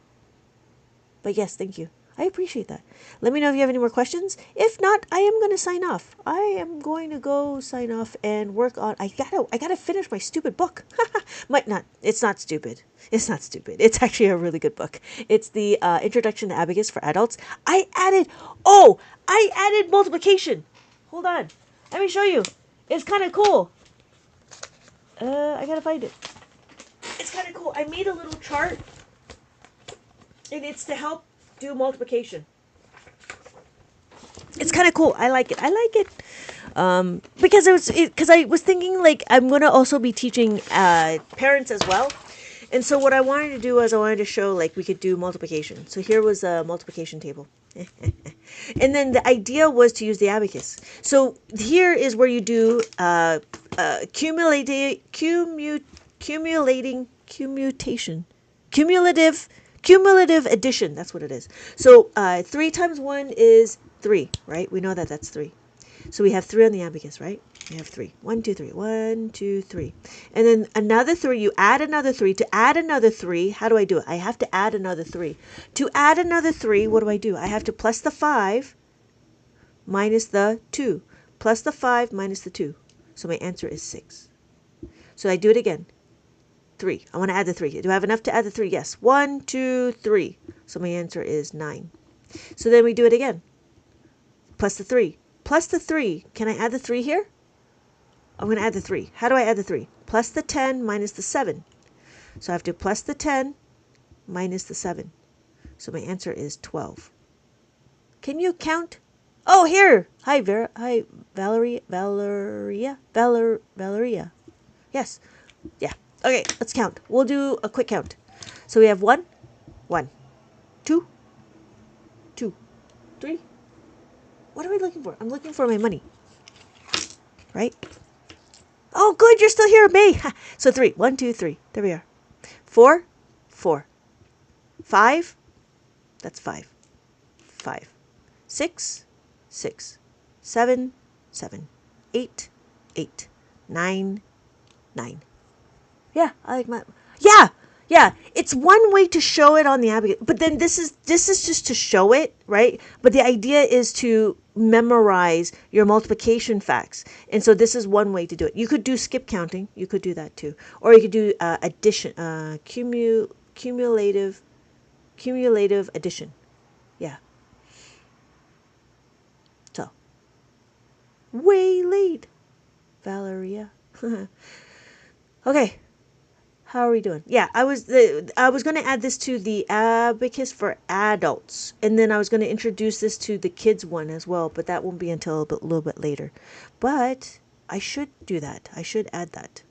But yes, thank you. I appreciate that. Let me know if you have any more questions. If not, I am going to sign off. I am going to go sign off and work on. I gotta finish my stupid book. It's not stupid. It's not stupid. It's actually a really good book. It's the Introduction to Abacus for Adults. I added multiplication. Hold on. Let me show you. It's kind of cool. I gotta find it. It's kind of cool. I made a little chart, and it's to help do multiplication. It's kind of cool. I like it. Because I was thinking like I'm gonna also be teaching parents as well, and so what I wanted to do was I wanted to show like we could do multiplication. So here was a multiplication table, and then the idea was to use the abacus. So here is where you do cumulative addition. That's what it is. So 3 times 1 is 3, right? We know that that's 3. So we have 3 on the abacus, right? We have 3. 1, 2, 3. 1, 2, 3. And then another 3. You add another 3. To add another 3, how do I do it? I have to add another 3. To add another 3, what do? I have to plus the 5 minus the 2. Plus the 5 minus the 2. So my answer is 6. So I do it again. 3. I want to add the 3. Do I have enough to add the 3? Yes. 1, 2, 3. So my answer is 9. So then we do it again. Plus the 3. Plus the 3. Can I add the 3 here? I'm going to add the 3. How do I add the 3? Plus the 10 minus the 7. So I have to plus the 10 minus the 7. So my answer is 12. Can you count? Oh, here. Hi, Vera. Hi, Valeria. Yes. Yeah. Okay, let's count. We'll do a quick count. So we have 1, 2, 3. What are we looking for? I'm looking for my money. Right? Oh, good. You're still here, May. So 3. 1, 2, 3. There we are. 4. 5. That's 5. 6. 7. 8. 9. Yeah, I like my. Yeah. It's one way to show it on the abacus, but then this is just to show it, right? But the idea is to memorize your multiplication facts, and so this is one way to do it. You could do skip counting. You could do that too, or you could do addition, cumulative addition. Yeah. So, way late, Valeria. Okay. How are we doing? Yeah, I was going to add this to the abacus for adults, and then I was going to introduce this to the kids one as well, but that won't be until a little bit later. But I should do that. I should add that.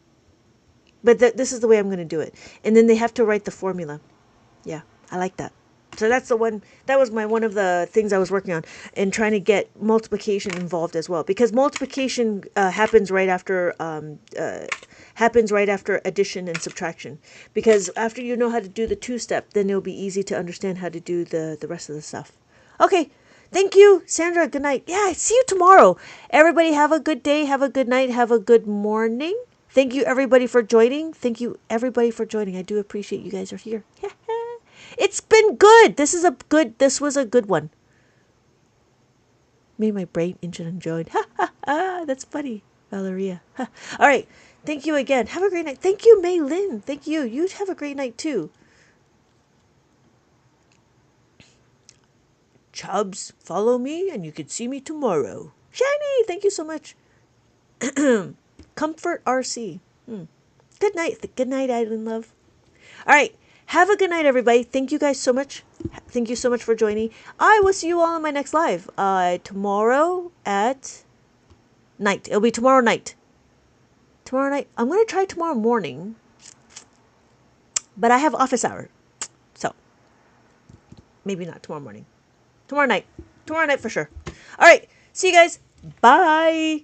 But this is the way I'm going to do it. And then they have to write the formula. Yeah, I like that. So that's the one. That was one of the things I was working on, and trying to get multiplication involved as well, because multiplication happens right after addition and subtraction. Because after you know how to do the 2-step, then it'll be easy to understand how to do the rest of the stuff. Okay. Thank you, Sandra. Good night. Yeah, see you tomorrow. Everybody have a good day. Have a good night. Have a good morning. Thank you, everybody, for joining. I do appreciate you guys are here. It's been good. This was a good one. Made my brain inch and enjoyed. That's funny. Valeria. Huh. All right. Thank you again. Have a great night. Thank you, Mei Lin. Thank you. You have a great night too. Chubbs, follow me and you can see me tomorrow. Shiny, thank you so much. Comfort RC. Good night. Good night, Island Love. All right. Have a good night, everybody. Thank you guys so much. Thank you so much for joining. I will see you all in my next live. Tomorrow at night. It'll be tomorrow night. Tomorrow night. I'm going to try tomorrow morning. But I have office hour. So, maybe not tomorrow morning. Tomorrow night. Tomorrow night for sure. All right. See you guys. Bye.